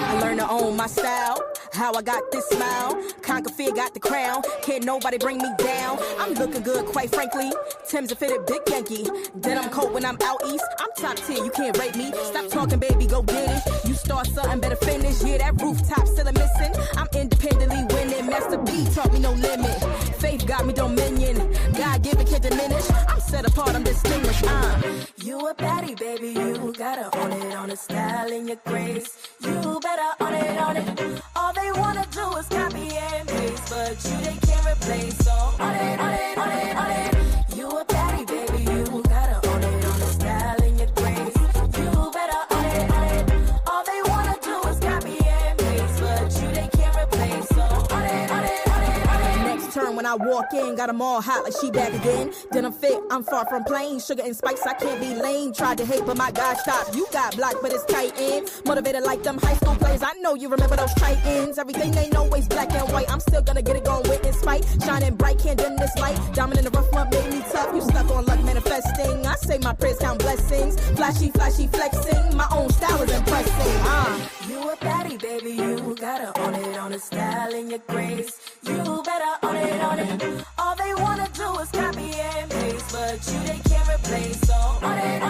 I learned to own my style, how I got this smile. Conquer fear, got the crown, can't nobody bring me down. I'm looking good, quite frankly. Tim's a fitted big Yankee. Denim coat when I'm out east. I'm top tier, you can't rate me. Stop talking, baby, go get it. You start something, better finish. Yeah, that rooftop still a missing. I'm independently winning. Master B taught me no limit. Faith got me dominion. God give it, can't diminish. I'm set apart, I'm distinguished. You a baddie, baby, you gotta own it on the style and your grace. You better own it. All they wanna do is copy and paste, but you they can't replace. So own it. You a baddie, baby, you gotta own it on the style and your grace. You better own it. All they wanna do is copy and paste, but you they can't replace. So own it. Next turn when I walk in, got them all hot like she back again. Denim fit, I'm far from plain. Sugar and spice, I can't be lame. Tried to hate, but my God, stop. You got blocked, but it's tight in. Motivated like them high school players. I know you remember those titans. Everything ain't always black and white. I'm still gonna get it going with in spite. Shining bright, can't dim this light. Diamond in the rough one made me tough. You stuck on luck manifesting. I say my prayers, count blessings. Flashy, flexing. My own style is impressing. You a baddie, baby, you gotta own it on the style and your grace. You better own it. All they wanna do is copy and paste, but you they can't replace. So own it.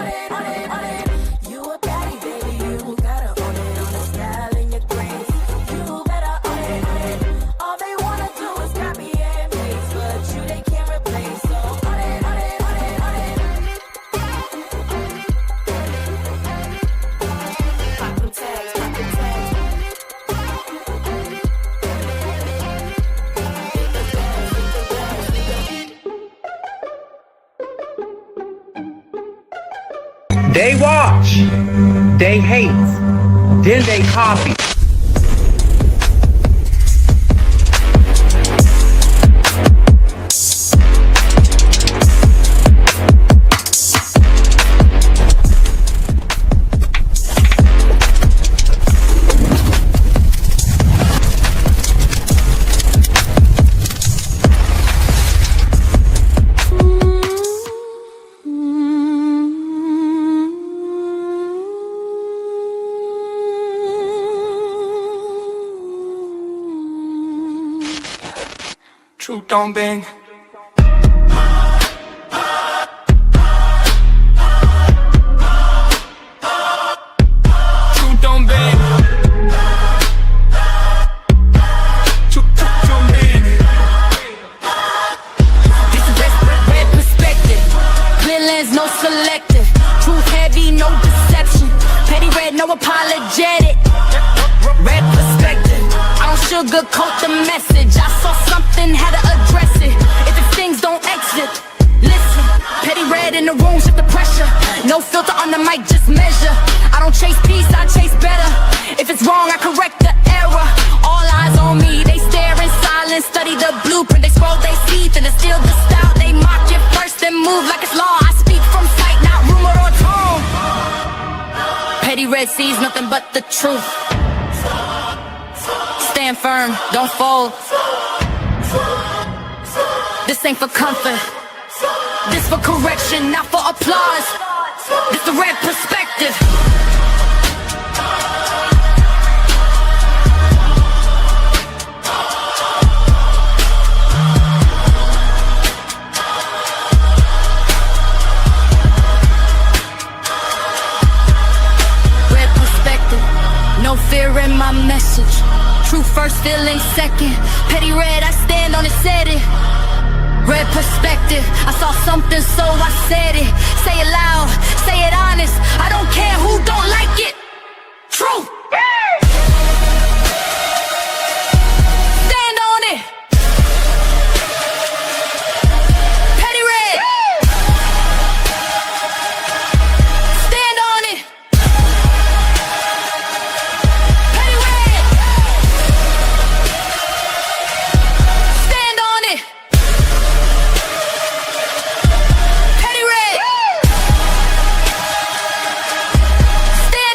You a baddie, baby, you gotta own it on the style and your grace. You better own it. All they wanna do is copy and paste, but you they can't replace. So own it. Pop them tags. They watch, they hate, then they copy. Truth don't bang. Truth don't bang. Truth don't bang. This is red perspective. Clear lens, no selective. Truth heavy, no deception. Petty red, no apologetic. Red perspective. I don't sugarcoat the message. I saw something, had to address it. If the things don't exit, listen. Petty red in the room, shift the pressure. No filter on the mic, just measure. I don't chase peace, I chase better. If it's wrong, I correct the error. All eyes on me, they stare in silence. Study the blueprint, they scroll, they see, and they steal the style. They mock it first, then move like it's law. I speak from sight, not rumor or tone. Petty red sees nothing but the truth. Stand firm, don't fold. This ain't for comfort. This for correction, not for applause. This the red perspective. Red perspective, no fear in my message. Truth first, feeling second. Petty red, I stand on it, said it. Red perspective, I saw something so I said it. Say it loud, say it honest. I don't care who don't like it. Truth. Stand on it. Petty red. Stand on it. Petty red. Stand on it. Petty red. Stand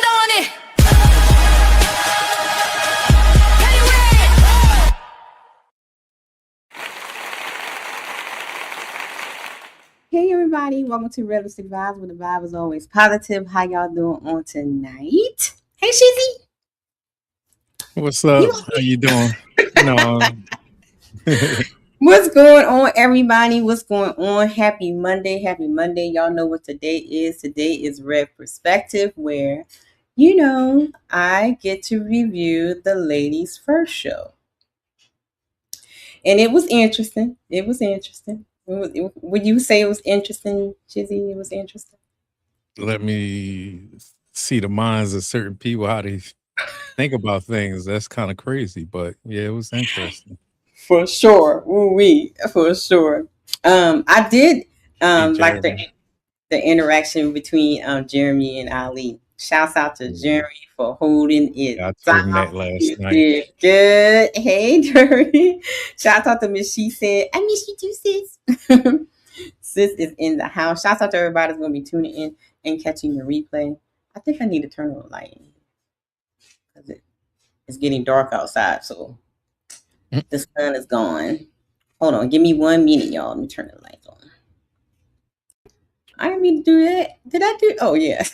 everybody. Welcome to Realistic Vibes, where the vibe is always positive. How y'all doing on tonight? Hey, Shizzy. What's up? How you doing? No. What's going on, everybody? What's going on? Happy Monday. Happy Monday. Y'all know what today is. Today is Red Perspective, where, I get to review the ladies' first show. And it was interesting. Would you say it was interesting, Chizzy? It was interesting. Let me see the minds of certain people, how they think about things. That's kind of crazy, but yeah, it was interesting. For sure. For sure. I did like the interaction between Jeremy and Ali. Shouts out to Jeremy for holding it I told him that last night. Good. Hey, Jeremy. Shouts out to Miss. She said, I miss you too, sis. Sis is in the house. Shouts out to everybody that's going to be tuning in and catching the replay. I think I need to turn on the light because it's getting dark outside, so the sun is gone. Hold on. Give me 1 minute, y'all. Let me turn the lights on. I didn't mean to do that. Did I do? Oh, yeah.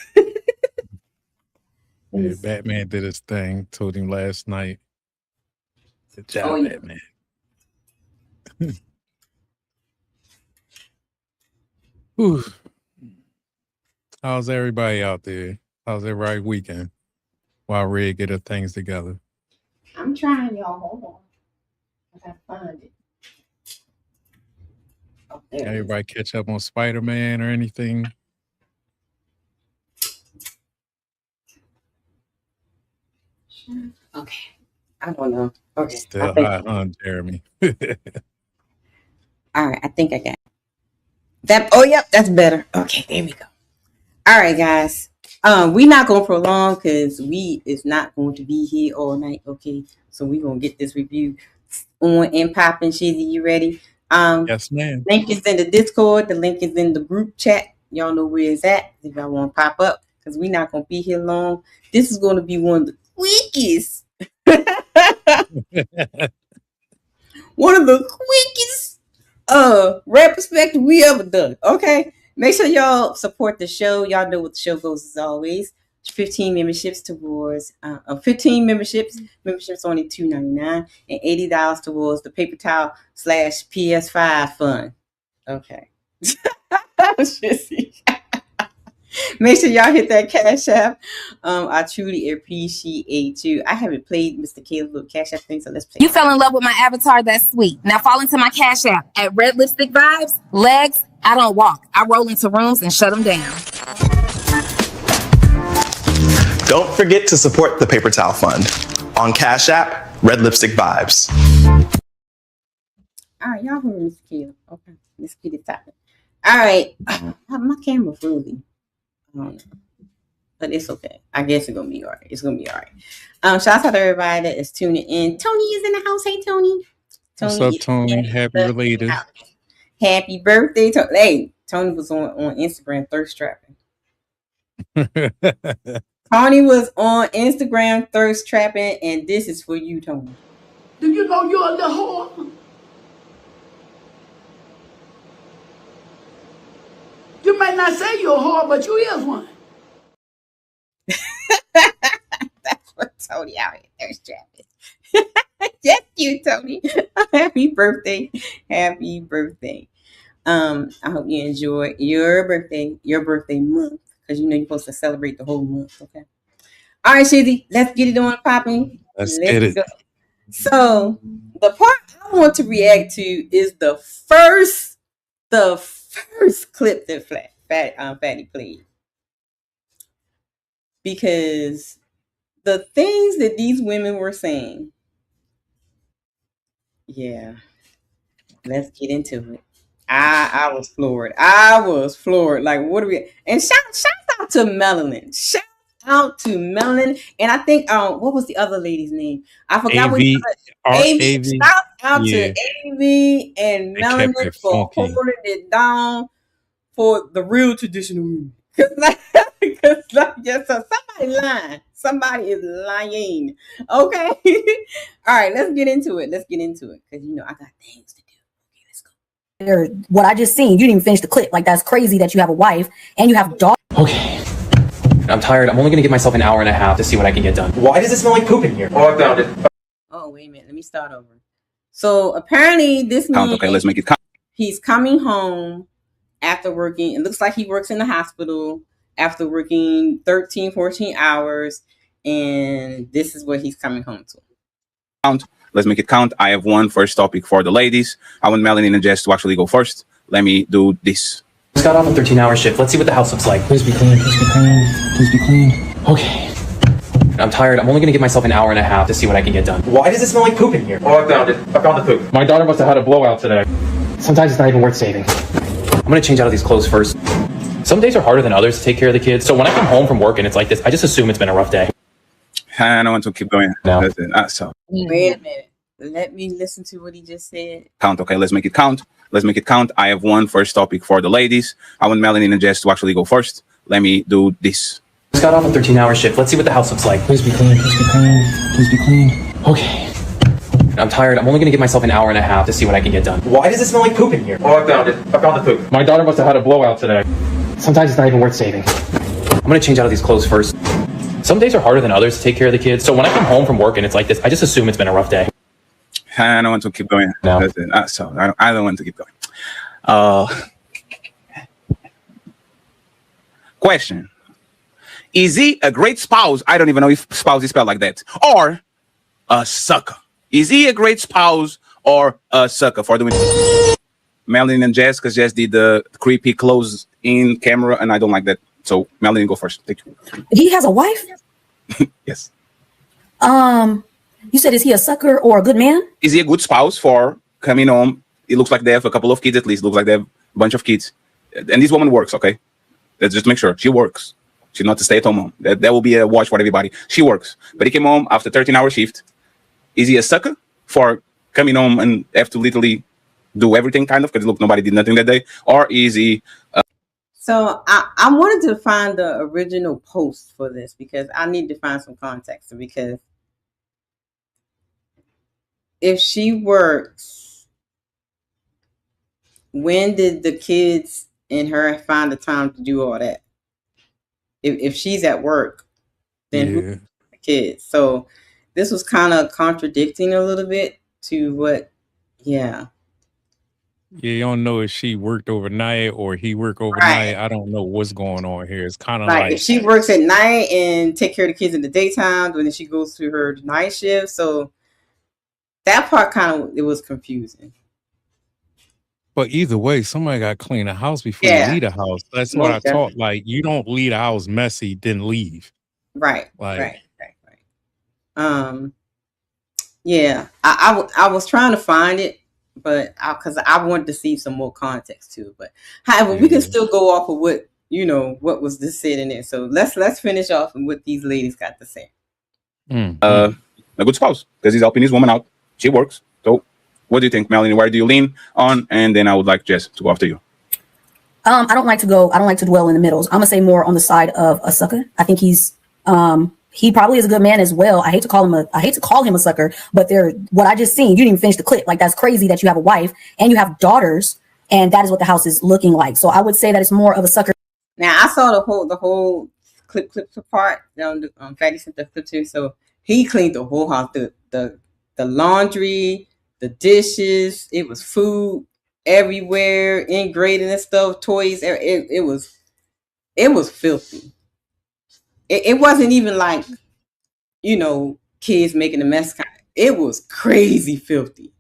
Yeah, Batman did his thing. Told him last night. Good job, Batman. Whew. How's everybody out there? How's everybody weekend? While Red get her things together. I'm trying, y'all. Hold on. I gotta find it. Oh, everybody catch up on Spider-Man or anything? Okay. I don't know. Okay. Still hot on Jeremy. All right. I think I got that. Oh, yep. That's better. Okay. There we go. All right, guys. We're not going to prolong because we is not going to be here all night. Okay. So we're going to get this review on and popping. Shizzy, you ready? Yes, ma'am. Link is in the Discord. The link is in the group chat. Y'all know where it's at if y'all want to pop up because we're not going to be here long. This is going to be one of the quickest. One of the quickest Red Perspective we ever done. Okay. Make sure y'all support the show. Y'all know what the show goes as always. 15 memberships towards 15 memberships. Memberships only $2.99 and $80 towards the paper towel / PS5 fund. Okay. Make sure y'all hit that Cash App. I truly appreciate you. I haven't played Mr. Caleb's little Cash App thing, so let's play. You fell in love with my avatar, that's sweet. Now fall into my Cash App at Red Lipstick Vibes. Legs, I don't walk. I roll into rooms and shut them down. Don't forget to support the Paper Towel Fund on Cash App, Red Lipstick Vibes. All right, y'all heard Mr. Caleb. Okay, let's get it started. All right, my camera frozen. But it's okay. I guess it's gonna be all right. It's gonna be all right. Shout out to everybody that is tuning in. Tony is in the house. Hey, Tony. What's up, Tony? Happy related. Happy birthday, Tony. Hey, Tony was on Instagram thirst trapping. Tony was on Instagram thirst trapping, and this is for you, Tony. Do you know you're a little whore? You may not say you're a whore, but you is one. That's what Tony out here thirst trapping. That's you, Tony. Happy birthday. Happy birthday. I hope you enjoy your birthday month, because you know you're supposed to celebrate the whole month. Okay. All right, Shizzy, let's get it on popping. Let's get it. Go. So the part I want to react to is the first clip that Fatty played, because the things that these women were saying. Yeah, let's get into it. I was floored. Like, what are we? And shout out to Melanin. Shout out to Melanin. And I think what was the other lady's name? I forgot what AV. Shout out to AV and Melanin for holding it down for the real traditional women. Because somebody lying. Somebody is lying. Okay. All right, let's get into it. Because I got things to do. Okay, let's go. what I just seen, you didn't even finish the clip. Like, that's crazy that you have a wife and you have daughters. Okay. I'm tired. I'm only gonna give myself an hour and a half to see what I can get done. Why does it smell like poop in here? Oh, I found it. Oh, wait a minute. Let me start over. So apparently this man, Okay, let's make it count. He's coming home after working. It looks like he works in the hospital after working 13, 14 hours. And this is what he's coming home to. Count. Let's make it count. I have one first topic for the ladies. I want Melanie and Jess to actually go first. Let me do this. Just got off a 13-hour shift. Let's see what the house looks like. Please be clean. Please be clean. Please be clean. Okay. I'm tired. I'm only gonna give myself an hour and a half to see what I can get done. Why does it smell like poop in here? Oh, I found it. I found the poop. My daughter must have had a blowout today. Sometimes it's not even worth saving. I'm gonna change out of these clothes first. Some days are harder than others to take care of the kids. So when I come home from work and it's like this, I just assume it's been a rough day. I don't want to keep going. No. That's it. So Wait a minute. Let me listen to what he just said. count. Okay, let's make it count. Let's make it count. I have one first topic for the ladies. I want Melanie and Jess to actually go first. Let me do this. Just got off a 13-hour shift. Let's see what the house looks like. Please be clean. Please be clean. Please be clean. Okay. I'm tired. I'm only gonna give myself an hour and a half to see what I can get done. Why does it smell like poop in here? Oh, I found it. I found the poop. My daughter must have had a blowout today. Sometimes it's not even worth saving. I'm gonna change out of these clothes first. Some days are harder than others to take care of the kids. So when I come home from work and it's like this, I just assume it's been a rough day. I don't want to keep going. No. That's it. So I don't want to keep going. Question. Is he a great spouse? I don't even know if spouse is spelled like that. Or a sucker. Is he a great spouse or a sucker for doing Melanie and Jess? Because Jess did the creepy close in camera and I don't like that. So Melanie, go first. Thank you. He has a wife? Yes. You said, is he a sucker or a good man? Is he a good spouse for coming home? It looks like they have a couple of kids at least. Looks like they have a bunch of kids. And this woman works, okay? Let's just make sure. She works. She's not a stay-at-home mom. That will be a watch for everybody. She works. But he came home after 13-hour shift. Is he a sucker for coming home and have to literally do everything, kind of? Because look, nobody did nothing that day. Or is he... So I wanted to find the original post for this because I need to find some context. Because if she works, when did the kids and her find the time to do all that? If she's at work, then who's the kids? So this was kind of contradicting a little bit to what, Yeah, you don't know if she worked overnight or he worked overnight. I don't know what's going on here. It's kind of like if she works at night and take care of the kids in the daytime, then she goes to her night shift. So that part it was confusing. But either way, somebody got to clean the house before you leave the house. That's what I taught. Like, you don't leave the house messy, then leave. Right. Like, right. Yeah, I was trying to find it, but because I wanted to see some more context too. But however, we can still go off of what was just said in there. So let's finish off with what these ladies got to say. a good spouse because he's helping his woman out. She works. So what do you think, Melanie? Where do you lean on? And then I would like Jess to go after you. I don't like to dwell in the middles. I'm gonna say more on the side of a sucker. I think he's he probably is a good man as well. I hate to call him a sucker, but what I just seen, you didn't even finish the clip. Like, that's crazy that you have a wife and you have daughters, and that is what the house is looking like. So I would say that it's more of a sucker. Now I saw the whole clip part. Fatty sent the clip too. So he cleaned the whole house, the laundry, the dishes. It was food everywhere, ingrated and stuff, toys. It was filthy. It wasn't even like, kids making a mess. It was crazy filthy,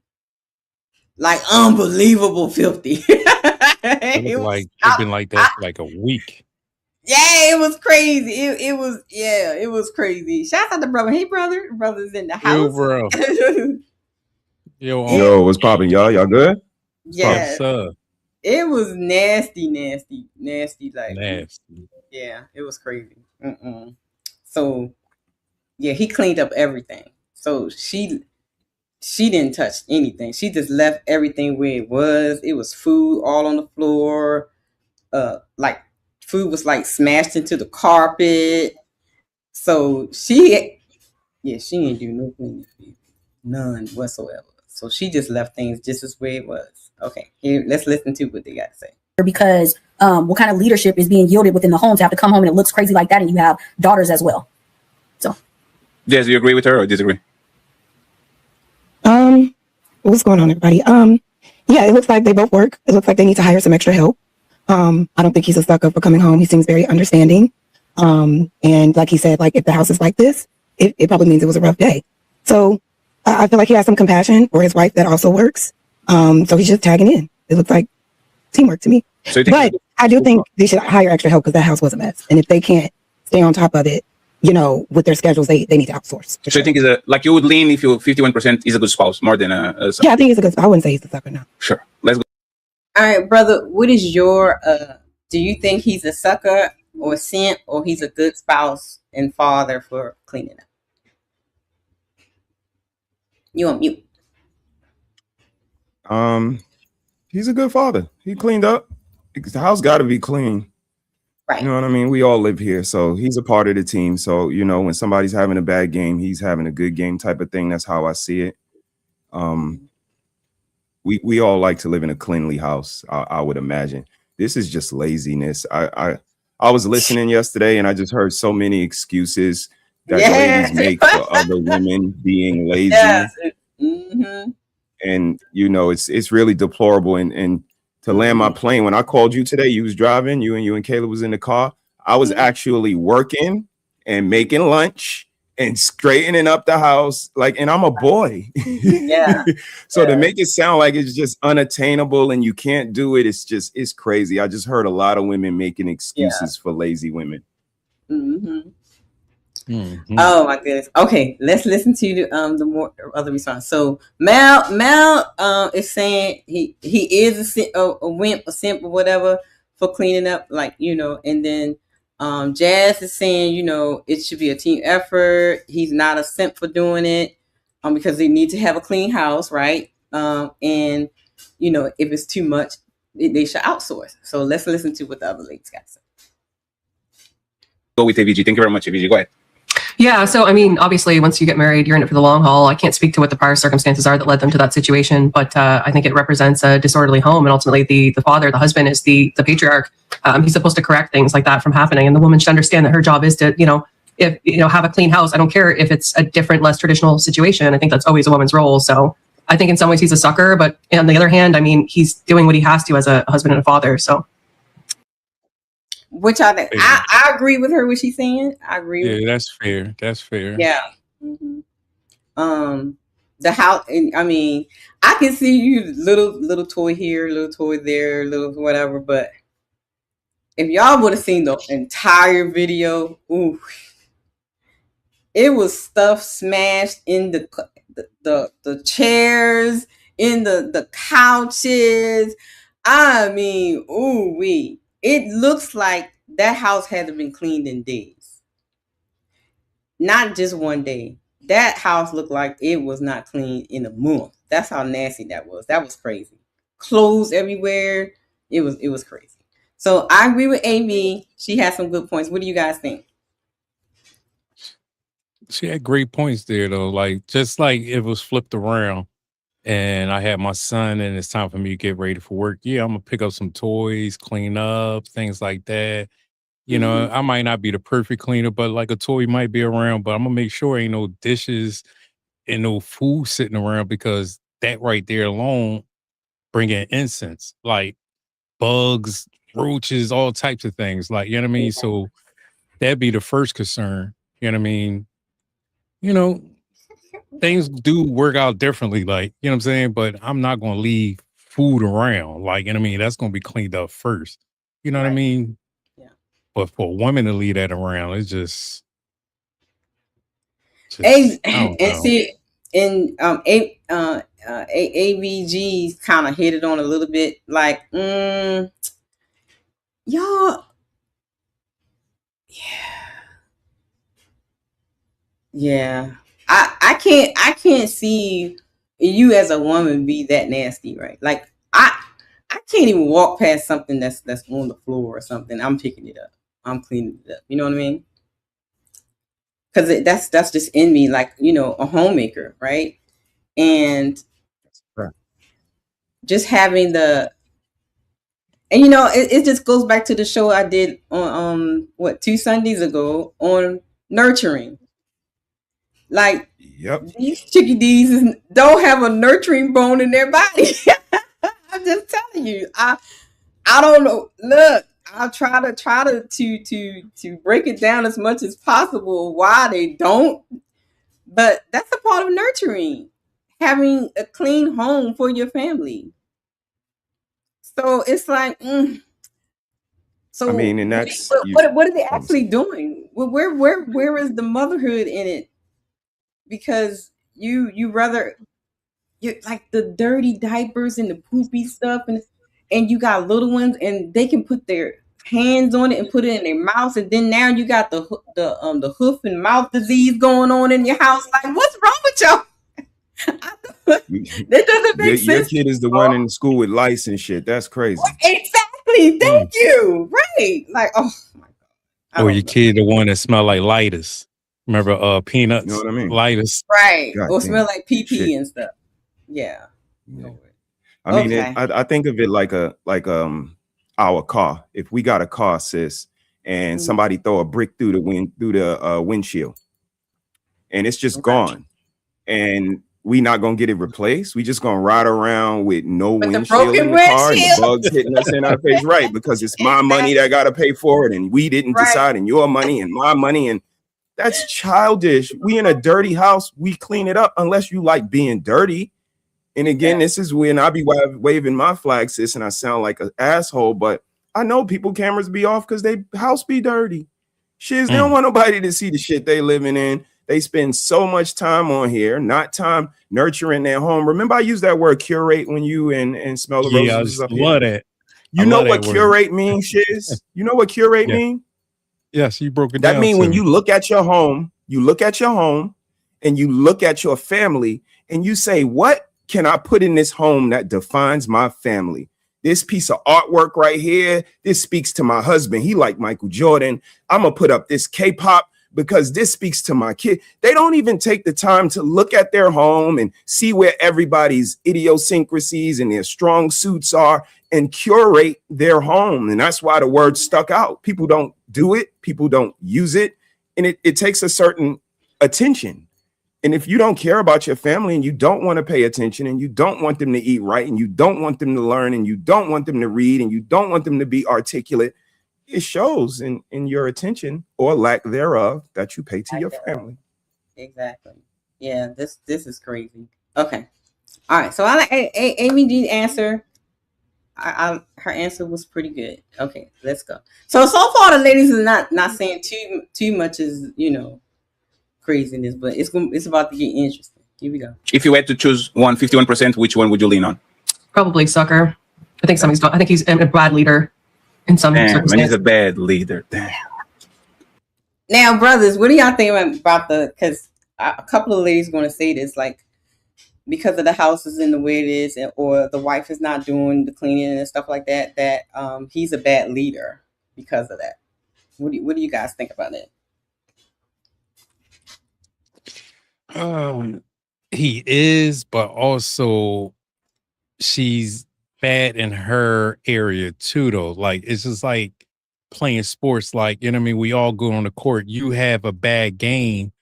like unbelievable filthy. It's been like that for like a week. Yeah, it was crazy. It was crazy. Shout out to brother. Hey, brother's in the house. Yo, bro. Yo, what's poppin', y'all? Y'all good? Yeah, it was nasty. Like Nasty. Yeah, it was crazy. So yeah, he cleaned up everything. So she didn't touch anything. She just left everything where it was. It was food all on the floor. Like food was like smashed into the carpet. So she didn't do no cleaning, none whatsoever. So she just left things just as way it was. Okay, here, let's listen to what they got to say. Because what kind of leadership is being yielded within the home to have to come home and it looks crazy like that, and you have daughters as well. So, Jess, do you agree with her or disagree? What's going on, everybody? Yeah, it looks like they both work. It looks like they need to hire some extra help. I don't think he's a sucker for coming home. He seems very understanding. And like he said, like if the house is like this, it probably means it was a rough day. So I feel like he has some compassion for his wife that also works. So he's just tagging in. It looks like teamwork to me. So but I do think they should hire extra help because that house was a mess. And if they can't stay on top of it, you know, with their schedules, they need to outsource. So you think is a like you would lean if you 51% is a good spouse more than a yeah, I think he's a good spouse. I wouldn't say he's a sucker now. Sure. Let's go. All right, brother, what is your do you think he's a sucker or a simp, or he's a good spouse and father for cleaning up? You on mute. He's a good father. He cleaned up. The house got to be clean. Right. You know what I mean? We all live here, so he's a part of the team. So, you know, when somebody's having a bad game, he's having a good game type of thing. That's how I see it. We all like to live in a cleanly house, I would imagine. This is just laziness. I was listening yesterday and I just heard so many excuses that ladies make for other women being lazy. Yes. Mm-hmm. And, you know, it's really deplorable. And to land my plane, when I called you today, you was driving, you and Kayla was in the car. I was actually working and making lunch and straightening up the house. Like, and I'm a boy. Yeah. So to make it sound like it's just unattainable and you can't do it, it's crazy. I just heard a lot of women making excuses for lazy women. Mm-hmm. Mm-hmm. Oh my goodness. Okay, let's listen to the more other response. So Mel is saying he is a wimp, a simp, or whatever for cleaning up, like, you know. And then Jazz is saying, you know, it should be a team effort. He's not a simp for doing it, because they need to have a clean house, right? And you know, if it's too much, they should outsource. So let's listen to what the other ladies got to say. Go with AVG. Thank you very much, AVG. Go ahead. Yeah, so I mean, obviously, once you get married, you're in it for the long haul. I can't speak to what the prior circumstances are that led them to that situation, but I think it represents a disorderly home, and ultimately, the father, the husband, is the patriarch. He's supposed to correct things like that from happening, and the woman should understand that her job is to, have a clean house. I don't care if it's a different, less traditional situation. I think that's always a woman's role. So I think in some ways he's a sucker, but on the other hand, I mean, he's doing what he has to as a husband and a father. So. Which I think I agree with her what she's saying. I agree. Yeah, with that's fair. That's fair. Yeah. Mm-hmm. The house. I mean, I can see you little toy here, little toy there, little whatever. But if y'all would have seen the entire video, ooh, it was stuff smashed in the chairs, in the couches. I mean, ooh wee. It looks like that house hasn't been cleaned in days. Not just one day. That house looked like it was not cleaned in a month. That's how nasty that was. That was crazy. Clothes everywhere. It was crazy. So I agree with Amy. She has some good points. What do you guys think? She had great points there, though. Like, just like it was flipped around and I had my son and it's time for me to get ready for work. Yeah, I'm going to pick up some toys, clean up, things like that. You know, I might not be the perfect cleaner, but like a toy might be around, but I'm going to make sure ain't no dishes and no food sitting around, because that right there alone bring in incense, like bugs, roaches, all types of things. Like, you know what I mean? So that'd be the first concern. You know what I mean? You know, things do work out differently, like, you know what I'm saying? But I'm not going to leave food around. Like, you know what I mean? That's going to be cleaned up first. You know what I mean? Yeah. But for a woman to leave that around, it's just see, and AVG kind of hit it on a little bit, like, y'all, yeah. I can't see you as a woman be that nasty, right? Like, I can't even walk past something that's on the floor or something. I'm picking it up. I'm cleaning it up. You know what I mean? Because that's just in me, like, you know, a homemaker, right? And just having the, and you know, it just goes back to the show I did on what 2 Sundays ago on nurturing. Like Yep. these chickadees don't have a nurturing bone in their body. I'm just telling you. I don't know. Look, I'll try to break it down as much as possible why they don't. But that's a part of nurturing, having a clean home for your family. So it's like, so I mean, and that's what are they actually doing? Well, where is the motherhood in it? Because you rather you like the dirty diapers and the poopy stuff, and you got little ones, and they can put their hands on it and put it in their mouth, and then now you got the hoof and mouth disease going on in your house. Like, what's wrong with y'all? That doesn't make sense. Your kid is the one in school with lice and shit. That's crazy. Exactly. Thank you. Right. Like, oh my God. Or your kid, the one that smell like lighters. Remember peanuts? You know what I mean? Lighters. Right. God Or damn. smell like pee Shit. and stuff. Yeah. I mean, Okay. I think of it like our car. If we got a car, sis, and somebody throw a brick through the windshield, and it's just gone, and we not gonna get it replaced. We just gonna ride around with no windshield in the car, and the bugs hitting us in our face, right? Because it's my money that gotta pay for it, and we didn't decide, and your money and my money, and that's childish. We in a dirty house, we clean it up unless you like being dirty. And again, this is when I be waving my flag, sis, and I sound like an asshole, but I know people cameras be off because they house be dirty. Shiz, they don't want nobody to see the shit they living in. They spend so much time on here, not time nurturing their home. Remember, I used that word curate when you and Smell the Roses was up here. Love that. You know what curate means, Shiz? You know what curate mean? Yes, you broke it That down. means when you look at your home, and you look at your family, and you say, what can I put in this home that defines my family? This piece of artwork right here, this speaks to my husband. He like Michael Jordan. I'm going to put up this K-pop because this speaks to my kid. They don't even take the time to look at their home and see where everybody's idiosyncrasies and their strong suits are and curate their home. And that's why the word stuck out. People don't do it. People don't use it. And it takes a certain attention. And if you don't care about your family and you don't want to pay attention and you don't want them to eat right and you don't want them to learn and you don't want them to read and you don't want them to be articulate, it shows in your attention or lack thereof that you pay to your family. Exactly. Yeah, this is crazy. Okay. All right. So I like Amy D's answer. Her answer was pretty good. Okay, let's go. So far the ladies are not saying too much as, you know, craziness, but it's about to get interesting. Here we go. If you had to choose 51%, which one would you lean on? Probably sucker. I think he's a bad leader in some Damn, man, he's circumstances. a bad leader. Damn. Now, brothers, what do y'all think about because a couple of ladies going to say this, like, because of the house is in the way it is, or the wife is not doing the cleaning and stuff like that, that he's a bad leader because of that. What do you guys think about that? He is, but also she's bad in her area too, though. Like, it's just like playing sports. Like, you know what I mean? We all go on the court. You have a bad game,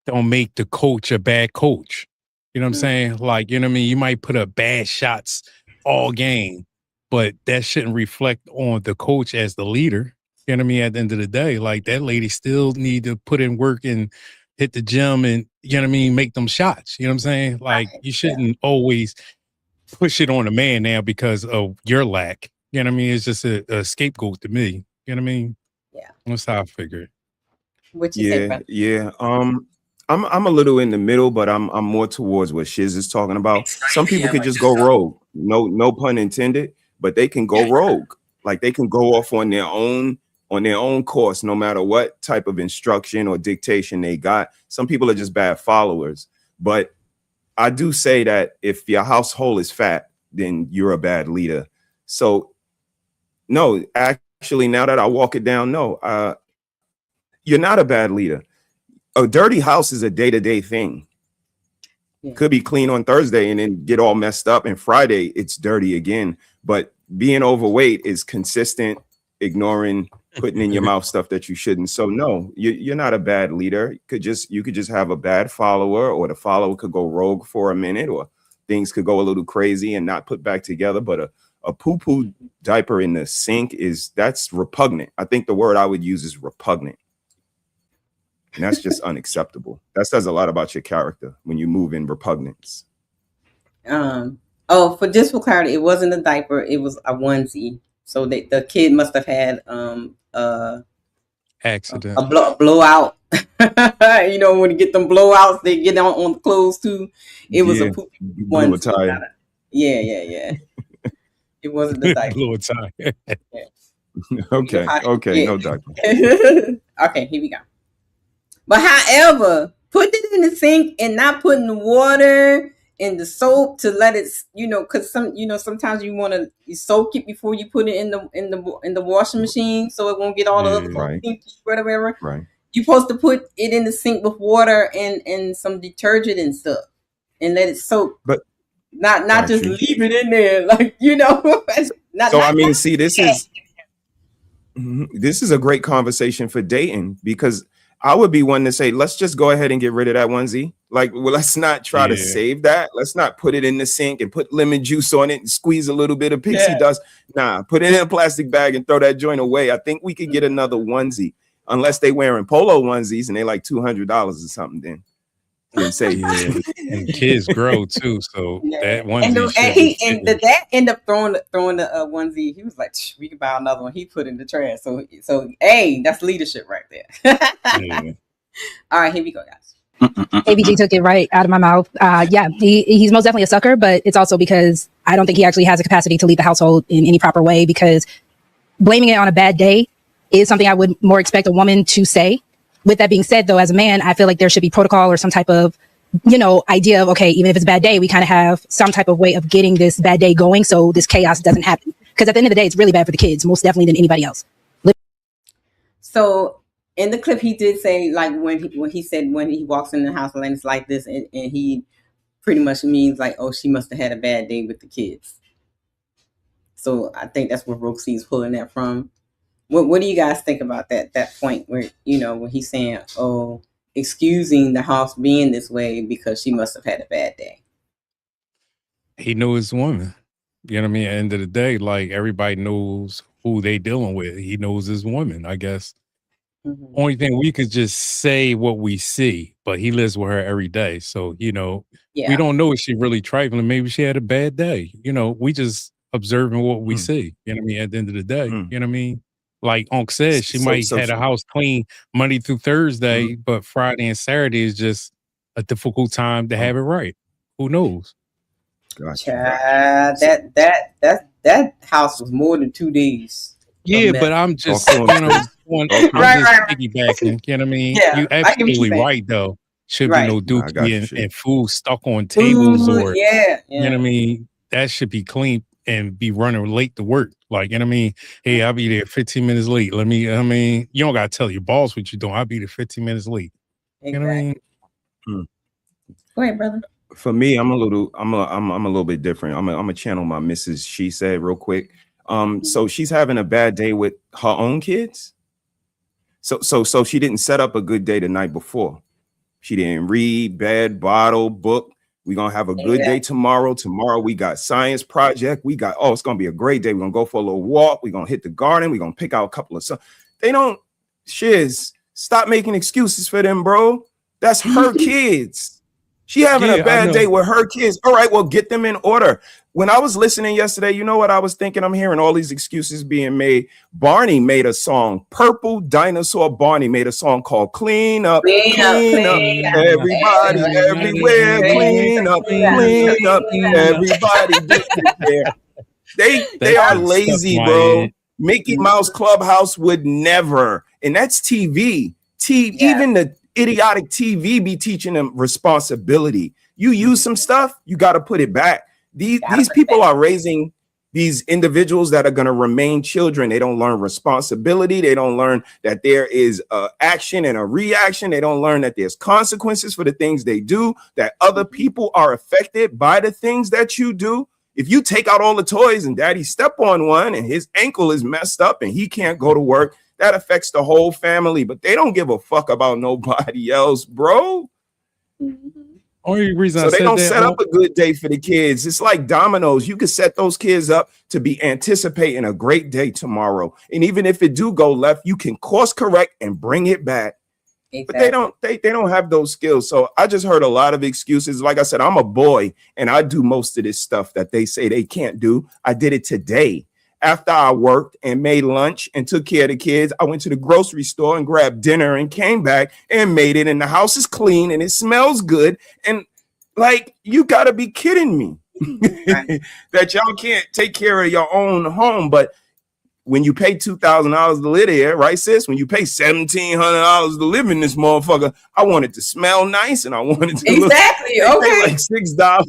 don't make the coach a bad coach. You know what I'm saying? Like, you know what I mean? You might put up bad shots all game, but that shouldn't reflect on the coach as the leader. You know what I mean? At the end of the day, like, that lady still need to put in work and hit the gym and, you know what I mean, make them shots. You know what I'm saying? Like, you shouldn't always push it on the man now because of your lack. You know what I mean? It's just a scapegoat to me. You know what I mean? Yeah. That's how I figure it. What you think, Yeah. I'm a little in the middle, but I'm more towards what Shiz is talking about. Some people could just go rogue. No pun intended, but they can go rogue. Like, they can go off on their own course, no matter what type of instruction or dictation they got. Some people are just bad followers. But I do say that if your household is fat, then you're a bad leader. So no, actually, now that I walk it down, no, you're not a bad leader. A dirty house is a day-to-day thing. Could be clean on Thursday and then get all messed up, and Friday it's dirty again. But being overweight is consistent, ignoring, putting in your mouth stuff that you shouldn't. So no, you're not a bad leader. You could just have a bad follower, or the follower could go rogue for a minute, or things could go a little crazy and not put back together. But a poo-poo diaper in the sink that's repugnant. I think the word I would use is repugnant. And that's just unacceptable. That says a lot about your character when you move in repugnance. For clarity, it wasn't a diaper, it was a onesie. So the kid must have had accident, a blowout. You know, when you get them blowouts, they get on the clothes too. It was a poopy onesie. Yeah. It wasn't the diaper. Blew a tire. Okay, no diaper. Okay, here we go. But however, put it in the sink and not putting the water and the soap to let it, because sometimes you want to soak it before you put it in the washing machine, so it won't get all the other whatever. Right. You're supposed to put it in the sink with water and some detergent and stuff, and let it soak. But not just leave it in there, This is a great conversation for dating, because I would be one to say, let's just go ahead and get rid of that onesie. Let's not try to save that. Let's not put it in the sink and put lemon juice on it and squeeze a little bit of pixie dust. Nah, put it in a plastic bag and throw that joint away. I think we could get another onesie, unless they wearing polo onesies and they like $200 or something. Then say and kids grow too, so that onesie. And the dad ended up throwing the onesie. He was like, "We can buy another one." He put in the trash. So hey, that's leadership right there. All right, here we go, guys. ABG took it right out of my mouth. He's most definitely a sucker, but it's also because I don't think he actually has the capacity to lead the household in any proper way, because blaming it on a bad day is something I would more expect a woman to say. With that being said, though, as a man, I feel like there should be protocol or some type of, idea of, okay, even if it's a bad day, we kind of have some type of way of getting this bad day going so this chaos doesn't happen. Because at the end of the day, it's really bad for the kids, most definitely than anybody else. So in the clip, he did say, when he said when he walks in the house and it's like this, and he pretty much means she must have had a bad day with the kids. So I think that's where Roxy is pulling that from. What do you guys think about that point where, when he's saying, excusing the house being this way because she must have had a bad day? He knew his woman. You know what I mean? At the end of the day, everybody knows who they dealing with. He knows his woman, I guess. Mm-hmm. Only thing, we could just say what we see, but he lives with her every day. So, we don't know if she really trifling. Maybe she had a bad day. We just observing what we see. You know what I mean? At the end of the day, you know what I mean? Like Unc said, she might have a house clean Monday through Thursday, but Friday and Saturday is just a difficult time to have it right. Who knows? Gotcha. That house was more than 2 days. Yeah, but I'm just, piggybacking. You know what I mean? Yeah, you absolutely right though. Should be no dookie and food stuck on tables or you know what I mean? That should be clean and be running late to work. You know what I mean? Hey, I'll be there 15 minutes late. You don't gotta tell your boss what you're doing. I'll be there 15 minutes late. Exactly. You know what I mean? Go ahead, brother. For me, I'm a little bit different. I'm gonna channel my Mrs. She said real quick. So she's having a bad day with her own kids. So she didn't set up a good day the night before. She didn't read, bed, bottle, book. We're going to have a good day tomorrow. Tomorrow we got science project. It's going to be a great day. We're going to go for a little walk. We're going to hit the garden. We're going to pick out a couple of they don't, stop making excuses for them, bro. That's her kids. She having a bad day with her kids. All right, well, get them in order. When I was listening yesterday, you know what I was thinking? I'm hearing all these excuses being made. Barney made a song. Purple Dinosaur Barney made a song called Clean Up. Clean up. Everybody, everywhere. Clean up. Clean up. Everybody. They are lazy, bro. Mickey Mouse Clubhouse would never. And that's TV. Even the idiotic TV be teaching them responsibility. You use some stuff, you got to put it back. These people are raising these individuals that are going to remain children, they don't learn responsibility. They don't learn that there is a action and a reaction. They don't learn that there's consequences for the things they do, that other people are affected by the things that you do. If you take out all the toys and daddy step on one and his ankle is messed up and he can't go to work, that affects the whole family. But they don't give a fuck about nobody else, bro. Only reason So I they said don't that, set up a good day for the kids. It's like dominoes. You can set those kids up to be anticipating a great day tomorrow. And even if it do go left, you can course correct and bring it back. Exactly. But they don't have those skills. So I just heard a lot of excuses. Like I said, I'm a boy and I do most of this stuff that they say they can't do. I did it today. After I worked and made lunch and took care of the kids, I went to the grocery store and grabbed dinner and came back and made it. And the house is clean and it smells good. And like, you gotta be kidding me that y'all can't take care of your own home. But when you pay $2,000 to live there, right, sis? When you pay $1,700 to live in this motherfucker, I want it to smell nice and I want it to exactly look okay. like $6.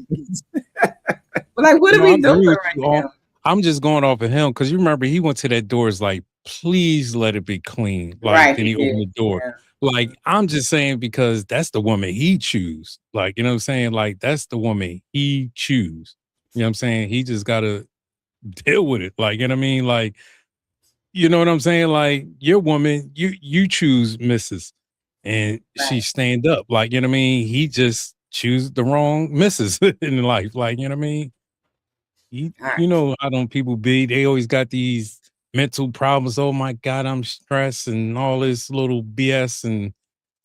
Like, what are we doing right now? I'm just going off of him because you remember he went to that door. It's like, please let it be clean. Like, Right, then he he did. opened the door. Yeah. Like, I'm just saying because that's the woman he choose. Like, you know what I'm saying? Like, that's the woman he choose. You know what I'm saying? He just gotta deal with it. Like, you know what I mean? Like, you know what I'm saying? Like, your woman, you choose Mrs. and she stand up. Like, you know what I mean? He just choose the wrong Mrs. in life. Like, you know what I mean? You know how them people be. They always got these mental problems. Oh my God, I'm stressed and all this little BS and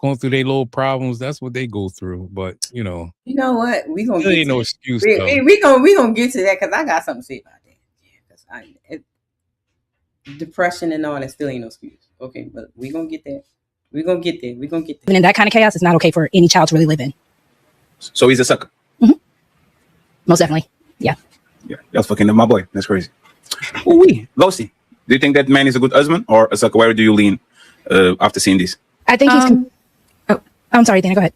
going through their little problems. That's what they go through. But you know what? We gonna there get ain't to no that. excuse. We gonna get to that because I got something to say about that. Yeah, because depression and all that still ain't no excuse. Okay, but we gonna get there. We gonna get there. And in that kind of chaos, it's not okay for any child to really live in. So he's a sucker. Most definitely. Yeah. Yeah, that's fucking my boy. That's crazy. Ooh-wee. Ghosty, do you think that man is a good husband or a sucker? Where do you lean after seeing this? I think he's. I'm sorry, Dana. Go ahead.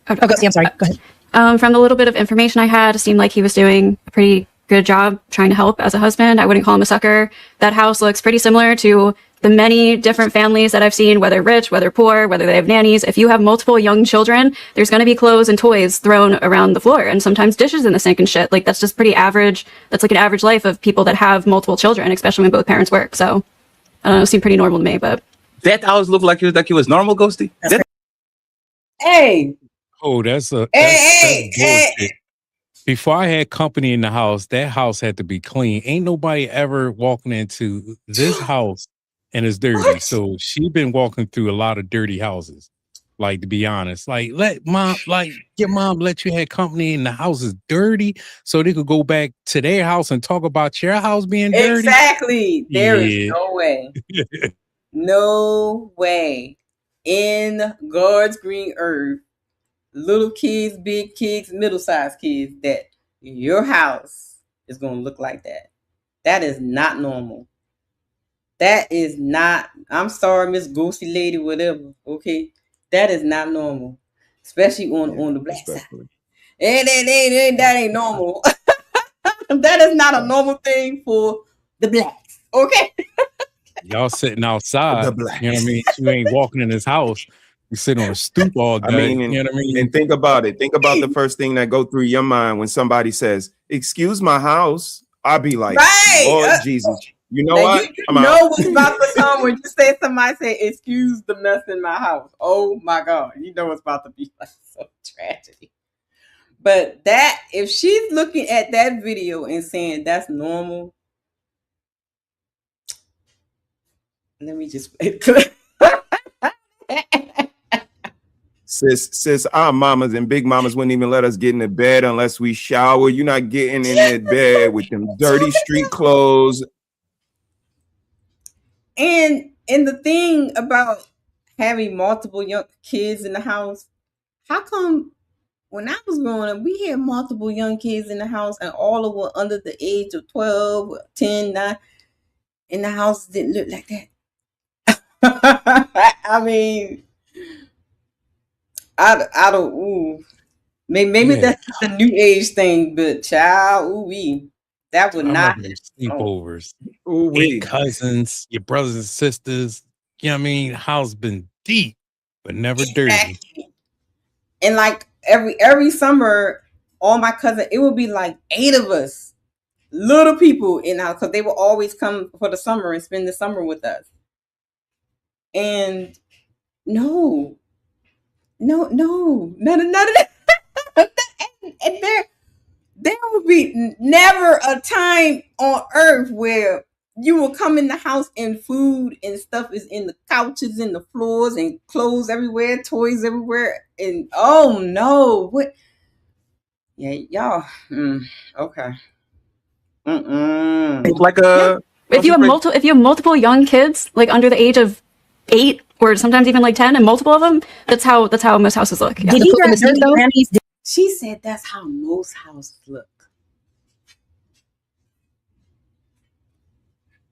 Ghosty, I'm sorry. Go ahead. From the little bit of information I had, it seemed like he was doing a pretty good job trying to help as a husband. I wouldn't call him a sucker. That house looks pretty similar to the many different families that I've seen, whether rich, whether poor, whether they have nannies. If you have multiple young children, there's going to be clothes and toys thrown around the floor and sometimes dishes in the sink and shit. Like, that's just pretty average. That's like an average life of people that have multiple children, especially when both parents work. So I don't know, it seemed pretty normal to me, but. That house looked like he was normal, Ghosty? Hey. Oh, that's bullshit. Before I had company in the house, that house had to be clean. Ain't nobody ever walking into this house and it's dirty. What? So she been walking through a lot of dirty houses. Like, to be honest, like your mom let you have company and the house is dirty so they could go back to their house and talk about your house being dirty. Exactly. There is no way. No way. In God's green earth, little kids, big kids, middle-sized kids, that your house is going to look like that. That is not normal. That is not, I'm sorry, Miss Ghosty Lady, whatever, okay? That is not normal, especially on the black side. That ain't normal. That is not a normal thing for the blacks, okay? Y'all sitting outside, you know what I mean? You ain't walking in this house. You sit on a stoop all day. I mean, and, you know what I mean? And think about it. Think about the first thing that go through your mind when somebody says, "Excuse my house." I'll be like, "Lord Jesus." You know what? You know what's about to come when you say somebody say, "Excuse the mess in my house." Oh my God. You know what's about to be like so tragedy. But that, if she's looking at that video and saying that's normal, let me just Sis, our mamas and big mamas wouldn't even let us get in the bed unless we shower. You're not getting in that bed with them dirty street clothes. And the thing about having multiple young kids in the house, how come when I was growing up, we had multiple young kids in the house and all of them were under the age of 12, 10, 9, and the house didn't look like that. I mean, I don't, maybe that's the new age thing, but child, ooh-wee. That would I not. remember Oh, sleepovers, Ooh-wee. cousins, your brothers and sisters. You know what I mean? House been deep, but never dirty. exactly. And like every summer, all my cousins, it would be like 8 of us, little people in our, because they would always come for the summer and spend the summer with us. And no, none of that. And there will be never a time on earth where you will come in the house and food and stuff is in the couches and the floors and clothes everywhere, toys everywhere, and oh no, what? Yeah, y'all. Okay. It's like a. If you have multiple young kids, like under the age of 8 or sometimes even like 10, and multiple of them, that's how most houses look. Yeah. Did he grab dirty panties? She said that's how most houses look.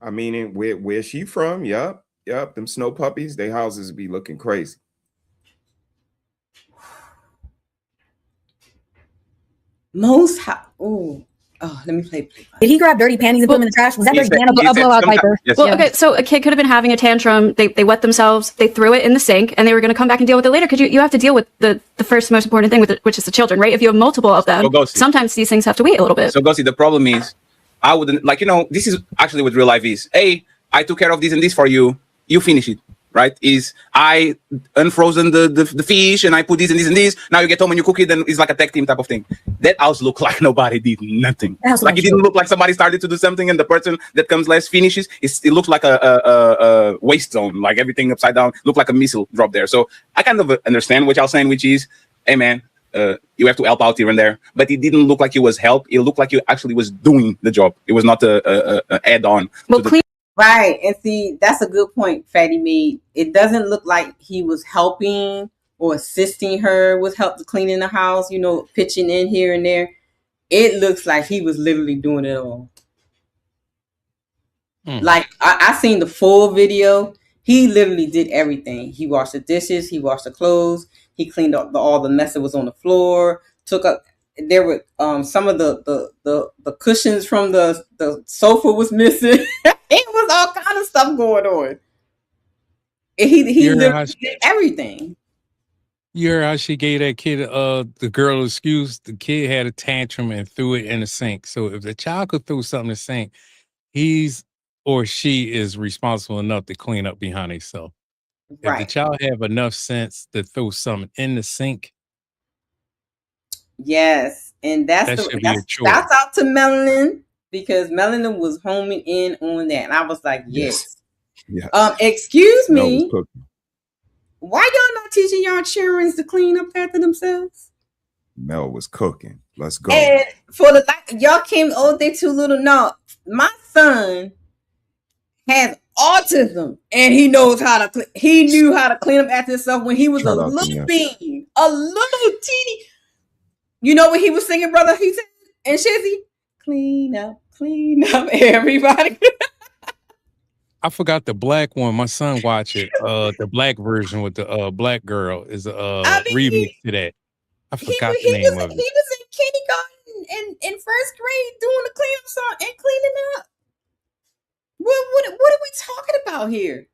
I mean, where she from? Yup. Them snow puppies, they houses be looking crazy. Most let me play. Did he grab dirty panties and put them in the trash? Was that He dirty said- he a said blowout sometime- diaper? yes. Well, okay, so a kid could have been having a tantrum. They wet themselves. They threw it in the sink, and they were going to come back and deal with it later. Because you have to deal with the first most important thing, which is the children, right? If you have multiple of them, sometimes these things have to wait a little bit. So, Gussie, the problem is, I wouldn't, like, this is actually what real life is. Hey, I took care of this and this for you. You finish it, right? Is I unfrozen the fish and I put this and this and this. Now you get home and you cook it, and it's like a tech team type of thing. That house looked like nobody did nothing. Like it didn't look like somebody started to do something and the person that comes last finishes. It looks like a waste zone, like everything upside down. Looked like a missile drop there. So I kind of understand what y'all saying, which is, hey man, you have to help out here and there, but it didn't look like it was help. It looked like you actually was doing the job. It was not a add-on. Well, right, and see, that's a good point Fatty made. It doesn't look like he was helping or assisting her with help to cleaning the house, pitching in here and there. It looks like he was literally doing it all. Like I seen the full video. He literally did everything. He washed the dishes, he washed the clothes, he cleaned up all the mess that was on the floor. There were some of the cushions from the sofa was missing. It was all kind of stuff going on. And he literally did everything. You heard how she gave that kid the girl excuse? The kid had a tantrum and threw it in the sink. So if the child could throw something in the sink, he's or she is responsible enough to clean up behind himself. If the child have enough sense to throw something in the sink, yes, and that's shouts out to Melanin, because Melanin was homing in on that, and I was like, yes. Excuse me, why y'all not teaching y'all children to clean up after themselves? Mel was cooking. Let's go. And for y'all came, they too little. No, my son has autism, and he knows how to. He knew how to clean up after himself when he was a little bean, a little teeny. You know what he was singing, brother? He said, and Shizzy, clean up, everybody. I forgot the black one. My son watched it. The black version with the black girl is a remix to that. I forgot the name of it. He was in kindergarten and in first grade doing the cleanup song and cleaning up. What are we talking about here?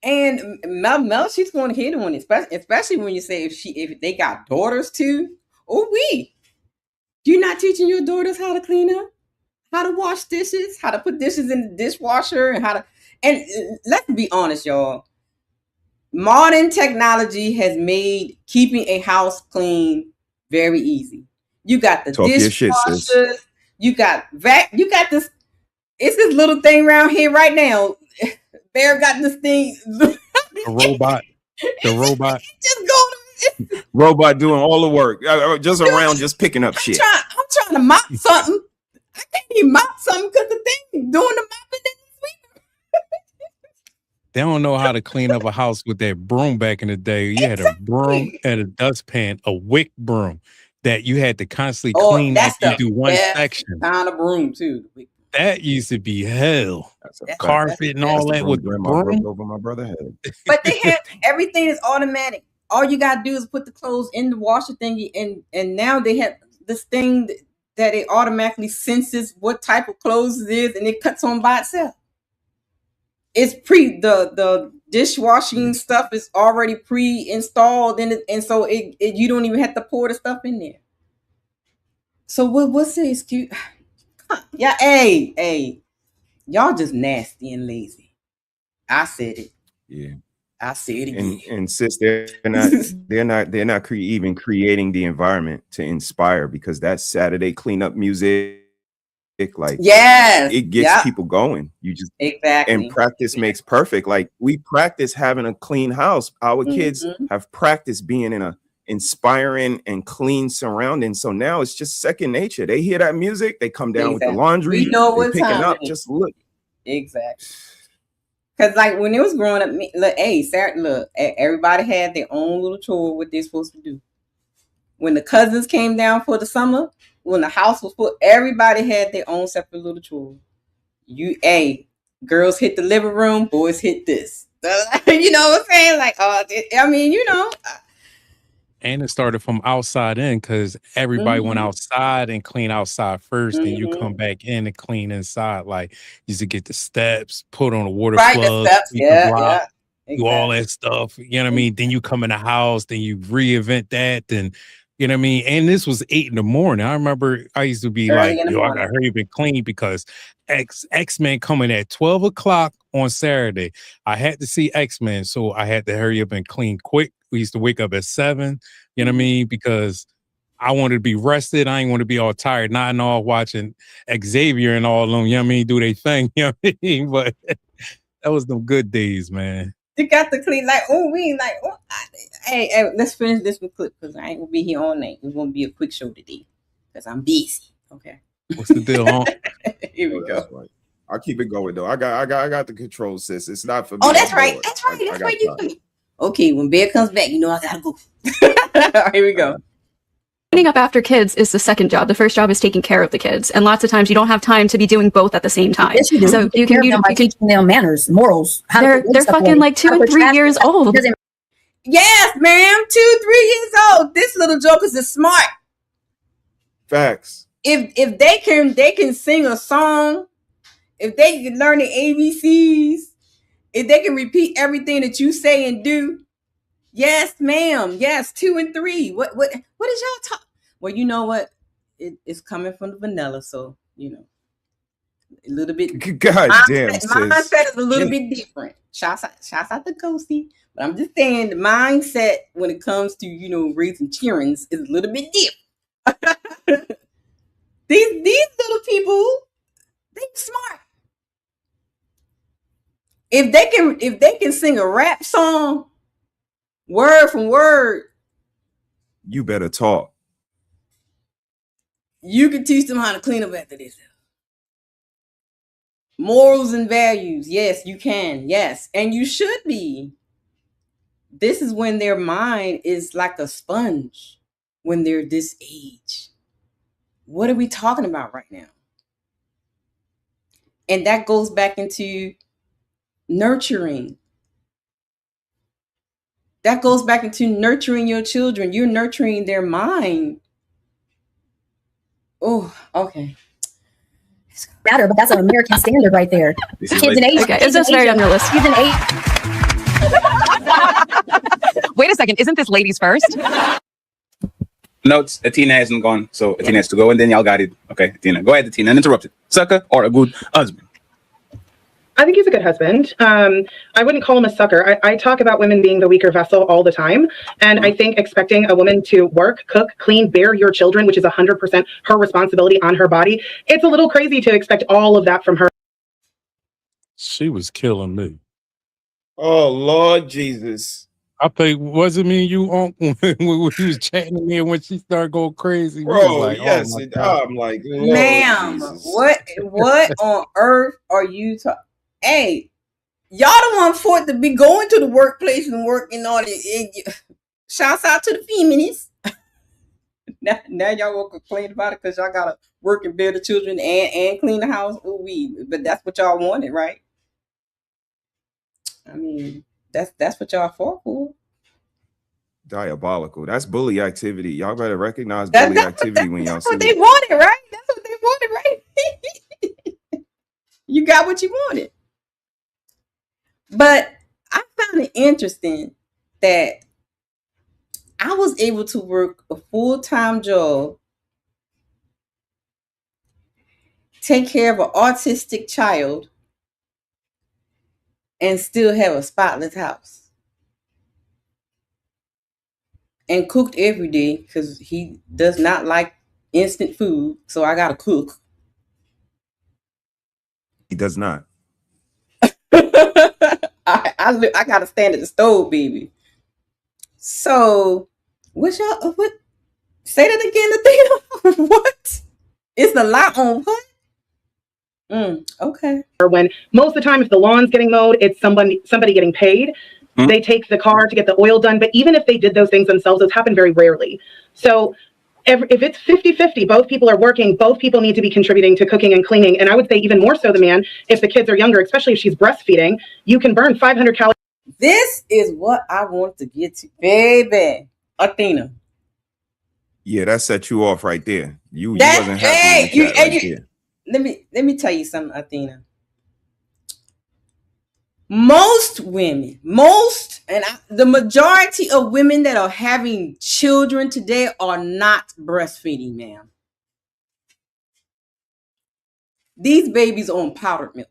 And Mel, she's going to hit on it, especially when you say if they got daughters too. You're not teaching your daughters how to clean up, how to wash dishes, how to put dishes in the dishwasher, and let's be honest, y'all. Modern technology has made keeping a house clean very easy. You got the dishwasher, you got this. It's this little thing around here right now. Bear got this thing. The robot. Just go. Robot doing all the work. Just around, just picking up shit. I'm trying to mop something. I can't even mop something because the thing doing the mopping and sweeping. They don't know how to clean up a house with that broom back in the day. You had a broom and a dustpan, a wick broom that you had to constantly clean after you do one section. Kind of broom too. That used to be hell. Carpet and all that with broom over my brother's head. But they have everything is automatic. All you gotta do is put the clothes in the washer thingy, and now they have this thing that it automatically senses what type of clothes it is and it cuts on by itself. It's the dishwashing stuff is already pre-installed and so it you don't even have to pour the stuff in there. So what's the excuse? Yeah, hey, y'all just nasty and lazy. I said it. Yeah. I said it again. And sis, they're not even creating the environment to inspire, because that Saturday cleanup music, like, yes, it gets people going. You just exactly. And practice makes perfect. Like, we practice having a clean house. Our kids have practiced being in a inspiring and clean surrounding. So now it's just second nature. They hear that music, they come down with the laundry. We know they what picking time up. it is. Just look. Exactly. Cause like when it was growing up, look, hey, Sarah, look, everybody had their own little chore what they're supposed to do. When the cousins came down for the summer, when the house was full, everybody had their own separate little chore. Girls hit the living room, boys hit this. You know what I'm saying? Like, I mean, you know. And it started from outside in, because everybody went outside and clean outside first, and you come back in and clean inside. Like, you used to get the steps, put on a water plug, do all that stuff. You know what I mean? Then you come in the house, then you reinvent that, then you know what I mean? And this was 8 in. I remember I used to be like, yo, I gotta hurry up and clean because X-Men coming at 12 o'clock on Saturday. I had to see X-Men, so I had to hurry up and clean quick. We used to wake up at 7, you know what I mean? Because I wanted to be rested. I ain't want to be all tired, nodding off watching Xavier and all of them, you know what I mean, do their thing, you know what I mean? But that was them good days, man. You got to clean hey, let's finish this one quick because I ain't gonna be here all night. It's gonna be a quick show today because I'm busy. Okay. What's the deal, huh? Here we go. Right. I'll keep it going though. I got the control, sis. It's not for me. Oh, that's right. That's right. That's right. You can. Okay, when Bear comes back, you know I gotta go. Here we go. Cleaning up after kids is the second job. The first job is taking care of the kids, and lots of times you don't have time to be doing both at the same time. Yes, you do. So you can teaching them manners, morals. They're fucking like 2 and 3 years old. Yes, ma'am. 2, 3 years old. This little jokers is smart. Facts. If they can sing a song, if they can learn the ABCs, if they can repeat everything that you say and do. Yes, ma'am. Yes, 2 and 3. What is y'all talk? Well, you know what? It's coming from the vanilla, so you know a little bit. God damn, mindset is a little bit different. Shouts out to Ghosty, but I'm just saying the mindset when it comes to raising children is a little bit different. These little people, they smart. If they can sing a rap song word from word, you better talk. You can teach them how to clean up after this. Morals and values. Yes, you can. Yes, and you should be. This is when their mind is like a sponge when they're this age. What are we talking about right now? And that goes back into nurturing. That goes back into nurturing your children. You're nurturing their mind. Oh, okay. Matter, but that's an American standard right there. Kids in age. Okay, it's just very on your list. Kids in age. Wait a second, isn't this ladies first? No, Athena hasn't gone, so Athena has to go, and then y'all got it. Okay, Athena, go ahead, Athena, uninterrupted. Sucker or a good husband? I think he's a good husband. I wouldn't call him a sucker. I talk about women being the weaker vessel all the time. And I think expecting a woman to work, cook, clean, bear your children, which is 100% her responsibility on her body, it's a little crazy to expect all of that from her. She was killing me. Oh, Lord Jesus. I think, wasn't me and you on when she was chatting to me and when she started going crazy? Bro, like, yes. Oh I'm like, Lord ma'am, Jesus. what on earth are you talking? Hey, y'all don't want for it to be going to the workplace and working on it. Shouts out to the feminists. now y'all will complain about it because y'all gotta work and bear the children and clean the house. But that's what y'all wanted, right? I mean, that's what y'all fought for. Diabolical. That's bully activity. Y'all better recognize bully activity when y'all see what they it. wanted, right? You got what you wanted. But I found it interesting that I was able to work a full-time job, take care of an autistic child, and still have a spotless house. And cooked every day because he does not like instant food, so I gotta cook. He does not. I gotta stand at the stove, baby. So, what? Say that again, Athena. What? It's a lot on what? Okay. Or when most of the time, if the lawn's getting mowed, it's somebody getting paid. They take the car to get the oil done. But even if they did those things themselves, those happen very rarely. So if it's 50-50, both people are working, both people need to be contributing to cooking and cleaning. And I would say even more so the man, if the kids are younger, especially if she's breastfeeding, you can burn 500 calories. This is what I want to get to, baby. Athena. Yeah, that set you off right there. You wasn't happy with that right there. Let me tell you something, Athena. Most women, the majority of women that are having children today are not breastfeeding, ma'am. These babies on powdered milk.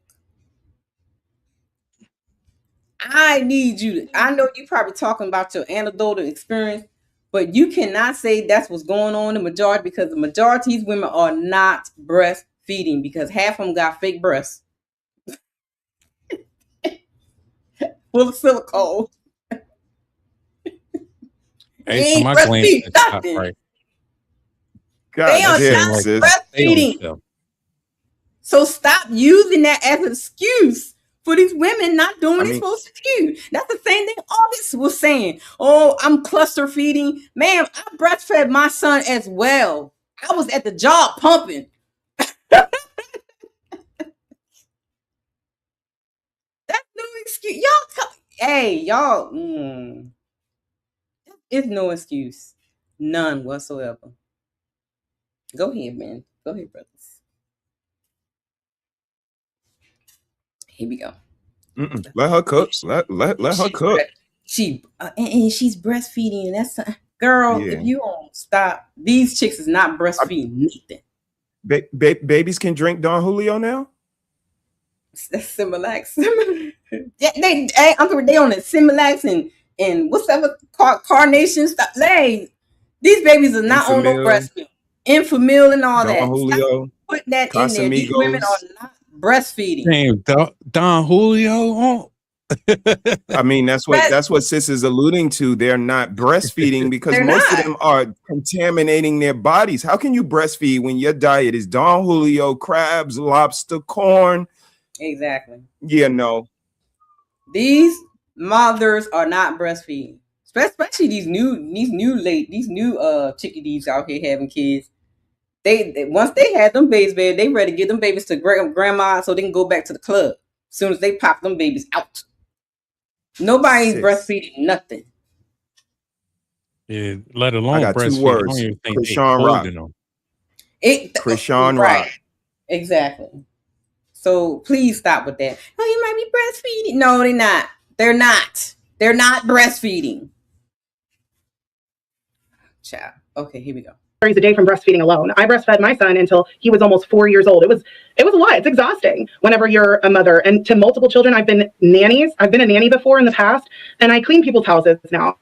I need you to, I know you probably talking about your anecdotal experience, but you cannot say that's what's going on in the majority, because the majority of these women are not breastfeeding because half of them got fake breasts. Full of silicone. Hey, so my glands stop right. They are not breastfeeding. So stop using that as an excuse for these women not doing what they're supposed to do. That's the same thing August was saying. Oh, I'm cluster feeding. Ma'am, I breastfed my son as well. I was at the job pumping. That's no excuse. Y'all, it's no excuse. None whatsoever. Go ahead, man. Go ahead, brothers. Here we go. Let her cook. Let her cook. And she's breastfeeding, and that's girl. Yeah. If you don't stop, these chicks is not breastfeeding nothing. Babies can drink Don Julio now. That's Similac. Yeah, they on the Similac and what's that carnation stuff. These babies are not on no breast milk, Infamil and all Don that. Julio, stop putting that in there. These women are not breastfeeding. Damn, Don Julio. I mean, that's what sis is alluding to. They're not breastfeeding because most of them are contaminating their bodies. How can you breastfeed when your diet is Don Julio, crabs, lobster, corn? Exactly. Yeah, no. These mothers are not breastfeeding, especially these new chickadees out here having kids. They once they had them babies, baby, they ready to give them babies to grandma so they can go back to the club as soon as they pop them babies out. Nobody's breastfeeding nothing. Yeah, let alone I got breastfeeding. two words. Krishan Rock. Krishan Rock. Exactly. So please stop with that. Oh, you might be breastfeeding. No, they're not. They're not. They're not breastfeeding. Child. Okay, here we go. A day from breastfeeding alone. I breastfed my son until he was almost 4 years old. It was a lot. It's exhausting whenever you're a mother. And to multiple children, I've been nannies. I've been a nanny before in the past, and I clean people's houses now.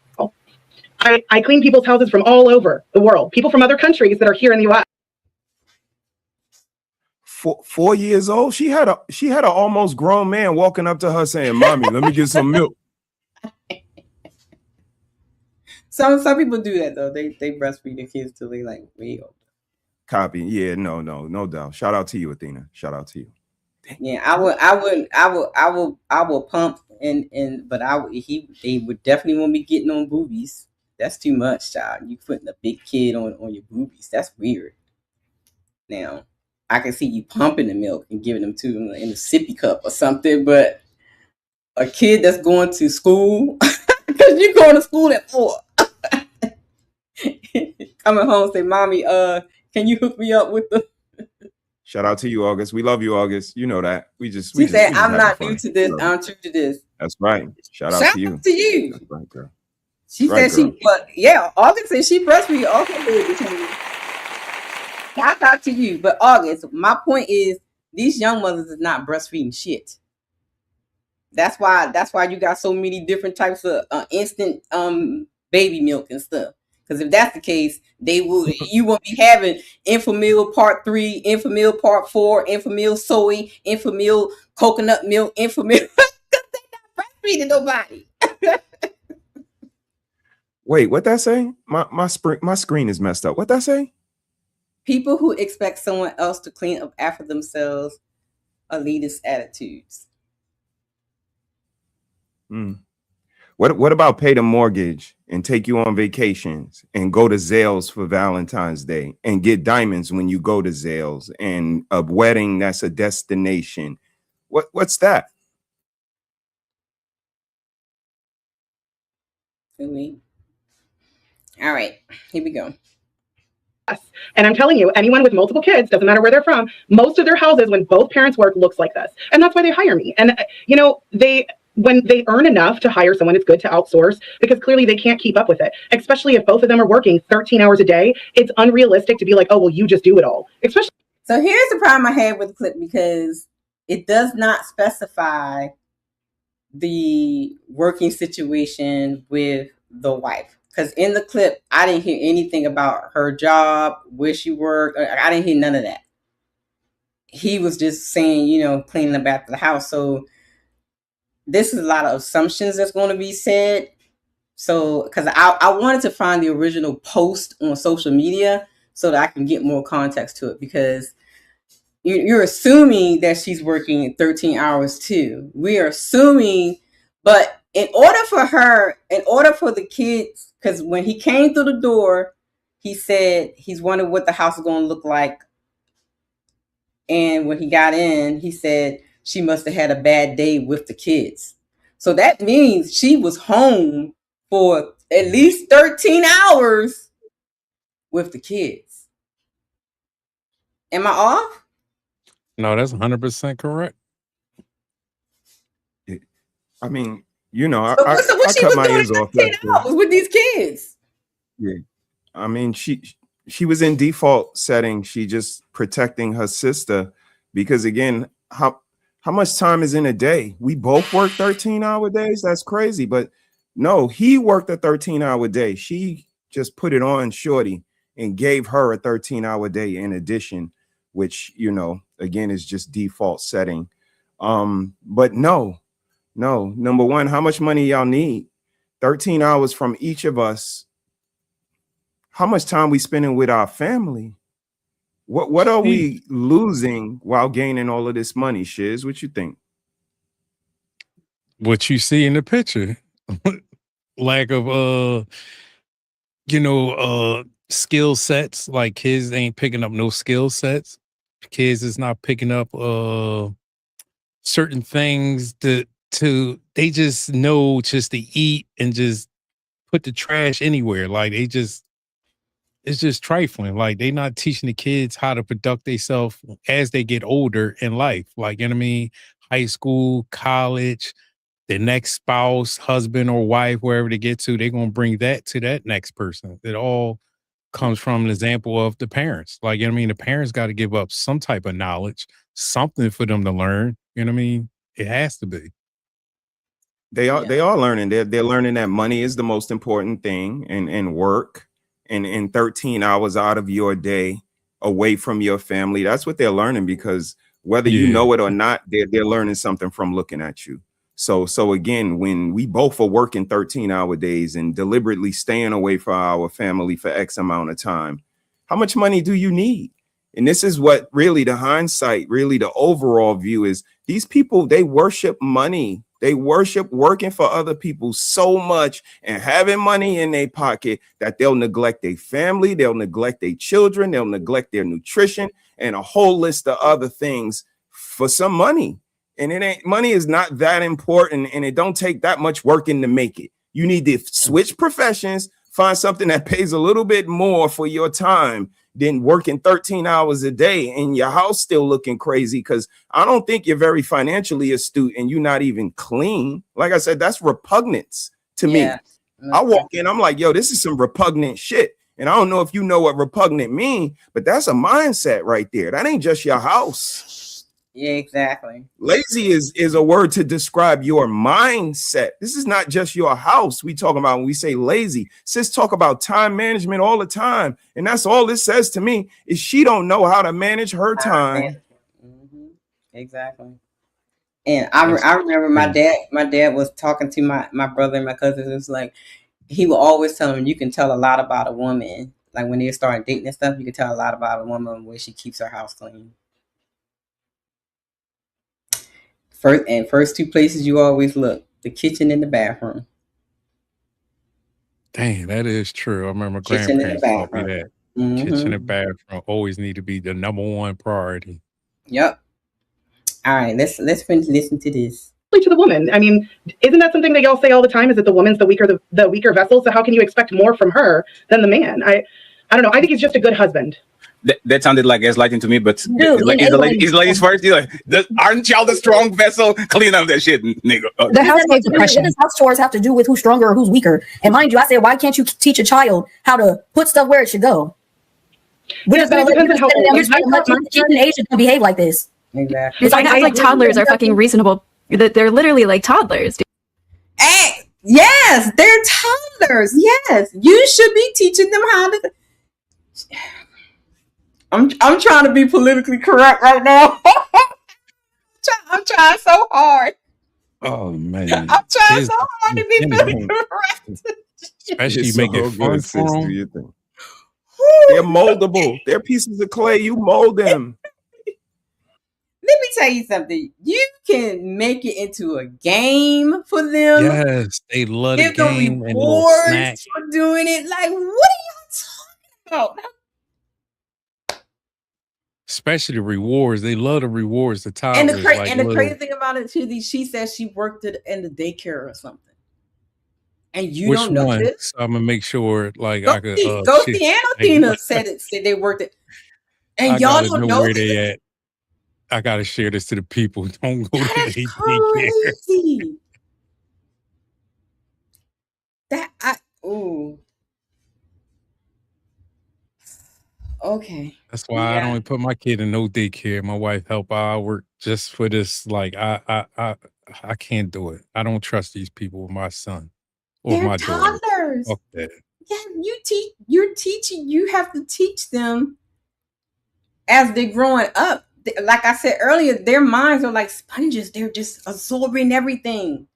I clean people's houses from all over the world. People from other countries that are here in the U.S. 4 years old. She had a almost grown man walking up to her saying, "Mommy, let me get some milk." Some people do that though. They breastfeed their kids till they like way old. Copy. Yeah, no doubt. Shout out to you, Athena. Shout out to you. Yeah, I will pump but they would definitely want me getting on boobies. That's too much, child. You putting a big kid on your boobies. That's weird. Now, I can see you pumping the milk and giving them to them in a sippy cup or something, but a kid that's going to school, because you're going to school at 4. Coming home, say, "Mommy, can you hook me up with the?" Shout out to you, August. We love you, August. You know that. She said, "I'm not having new fun. to this. Love I'm true to this." That's right. Shout out Shout to you. out to you. That's right, girl. She Right, said she, girl. but yeah, August said she breastfeed also baby. Shout out to you. But August, my point is these young mothers is not breastfeeding shit. That's why you got so many different types of instant baby milk and stuff. Because if that's the case, you won't be having Infamil Part 3, Infamil Part 4, Infamil soy, Infamil coconut milk, Infamil. Because they not breastfeeding nobody. Wait, what that say? My screen is messed up. What that say? People who expect someone else to clean up after themselves, elitist attitudes. What about pay the mortgage and take you on vacations and go to Zales for Valentine's Day and get diamonds when you go to Zales and a wedding that's a destination? What's that? All right, here we go. And I'm telling you, anyone with multiple kids, doesn't matter where they're from, most of their houses, when both parents work, looks like this. And that's why they hire me. And, you know, when they earn enough to hire someone, it's good to outsource because clearly they can't keep up with it. Especially if both of them are working 13 hours a day, it's unrealistic to be like, oh, well, you just do it all. Especially. So here's the problem I had with the clip because it does not specify the working situation with the wife. Because in the clip, I didn't hear anything about her job, where she worked. I didn't hear none of that. He was just saying, you know, cleaning up after the house. So this is a lot of assumptions that's going to be said. So, because I wanted to find the original post on social media so that I can get more context to it. Because you're assuming that she's working 13 hours too. We are assuming, but in order for the kids, because when he came through the door, he said he's wondering what the house is going to look like. And when he got in, he said she must have had a bad day with the kids. So that means she was home for at least 13 hours with the kids. Am I off? No, that's 100% correct. I mean, you know, I she cut was my doing ears off 13 hours with these kids. Yeah. I mean, she was in default setting. She just protecting her sister because again, how much time is in a day? We both work 13-hour days. That's crazy. But no, he worked a 13-hour day. She just put it on shorty and gave her a 13-hour day in addition, which, you know, again, is just default setting. But no, number one, how much money y'all need? 13 hours from each of us. How much time we spending with our family? What are we losing while gaining all of this money, Shiz? What you think? What you see in the picture. Lack of skill sets. Like kids ain't picking up no skill sets. Kids is not picking up certain things they just know just to eat and just put the trash anywhere. Like it's just trifling. Like they not teaching the kids how to conduct themselves as they get older in life. Like, you know what I mean? High school, college, the next spouse, husband or wife, wherever they get to, they're going to bring that to that next person. It all comes from an example of the parents. Like, you know what I mean? The parents got to give up some type of knowledge, something for them to learn. You know what I mean? It has to be. They are learning. They're learning that money is the most important thing and work and 13 hours out of your day away from your family. That's what they're learning because whether you know it or not, they're learning something from looking at you. So again, when we both are working 13-hour days and deliberately staying away from our family for X amount of time, how much money do you need? And this is what really the hindsight, really the overall view is. These people, they worship money. They worship working for other people so much and having money in their pocket that they'll neglect their family, they'll neglect their children, they'll neglect their nutrition and a whole list of other things for some money. And money is not that important and it don't take that much working to make it. You need to switch professions, find something that pays a little bit more for your time than working 13 hours a day and your house still looking crazy. Because I don't think you're very financially astute and you're not even clean. Like I said, that's repugnance to me. I walk in, I'm like, yo, this is some repugnant shit. And I don't know if you know what repugnant mean, but that's a mindset right there. That ain't just your house. Yeah, exactly. Lazy is a word to describe your mindset. This is not just your house we talking about when we say lazy. Sis talk about time management all the time. And that's all this says to me is she don't know how to manage her time. Exactly. And I remember my dad was talking to my brother and my cousins. It was like, he would always tell them, you can tell a lot about a woman. Like when they start dating and stuff, you can tell a lot about a woman where she keeps her house clean. First two places you always look, the kitchen and the bathroom. Dang, that is true. I remember Kitchen and the grandparents taught me bathroom. that. Kitchen and bathroom always need to be the number one priority. Yep. All right, let's finish listening to this. To the woman. I mean, isn't that something that y'all say all the time? Is that the woman's the weaker vessel? So how can you expect more from her than the man? I don't know. I think he's just a good husband. That sounded like gaslighting to me, but Dude, is ladies first? You're like, aren't y'all the strong vessel? Clean up that shit, nigga. The housemaid's depression. What does house chores have to do with who's stronger or who's weaker? And mind you, I said, why can't you teach a child how to put stuff where it should go? We're just going to let Asians behave like this. Exactly. It's like toddlers are fucking reasonable. They're literally like toddlers. Dude. Hey, yes, they're toddlers. Yes, you should be teaching them how to. I'm trying to be politically correct right now. I'm trying so hard. Oh man, I'm trying so hard to be politically correct. Especially make it fun for them. They're moldable. They're pieces of clay. You mold them. Let me tell you something. You can make it into a game for them. Yes, they love the Give them game and rewards for doing it. Like, what are y'all talking about? Especially the rewards. They love the rewards. The toddlers. And the crazy thing about it too, she says she worked in the daycare or something. And you don't know this. So I'm gonna make sure, like, Go I could. see Tina said they worked it, and y'all don't know where they at. I gotta share this to the people. Don't go to the crazy. Okay. That's why I don't put my kid in no daycare. My wife help. I work just for this. Like I can't do it. I don't trust these people with my son or They're my toddlers. daughter. Okay. Yeah, you're teaching. You have to teach them as they're growing up. Like I said earlier, their minds are like sponges. They're just absorbing everything.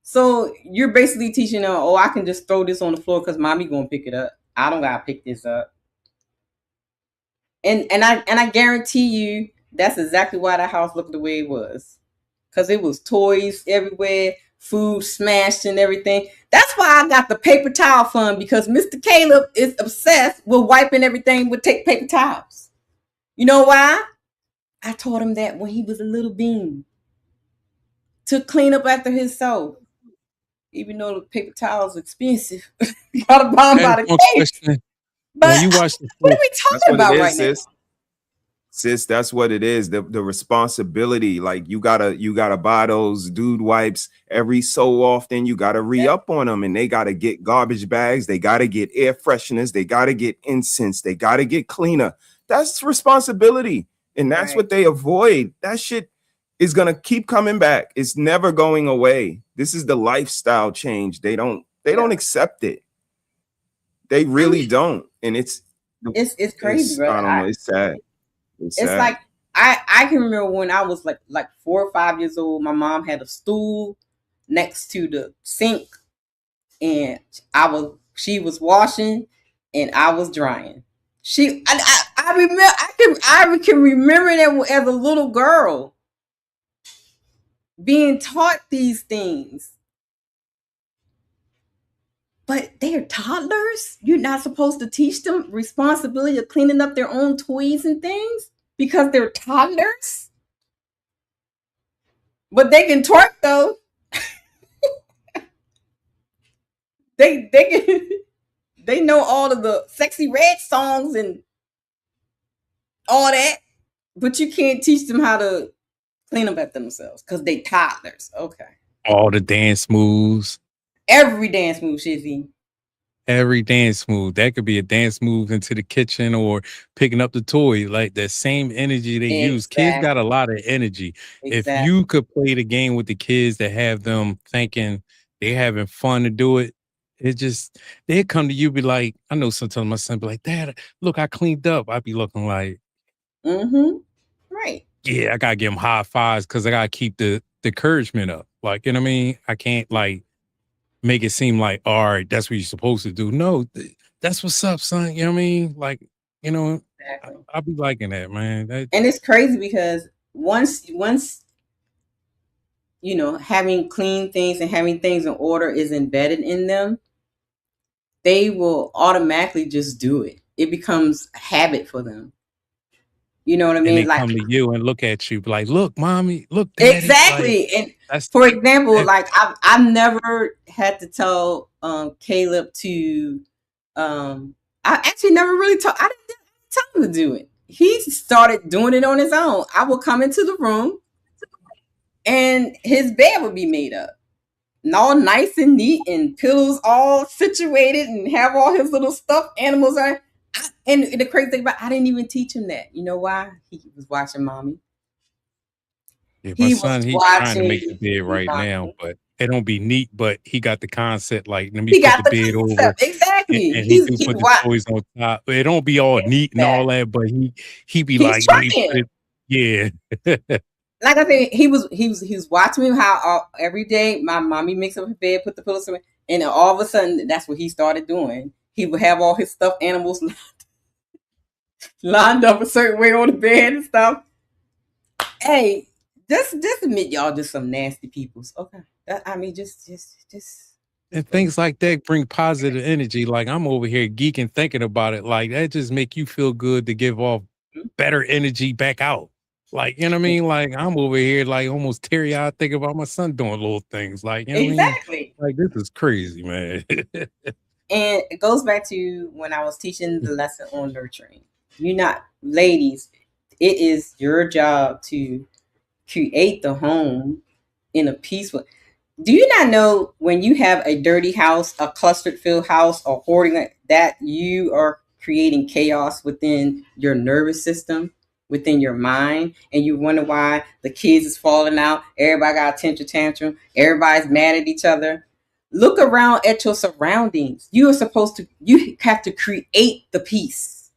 So you're basically teaching them, oh, I can just throw this on the floor because mommy gonna pick it up. I don't gotta pick this up. And I guarantee you that's exactly why the house looked the way it was. Because it was toys everywhere, food smashed and everything. That's why I got the paper towel fund, because Mr. Caleb is obsessed with wiping everything with paper towels. You know why? I taught him that when he was a little bean, to clean up after himself. Even though the paper towel is expensive, gotta buy them by the case. But when you watch what are we talking about right now? Sis, that's what it is. The responsibility. Like you gotta buy those dude wipes every so often. You gotta re-up on them, and they gotta get garbage bags. They gotta get air fresheners. They gotta get incense. They gotta get cleaner. That's responsibility. And that's what they avoid. That shit is going to keep coming back. It's never going away. This is the lifestyle change. They don't accept it. They really don't. And it's crazy, bro. I don't know. It's sad. It's like, I can remember when I was like 4 or 5 years old, my mom had a stool next to the sink, and she was washing and I was drying. I can remember that as a little girl being taught these things. But they're toddlers. You're not supposed to teach them responsibility of cleaning up their own toys and things because they're toddlers. But they can twerk though. They know all of the Sexy Red songs and all that, but you can't teach them how to clean up after themselves because they toddlers. Okay. All the dance moves. Every dance move, Shizzy. Every dance move. That could be a dance move into the kitchen or picking up the toy. Like that same energy they use. Kids got a lot of energy. If Exactly. you could play the game with the kids that have them thinking they having fun to do it, it just they come to you be like, I know sometimes my son be like, Dad, look, I cleaned up. I'd be looking like, Right. yeah, I gotta give them high fives because I gotta keep the encouragement up. Like, you know what I mean? I can't like make it seem like, all right, that's what you're supposed to do. No, that's what's up, son. You know what I mean? Like, you know, Exactly. I'll be liking that, man. And it's crazy because once you know, having clean things and having things in order is embedded in them, they will automatically just do it. It becomes a habit for them. You know what I And mean? they Like come to you and look at you, be like, look, mommy, look, daddy. exactly. Like, And that's for example, it, like I've never had to tell Caleb to I actually never really told I didn't tell him to do it. He started doing it on his own. I would come into the room and his bed would be made up. And all nice and neat and pillows all situated and have all his little stuffed animals on. And the crazy thing about I didn't even teach him that. You know why? He was watching mommy. yeah, my He son, was he's trying to make the watching bed right now, mommy. but it don't be neat, but he got the concept, like, let me He put the got the bed over concept. Exactly. and he do He's put the toys on top. It don't be all neat and all that, but he be he's like, let me put trying. it, yeah. Like I said, he was watching me how every day my mommy makes up her bed, put the pillows in, and then all of a sudden that's what he started doing. He would have all his stuffed animals lined up a certain way on the bed and stuff. Hey, just admit y'all just some nasty peoples. Okay, I mean just. And things like that bring positive energy. Like I'm over here geeking, thinking about it. Like that just make you feel good to give off better energy back out. Like, you know what I mean? Like I'm over here like almost teary-eyed thinking about my son doing little things. Like, you know what I mean? Exactly. Like this is crazy, man. And it goes back to when I was teaching the lesson on nurturing. You're not, ladies, it is your job to create the home in a peaceful. Do you not know when you have a dirty house, a clustered filled house, or hoarding that you are creating chaos within your nervous system, within your mind, and you wonder why the kids is falling out, everybody got a temper tantrum, everybody's mad at each other. Look around at your surroundings. You have to create the peace.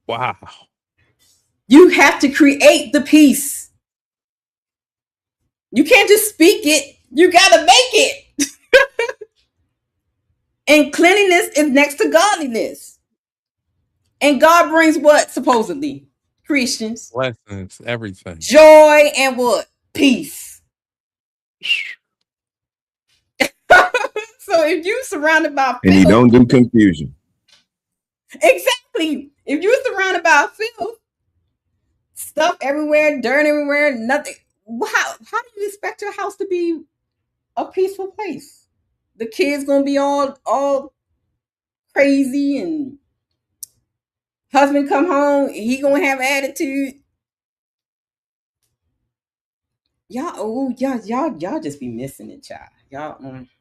Wow. You have to create the peace. You can't just speak it. You got to make it. And cleanliness is next to godliness. And God brings what, supposedly? Christians. Blessings, everything. Joy and what? Peace. So if you surrounded by filth, And he don't do confusion. exactly. If you're surrounded by filth, stuff everywhere, dirt everywhere, nothing. How do you expect your house to be a peaceful place? The kids gonna be all crazy, and husband come home, he gonna have attitude. Y'all just be missing it, child. Y'all,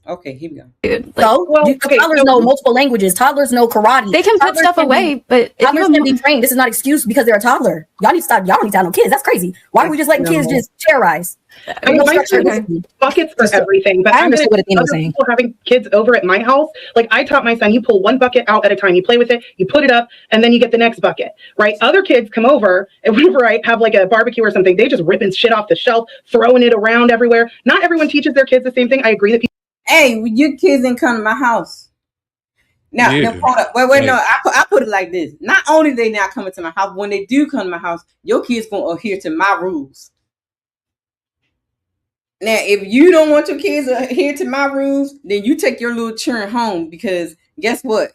okay, here we go. Toddlers know multiple languages. Toddlers know karate. They can put Toddlers stuff away, but if toddlers you're can be trained. This is not excuse because they're a toddler. Y'all need to stop. Y'all don't need to have no kids. That's crazy. Why are we just letting kids just terrorize? I mean, my son has buckets for everything, but I I'm understood what Athena was other saying. people having kids over at my house. Like I taught my son, you pull one bucket out at a time, you play with it, you put it up, and then you get the next bucket, right? Other kids come over, and whenever I have like a barbecue or something, they just ripping shit off the shelf, throwing it around everywhere. Not everyone teaches their kids the same thing. I agree that people. Hey, your kids ain't come to my house. Now, Yeah. hold up. Wait, no. I put it like this. Not only they not coming to my house, when they do come to my house, your kids gonna adhere to my rules. Now, if you don't want your kids to adhere to my rules, then you take your little children home, because guess what?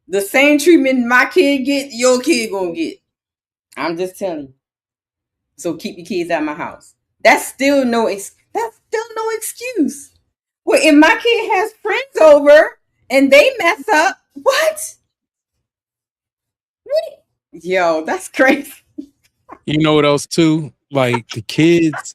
The same treatment my kid get, your kid gonna get. I'm just telling you. So keep your kids out of my house. That's still no excuse. Well, if my kid has friends over and they mess up, what? Yo, that's crazy. You know what else too? Like the kids,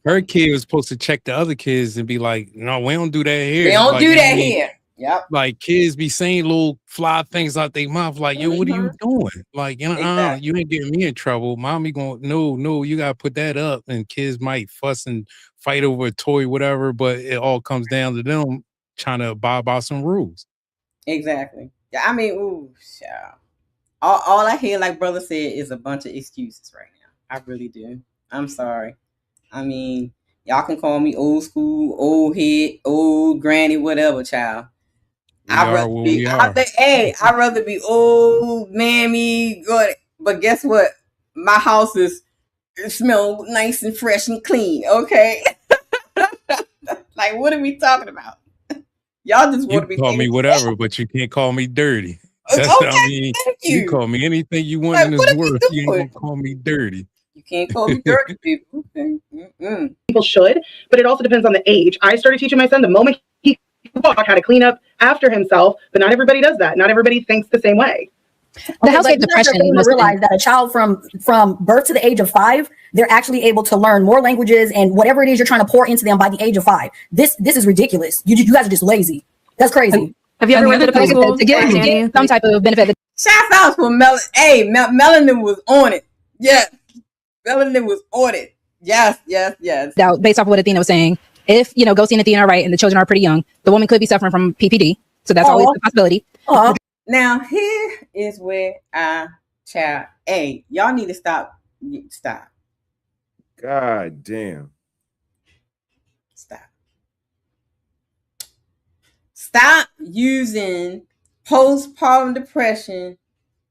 her kid was supposed to check the other kids and be like, "No, we don't do that here." They don't Like, do you know what that I mean? here. Yep. Like kids be saying little fly things out their mouth, like, "Yo, what are you doing?" Like, you know, Exactly. you ain't getting me in trouble. Mommy going, no, you gotta put that up, and kids might fuss and fight over a toy, whatever. But it all comes down to them trying to abide by some rules. Exactly. Yeah, I mean, ooh, child. All I hear, like brother said, is a bunch of excuses right now. I really do. I'm sorry. I mean, y'all can call me old school, old head, old granny, whatever, child. We are what we are. I'd rather be old, mammy, good. But guess what? My house it smells nice and fresh and clean. Okay. Like, what are we talking about? Y'all just You want to be call me famous. whatever, but you can't call me dirty. That's I Okay, mean, thank you you. call me anything you want Like, in what this are we world. You ain't doing? gonna call me dirty. You can't call me dirty, people. Okay. People should, but it also depends on the age. I started teaching my son the moment he could walk how to clean up after himself, but not everybody does that. Not everybody thinks the same way. The household depression. You realize that a child from birth to the age of 5, they're actually able to learn more languages and whatever it is you're trying to pour into them by the age of 5. This is ridiculous. You guys are just lazy. That's crazy. Have you ever worked at a preschool? To get some type of benefit? Shout out for Melanin was on it. Yeah, Melanin was on it. Yes. Now, based off of what Athena was saying, if go see Athena right, and the children are pretty young, the woman could be suffering from PPD, so that's always a possibility. Now here is where y'all need to stop. God damn. Stop using postpartum depression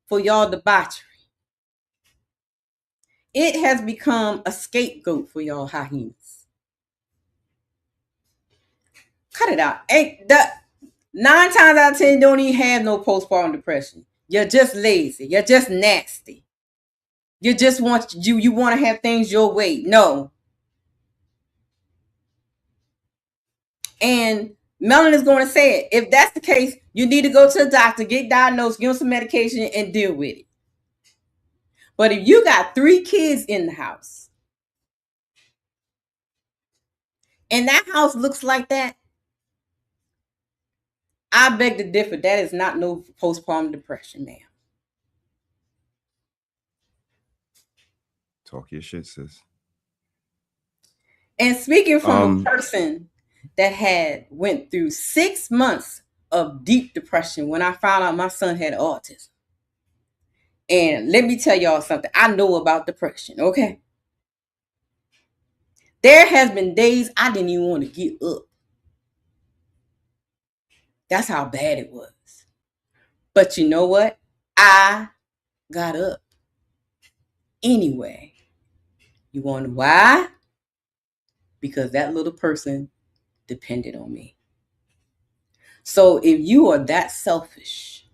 for y'all debauchery. It has become a scapegoat for y'all hyenas. Cut it out. 9 times out of 10 don't even have no postpartum depression. You're just lazy. You're just nasty. You just want to have things your way. No. And Melanie is going to say it. If that's the case, you need to go to the doctor, get diagnosed, give them some medication, and deal with it. But if you got 3 kids in the house, and that house looks like that, I beg to differ. That is not no postpartum depression, ma'am. Talk your shit, sis. And speaking from a person that went through 6 months of deep depression when I found out my son had autism. And let me tell y'all something. I know about depression, okay? There has been days I didn't even want to get up. That's how bad it was. But you know what? I got up. Anyway, you wonder why? Because that little person depended on me. So if you are that selfish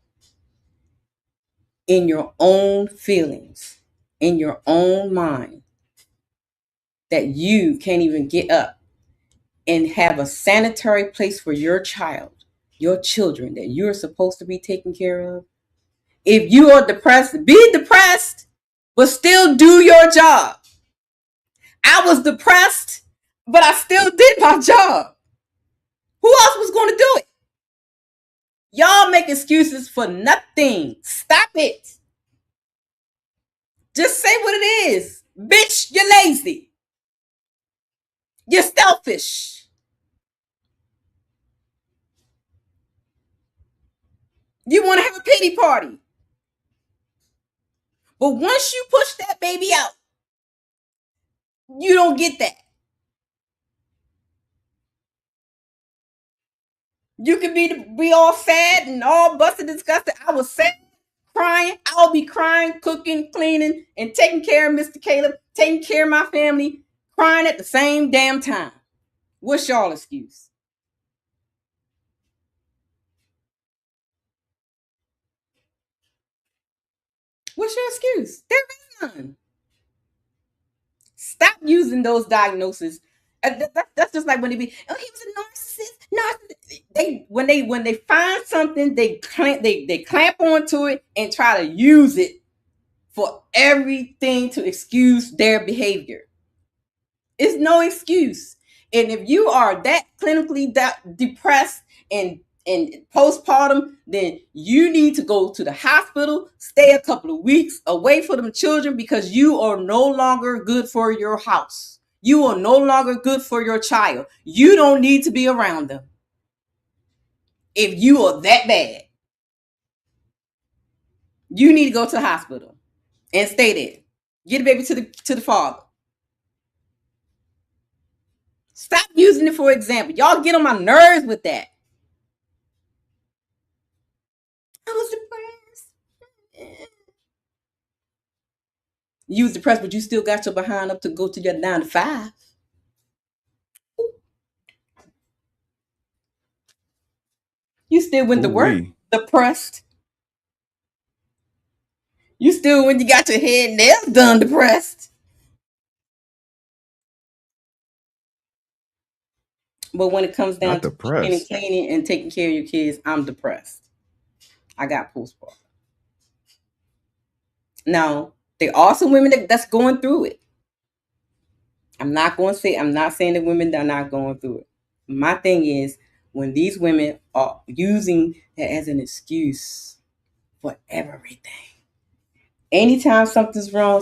in your own feelings, in your own mind, that you can't even get up and have a sanitary place for your child, your children that you're supposed to be taking care of. If you are depressed, be depressed, but still do your job. I was depressed, but I still did my job. Who else was going to do it? Y'all make excuses for nothing. Stop it. Just say what it is. Bitch, you're lazy. You're selfish. You want to have a pity party. But once you push that baby out, you don't get that. You can be all sad and all busted, disgusted. I was sad, crying. I'll be crying, cooking, cleaning, and taking care of Mr. Caleb, taking care of my family, crying at the same damn time. What's y'all excuse? What's your excuse? There is none. Stop using those diagnoses. That's just like when they be, oh, he was a narcissist. When they find something, they clamp onto it and try to use it for everything to excuse their behavior. It's no excuse. And if you are that clinically depressed and postpartum, then you need to go to the hospital, stay a couple of weeks away from them children, because you are no longer good for your house. You are no longer good for your child. You don't need to be around them if you are that bad. You need to go to the hospital and stay there. Get the baby to the father. Stop using it for example. Y'all get on my nerves with that. I was depressed. You was depressed, but you still got your behind up to go to your 9 to 5. You still went to work depressed. You still, when you got your head nails done, depressed. But when it comes down to cooking and cleaning and taking care of your kids, I'm depressed. I got postpartum. Now, there are some women that's going through it. I'm not saying that women are not going through it. My thing is, when these women are using that as an excuse for everything. Anytime something's wrong,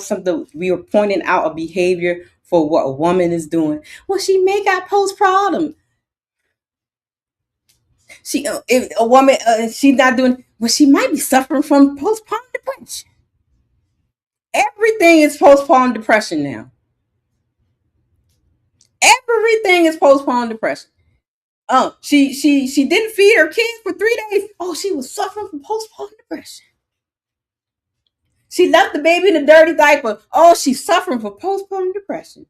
we are pointing out a behavior for what a woman is doing. Well, she may got postpartum. If a woman, she's not doing, well, she might be suffering from postpartum depression. Everything is postpartum depression now. Everything is postpartum depression. She didn't feed her kids for 3 days. Oh, she was suffering from postpartum depression. She left the baby in a dirty diaper. Oh, she's suffering from postpartum depression.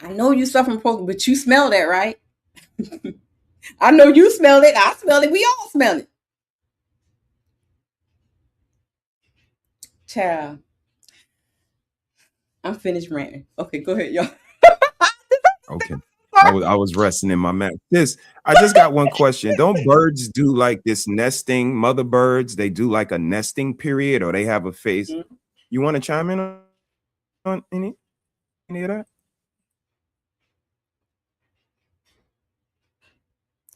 I know you suffering from postpartum, but you smell that, right? I know you smell it. I smell it. We all smell it. Child. I'm finished ranting. Okay, go ahead, y'all. Okay. I was resting in my mat. I just got one question. Don't birds do like this nesting? Mother birds, they do like a nesting period, or they have a phase. Mm-hmm. You want to chime in on any of that?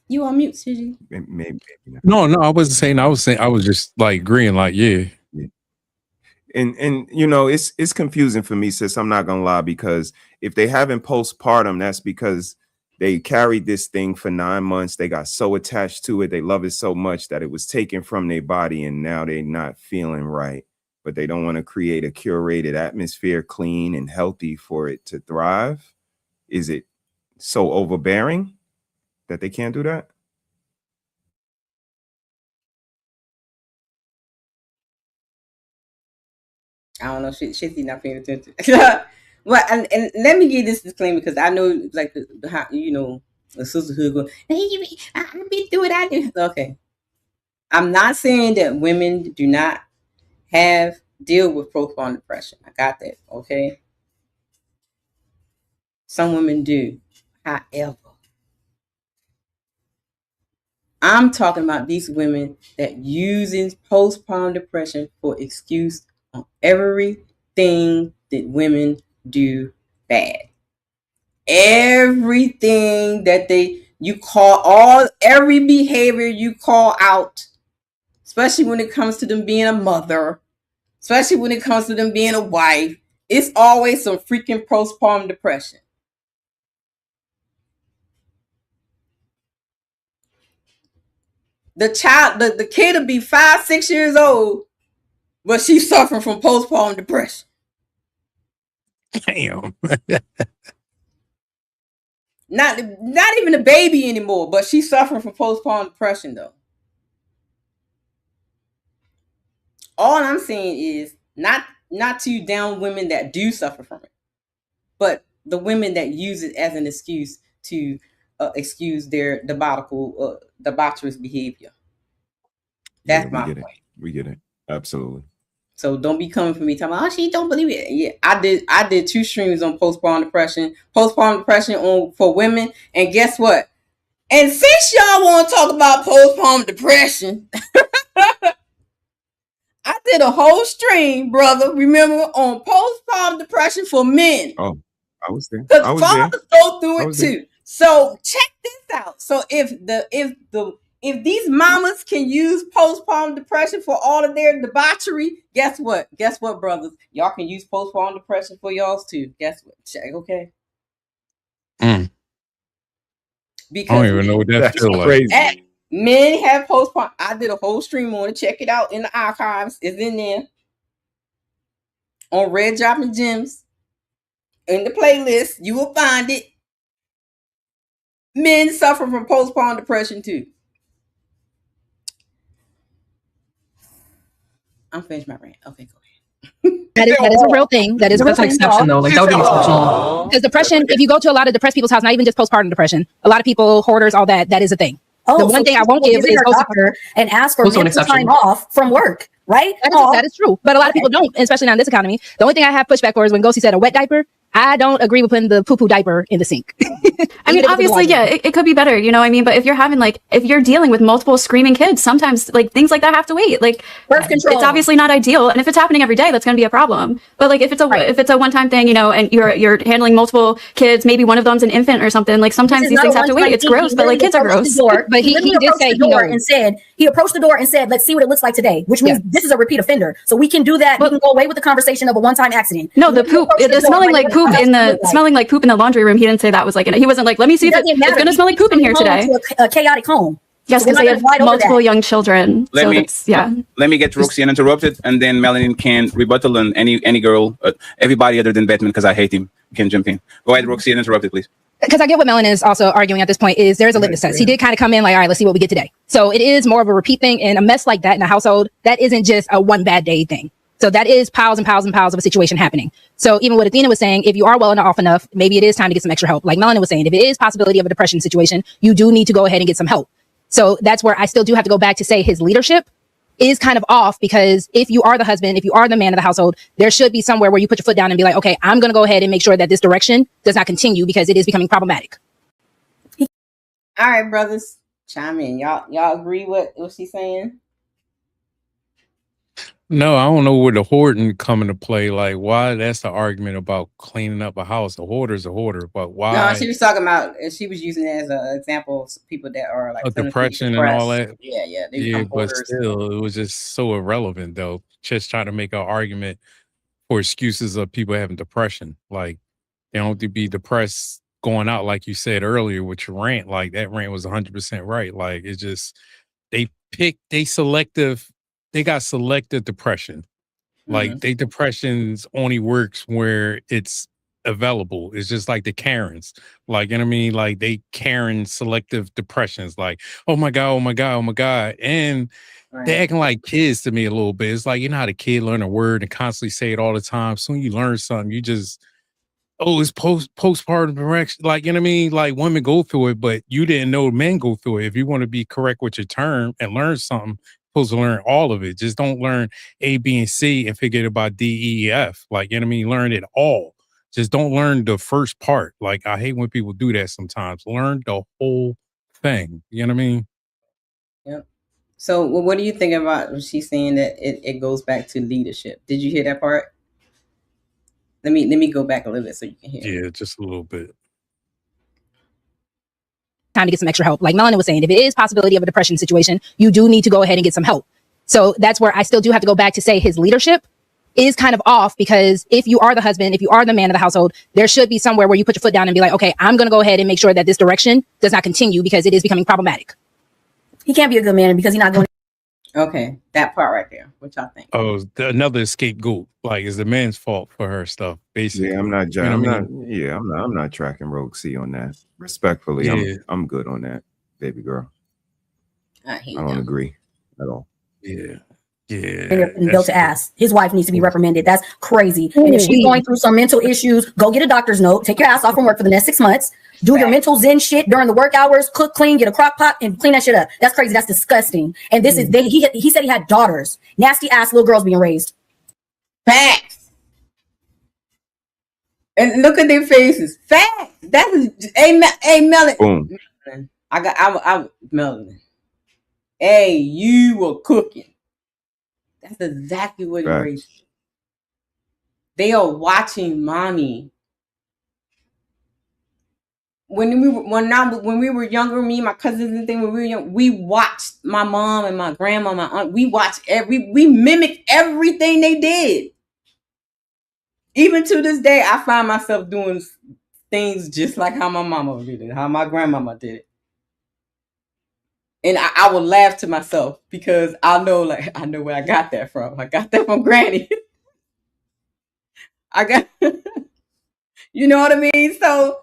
You on mute, Susie? Maybe. No, I wasn't saying. I was just like agreeing, like, yeah. And you know, it's confusing for me, sis. I'm not gonna lie, because if they haven't postpartum, that's because they carried this thing for 9 months. They got so attached to it. They love it so much that it was taken from their body, and now they're not feeling right. But they don't want to create a curated atmosphere, clean and healthy, for it to thrive. Is it so overbearing that they can't do that? I don't know. She's not paying attention. Well, and let me give this disclaimer, because I know, like, the sisterhood go, hey, I've been through it. I do. Okay. I'm not saying that women do not deal with postpartum depression. I got that. Okay. Some women do. However, I'm talking about these women that using postpartum depression for excuse on everything that women do bad. Everything that every behavior you call out, especially when it comes to them being a mother, especially when it comes to them being a wife, it's always some freaking postpartum depression. The child, the kid will be 5-6 years old, but she's suffering from postpartum depression. Damn. Not even a baby anymore, but she's suffering from postpartum depression, though. All I'm saying is not to down women that do suffer from it, but the women that use it as an excuse to excuse their debaucherous behavior. That's my point. We get it. Absolutely. So don't be coming for me talking about, oh, she don't believe it. Yeah, I did 2 streams on postpartum depression for women, and guess what? And since y'all want to talk about postpartum depression, I did a whole stream, brother. Remember on postpartum depression for men. Oh, I was there. Because I was there. fathers go through I it was there. too. So check this out. So if these mamas can use postpartum depression for all of their debauchery, guess what? Guess what, brothers? Y'all can use postpartum depression for y'all's too. Guess what? Check, okay? I Because don't even know what that That's feels like. crazy. men have postpartum. I did a whole stream on it. Check it out in the archives. It's in there. On Red Dropping Gems. In the playlist, you will find it. Men suffer from postpartum depression too. I'm finished my rant. Okay, go ahead. That is a real thing. That is a real That's an thing. exception though. Like that would be exceptional. Because depression, if you go to a lot of depressed people's house, not even just postpartum depression, a lot of people, hoarders, all that, that is a thing. Oh, the one thing I won't give is a doctor and ask for Also an mental exception. time off from work, right? That is true. But a lot of people don't, especially now in this economy. The only thing I have pushback for is when Ghosty said a wet diaper. I don't agree with putting the poo-poo diaper in the sink. I mean, obviously, yeah, it could be better, you know what I mean? But if you're having if you're dealing with multiple screaming kids, sometimes things like that have to wait. Birth control. It's obviously not ideal. And if it's happening every day, that's going to be a problem. But if it's a one-time thing, you know, and you're handling multiple kids, maybe one of them's an infant or something, sometimes these things have to wait. It's gross, but kids are gross. But he did say he approached the door and said, let's see what it looks like today, which means this is a repeat offender. So we can do that. We can go away with the conversation of a one-time accident. No, the poop, smelling like poop in the laundry room. He didn't say that was he wasn't like, let me see if it's going to smell like poop in here today. A chaotic home. Yes, because they have multiple young children. Let me get Roxanne interrupted, and then Melanie can rebuttal, and any girl, everybody other than Batman, because I hate him, can jump in. Go ahead, Roxanne, interrupted, please. Because I get what Melon is also arguing at this point is there's a litmus test. He did kind of come in like, all right, let's see what we get today. So it is more of a repeat thing, and a mess like that in a household, that isn't just a one bad day thing. So that is piles and piles and piles of a situation happening. So even what Athena was saying, if you are well off enough, maybe it is time to get some extra help. Like Melanie was saying, if it is possibility of a depression situation, you do need to go ahead and get some help. So that's where I still do have to go back to say his leadership is kind of off, because if you are the husband, if you are the man of the household, there should be somewhere where you put your foot down and be like, okay, I'm going to go ahead and make sure that this direction does not continue because it is becoming problematic. All right, brothers, chime in. Y'all agree with what she's saying? No, I don't know where the hoarding come into play. Like, why? That's the argument about cleaning up a house. A hoarder's a hoarder, but why? No, she was talking about. She was using it as an example of people that are like depression and all that. Yeah. Yeah, but still, it was just so irrelevant, though. Just trying to make an argument for excuses of people having depression. Like, they don't have to be depressed going out, like you said earlier with your rant. Like, that rant was 100% right. Like, it's just they got selective depression. Like they depressions only works where it's available. It's just like the Karens. Like, you know what I mean? Like they Karen selective depressions. Like, oh my God. And they acting like kids to me a little bit. It's like, you know how the kid learn a word and constantly say it all the time. Soon you learn something, you just, it's postpartum depression. Like, you know what I mean? Like women go through it, but you didn't know men go through it. If you want to be correct with your term and learn something, supposed to learn all of it. Just don't learn A, B, and C and forget about D, E, F. Like, you know what I mean? Learn it all. Just don't learn the first part. Like, I hate when people do that sometimes. Learn the whole thing. You know what I mean? Yep. So what do you think about when she's saying that it goes back to leadership? Did you hear that part? Let me go back a little bit so you can hear. Yeah, just a little bit. Time to get some extra help. Like Melanie was saying, if it is possibility of a depression situation, you do need to go ahead and get some help. So that's where I still do have to go back to say his leadership is kind of off, because if you are the husband, if you are the man of the household, there should be somewhere where you put your foot down and be like, okay, I'm going to go ahead and make sure that this direction does not continue because it is becoming problematic. He can't be a good man because he's not going. Okay, that part right there. What y'all think? Oh, another scapegoat. Like, it's the man's fault for her stuff. Basically, Yeah, I'm not. You know what I I'm not tracking Rogue C on that. Respectfully, Yeah. I'm good on that, baby girl. I don't agree at all. Yeah. And built to ass. His wife needs to be reprimanded. That's crazy. And if she's going through some mental issues, go get a doctor's note. Take your ass off from work for the next 6 months. Do your mental zen shit during the work hours. Cook, clean, get a crock pot, and clean that shit up. That's crazy. That's disgusting. And this is he said he had daughters. Nasty ass little girls being raised. Facts. And look at their faces. Facts. That is a Melanie. Boom. I Melanie. Hey, you were cooking. That's exactly what it Facts. raised. They are watching mommy. When we were younger, me and my cousins and things, when we were young, we watched my mom and my grandma, my aunt. We mimicked everything they did. Even to this day, I find myself doing things just like how my mama did it, how my grandmama did it. And I will laugh to myself because I know where I got that from. I got that from Granny. You know what I mean? So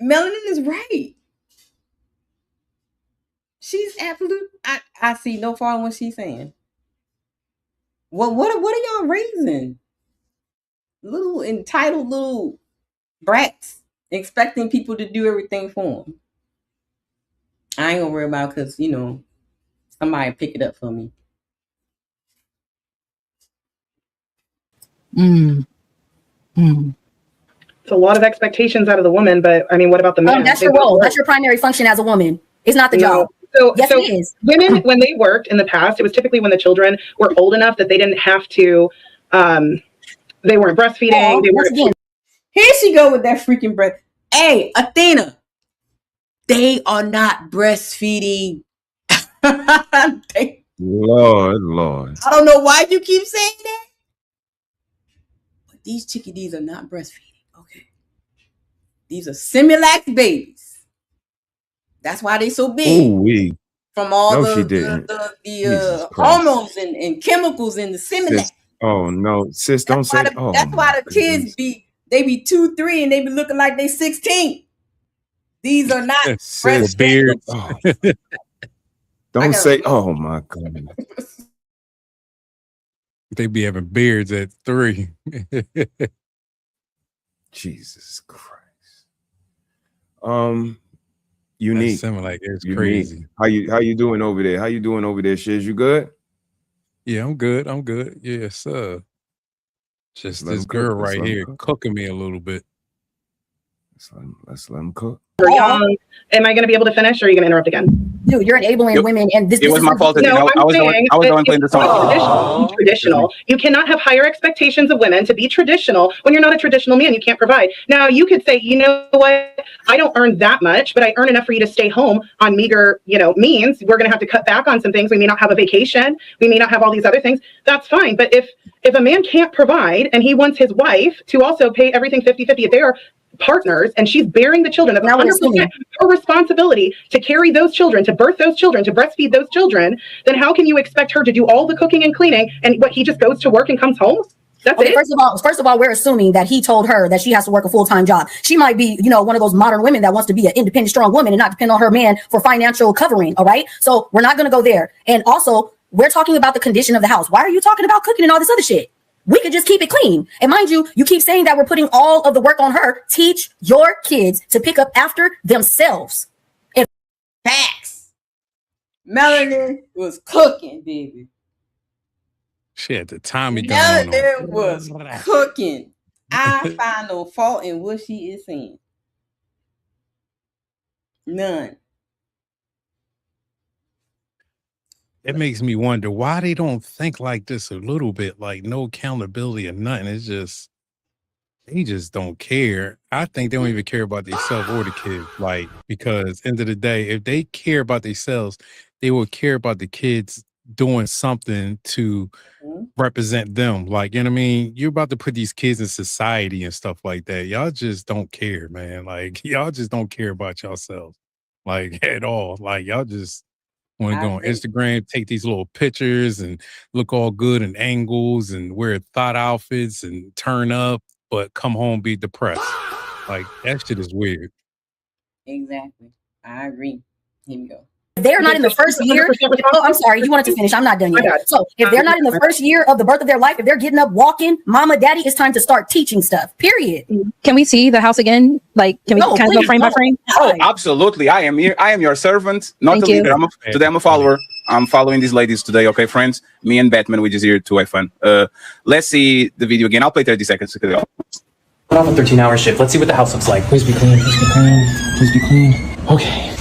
Melanin is right. She's absolute. I see no fault in what she's saying. What are y'all raising? Little entitled little brats expecting people to do everything for them. I ain't gonna worry about because somebody pick it up for me. It's a lot of expectations out of the woman, but I mean, what about the man? That's your role. That's your primary function as a woman. It's not the job. Yes, it is. Women, when they worked in the past, it was typically when the children were old enough that they didn't have to. They weren't breastfeeding. Here she go with that freaking breast. Hey, Athena, they are not breastfeeding. Lord. I don't know why you keep saying that, but these chickadees are not breastfeeding. Okay, these are Similac babies. That's why they so big. Ooh-wee. From all the hormones and chemicals in the Similac. Oh no, sis, don't say. That's why the kids be 2, 3, and they be looking like they 16. These are not beards. Oh. Don't say. Oh my God. They be having beards at 3. Jesus Christ. Unique. Like it's Unique. crazy. How you doing over there? How you doing over there, Shiz? You good? Yeah, I'm good. Yes, sir. Just this girl right here cooking me a little bit. Let's let them cook. Am I going to be able to finish, or are you going to interrupt again? Dude, you're enabling women, and this was my fault. No, I was the one playing the song. Traditional. You cannot have higher expectations of women to be traditional when you're not a traditional man. You can't provide. Now, you could say, you know what? I don't earn that much, but I earn enough for you to stay home on meager, means. We're going to have to cut back on some things. We may not have a vacation. We may not have all these other things. That's fine. But if a man can't provide and he wants his wife to also pay everything 50-50, if they are partners and she's bearing the children, that's 100% her responsibility to carry those children, to birth those children, to breastfeed those children, then how can you expect her to do all the cooking and cleaning and he just goes to work and comes home? That's it. First of all, we're assuming that he told her that she has to work a full-time job. She might be, one of those modern women that wants to be an independent, strong woman and not depend on her man for financial covering. All right. So we're not going to go there. And also, we're talking about the condition of the house. Why are you talking about cooking and all this other shit? We could just keep it clean. And mind you, you keep saying that we're putting all of the work on her. Teach your kids to pick up after themselves. Facts. Melanin was cooking, baby. She had the Tommy gun on. Melanin was cooking. I find no fault in what she is saying. None. It makes me wonder why they don't think like this a little bit, like no accountability or nothing. It's just, they just don't care. I think they don't even care about themselves or the kids. Like, because end of the day, if they care about themselves, they will care about the kids doing something to represent them. Like, you know what I mean? You're about to put these kids in society and stuff like that. Y'all just don't care, man. Like, y'all just don't care about yourselves, like, at all. Like, y'all just want to go on Instagram, take these little pictures and look all good in angles and wear thought outfits and turn up, but come home be depressed. Like, that shit is weird. Exactly. I agree. Here we go. They're not in the first year. Oh, I'm sorry. You wanted to finish. I'm not done yet. So if they're not in the first year of the birth of their life, if they're getting up, walking, mama, daddy, it's time to start teaching stuff. Period. Can we see the house again? Like, can we kind of go frame by frame? Oh, absolutely. I am here. I am your servant. Not the leader. Today I'm a follower. I'm following these ladies today. Okay, friends. Me and Batman, we just here to have fun. Let's see the video again. I'll play 30 seconds. Put on a 13-hour shift. Let's see what the house looks like. Please be clean. Please be clean. Please be clean. Okay.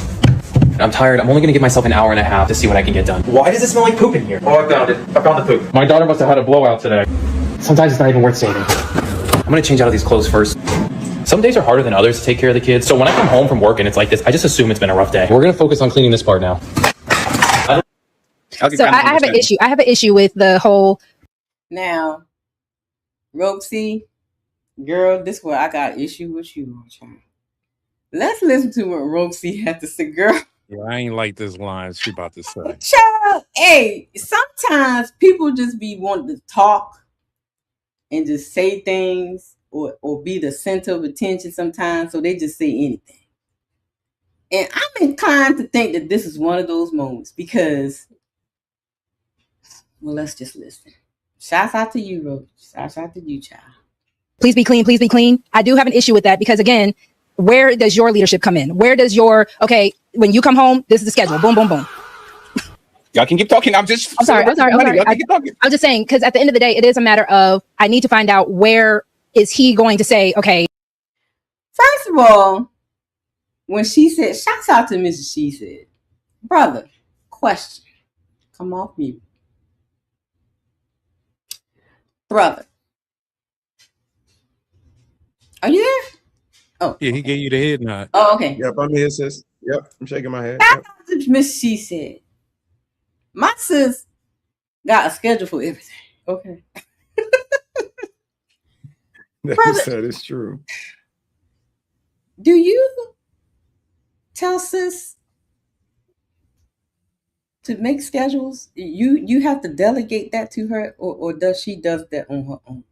I'm tired. I'm only gonna give myself an hour and a half to see what I can get done. Why does it smell like poop in here? Oh, I found it. I found the poop. My daughter must have had a blowout today. Sometimes it's not even worth saving. I'm gonna change out of these clothes first. Some days are harder than others to take care of the kids. So when I come home from work and it's like this, I just assume it's been a rough day. We're gonna focus on cleaning this part now. So I have an issue. I have an issue with the whole. Now, Roxy, girl, this is where I got issue with you, child. Let's listen to what Roxy had to say, girl. Yeah, I ain't like this line she about to say. Child, hey, sometimes people just be wanting to talk and just say things or be the center of attention sometimes, so they just say anything. And I'm inclined to think that this is one of those moments because, well, let's just listen. Shouts out to you, Roach. Shouts out to you, child. Please be clean. Please be clean. I do have an issue with that because, again, where does your leadership come in? Where does your, okay, when you come home, this is the schedule. Boom, boom, boom. Y'all can keep talking. I'm sorry. I'm just saying, because at the end of the day, it is a matter of, I need to find out where is he going to say, okay. First of all, when she said, shouts out to Mrs. She said, brother, question. Come off mute. Brother. Are you there? Oh. Yeah, he gave you the head nod. Oh, okay. Yep, I'm here, sis. Yep, I'm shaking my head. Shout out to Miss She said, my sis got a schedule for everything. Okay. That you said it's true. Do you tell sis to make schedules? You have to delegate that to her, or does she does that on her own?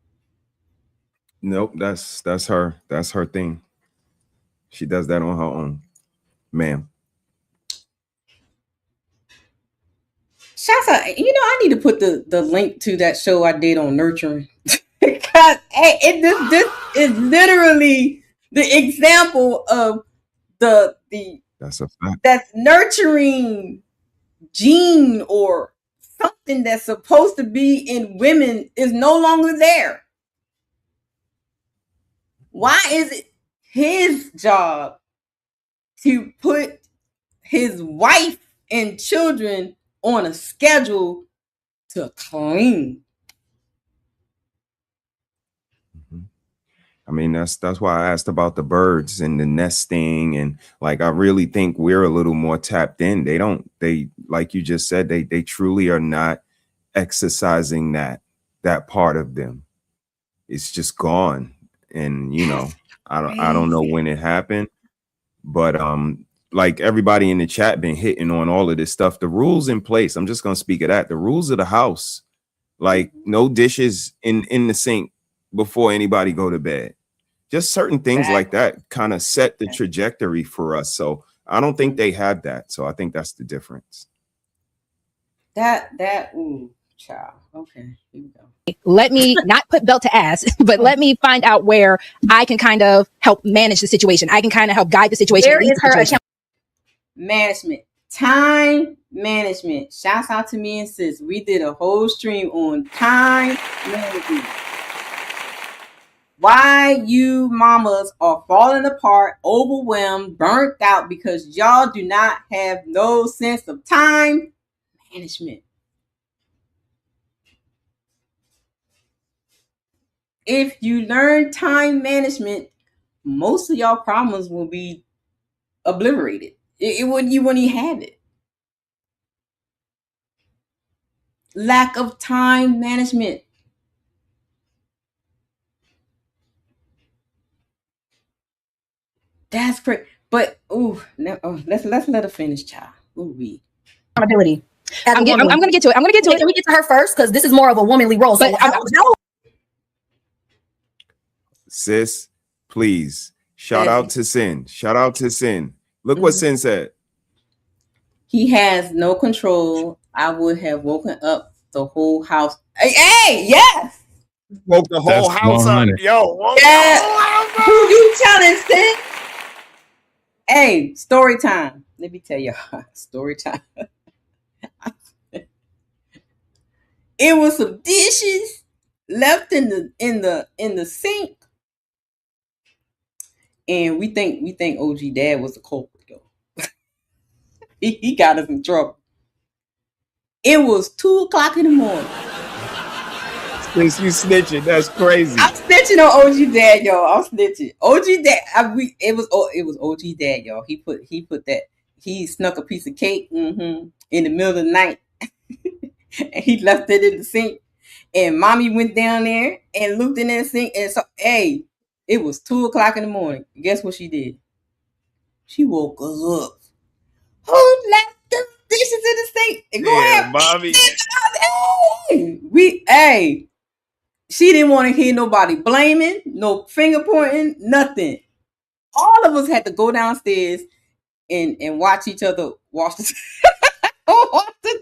Nope, that's her. That's her thing. She does that on her own, ma'am. Shouts out, I need to put the link to that show I did on nurturing. Because this is literally the example of the that's a fact. That's nurturing gene or something that's supposed to be in women is no longer there. Why is it his job to put his wife and children on a schedule to clean? I mean, that's why I asked about the birds and the nesting, and like I really think we're a little more tapped in. They like you just said, they truly are not exercising that part of them. It's just gone. And I don't know when it happened, but like everybody in the chat been hitting on all of this stuff. The rules in place, I'm just gonna speak of that. The rules of the house, like no dishes in the sink before anybody go to bed. Just certain things like that kind of set the trajectory for us. So I don't think they have that. So I think that's the difference. Ooh, child. Okay, here we go. Let me not put belt to ass, but let me find out where I can kind of help manage the situation. I can kind of help guide the situation. Where is her account? Management. Time management. Shouts out to me and sis. We did a whole stream on time management. Why you mamas are falling apart, overwhelmed, burnt out because y'all do not have no sense of time management. If you learn time management, most of y'all problems will be obliterated. You wouldn't even have it. Lack of time management. That's great. But let's let her finish, child. Ooh, accountability. I'm gonna get to it. Can we get to her first? Because this is more of a womanly role. So Sis, please. Shout out to Sin. Shout out to Sin. Look what Sin said. He has no control. I would have woken up the whole house. Hey, yes. Woke the whole house up. Yo, who you telling, Sin? Hey, story time. Let me tell you, story time. It was some dishes left in the sink, and we think OG Dad was the culprit. He got us in trouble. It was 2:00 in the morning. Since you snitching, that's crazy. I'm snitching on OG Dad, y'all. I'm snitching. OG Dad. It was OG Dad, y'all. He put that. He snuck a piece of cake in the middle of the night, and he left it in the sink. And Mommy went down there and looked in that sink, and so it was 2:00 in the morning. Guess what she did? She woke us up. Who left the dishes in the sink? And go ahead, Mommy. She didn't want to hear nobody blaming, no finger pointing, nothing. All of us had to go downstairs and watch each other wash the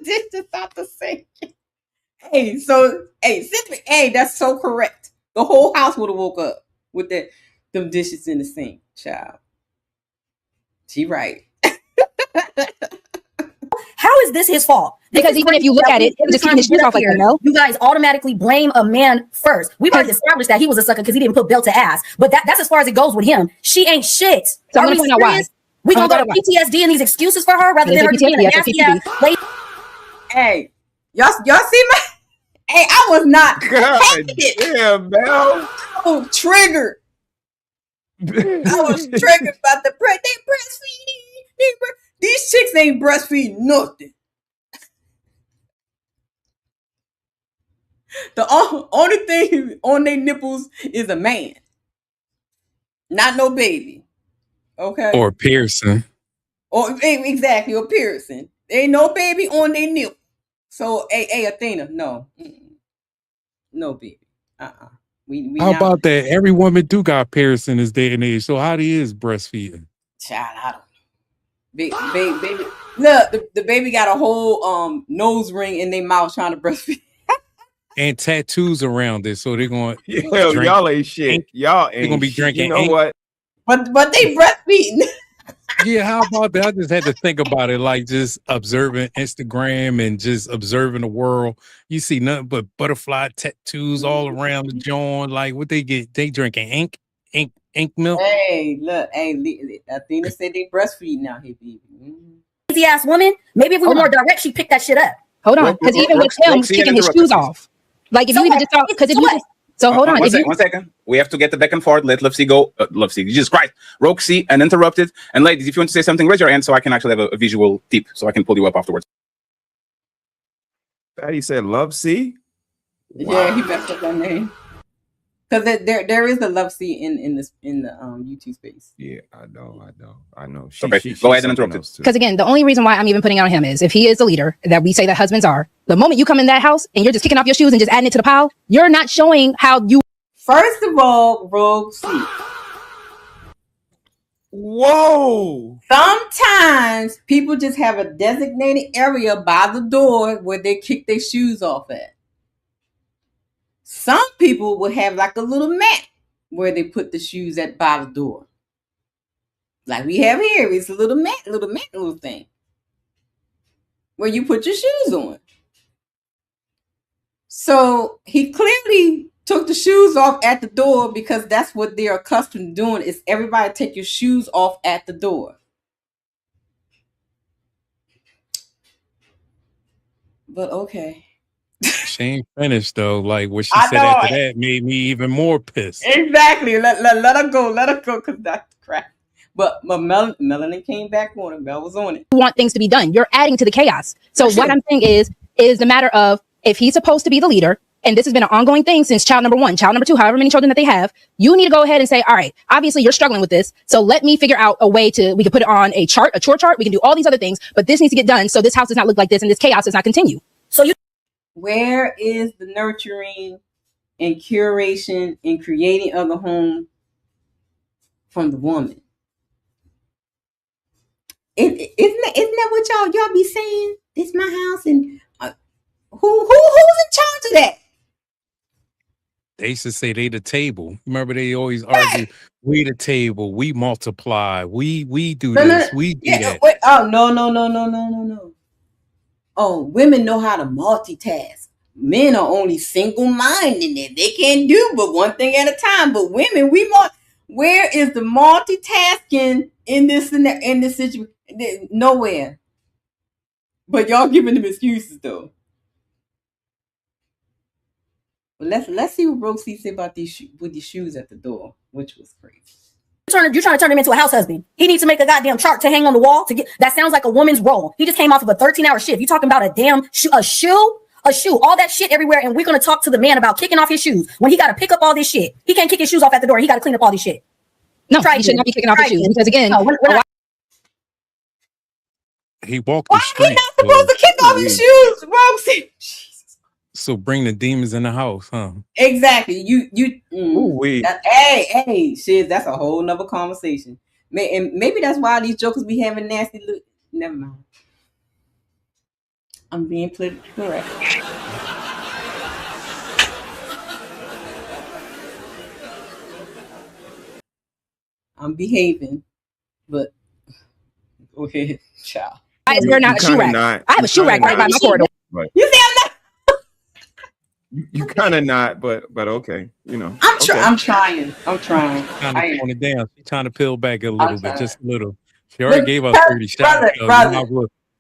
dishes out the sink. That's so correct. The whole house would have woke up with them dishes in the sink, child. She right. How is this his fault? Because even if you look at it, just keeping his shoes off like that, no? You guys automatically blame a man first. We've already established that he was a sucker because he didn't put belt to ass. But that's as far as it goes with him. She ain't shit. So I'm gonna point out why. We gonna go to PTSD and these excuses for her rather than her being a nasty ass lady. Hey, y'all see my? Hey, I was not. God damn, Mel. I was triggered. I was triggered about the breastfeeding. These chicks ain't breastfeeding nothing. The only thing on their nipples is a man, not no baby. Okay. Or piercing. Or exactly, or piercing. There ain't no baby on their nipple. So, hey, Athena, no, no baby. We How about that? Every woman do got piercing this day and age. So how do is breastfeeding? Child, I don't know. Baby, look, the baby got a whole nose ring in their mouth trying to breastfeed. And tattoos around it, so they're going. Y'all ain't shit. Y'all ain't. They're gonna be drinking. You know what? But they breastfeeding. Yeah, how about that? I just had to think about it, like just observing Instagram and just observing the world. You see nothing but butterfly tattoos all around the joint. Like what they get? They drinking ink milk. Hey, look, Athena said they breastfeeding out here, baby. Lazy ass woman. Maybe if we were more direct, she'd pick that shit up. Hold on, because even with him kicking his shoes off, like if you even just thought, because if you just hold on, 1 second. We have to get the back and forth. Let Love-C go. Love-C, Jesus Christ, Roxy, uninterrupted. And ladies, if you want to say something, raise your hand so I can actually have a visual tip, so I can pull you up afterwards. Patty said Love-C. Wow. Yeah, he messed up that name. Because there is a Love-C in the YouTube space. Yeah, I know. Go ahead and interrupt it. Because again, the only reason why I'm even putting it on him is if he is the leader that we say that husbands are, the moment you come in that house and you're just kicking off your shoes and just adding it to the pile, you're not showing how you. First of all, Roxy. Whoa. Sometimes people just have a designated area by the door where they kick their shoes off at. Some people will have like a little mat where they put the shoes at by the door. Like we have here, it's a little mat, little thing where you put your shoes on. So he clearly took the shoes off at the door because that's what they're accustomed to doing is everybody take your shoes off at the door. But okay. She ain't finished though. Like what she said after that made me even more pissed. Exactly. Let her go. Let her go because that's crap. But Melanie came back on it. Mel was on it. You want things to be done. You're adding to the chaos. So what I'm saying is the matter of if he's supposed to be the leader, and this has been an ongoing thing since child number 1, child number 2, however many children that they have, you need to go ahead and say, all right, obviously you're struggling with this. So let me figure out a way we can put it on a chart, a chore chart. We can do all these other things, but this needs to get done. So this house does not look like this and this chaos does not continue. So where is the nurturing and curation and creating of the home from the woman? Isn't that what y'all be saying? This my house, and who's in charge of that? They used to say they the table. Remember they always argue, we the table, we multiply, we do this, we do that. Wait, no. Oh, women know how to multitask. Men are only single-minded. They can't do but one thing at a time. But women, where is the multitasking in this situation? Nowhere. But y'all giving them excuses though. But let's see what Rosie said about with these shoes at the door, which was crazy. You're trying to turn him into a house husband. He needs to make a goddamn chart to hang on the wall to get. That sounds like a woman's role. He just came off of a 13-hour shift. You talking about a damn a shoe, all that shit everywhere, and we're gonna talk to the man about kicking off his shoes when he got to pick up all this shit. He can't kick his shoes off at the door. He got to clean up all this shit. No, he should not be kicking off his shoes because again, He walked the street. Why he not supposed to kick off his shoes, Rosie? So bring the demons in the house, huh? Exactly. Wait. Hey, shit, that's a whole nother conversation. And maybe that's why these jokers be having nasty look. Never mind. I'm being politically correct. I'm behaving, but go ahead, child. You're not a shoe rack. I have a shoe rack right by my corridor. You say I'm not? You kind of not, but okay, you know. I'm trying. Trying to tone it down. She's trying to peel back a little bit, just a little. She already gave us 30 shots. So brother.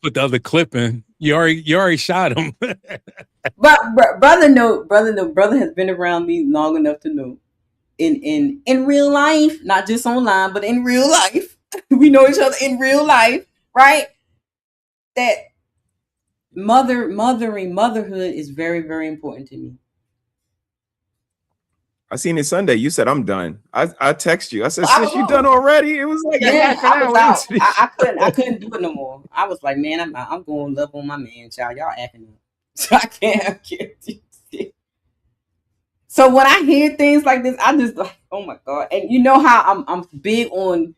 Put the other clip in. You already shot him. But brother has been around me long enough to know. In real life, not just online, but in real life, we know each other in real life, right? That motherhood is very, very important to me. I seen it Sunday. You said I'm done. I text you. I said, sis, you done already? It was like I couldn't do it no more. I was like, man, I'm going to love on my man, child. Y'all acting up. So I can't do it. So when I hear things like this, I just like, oh my God. And you know how I'm big on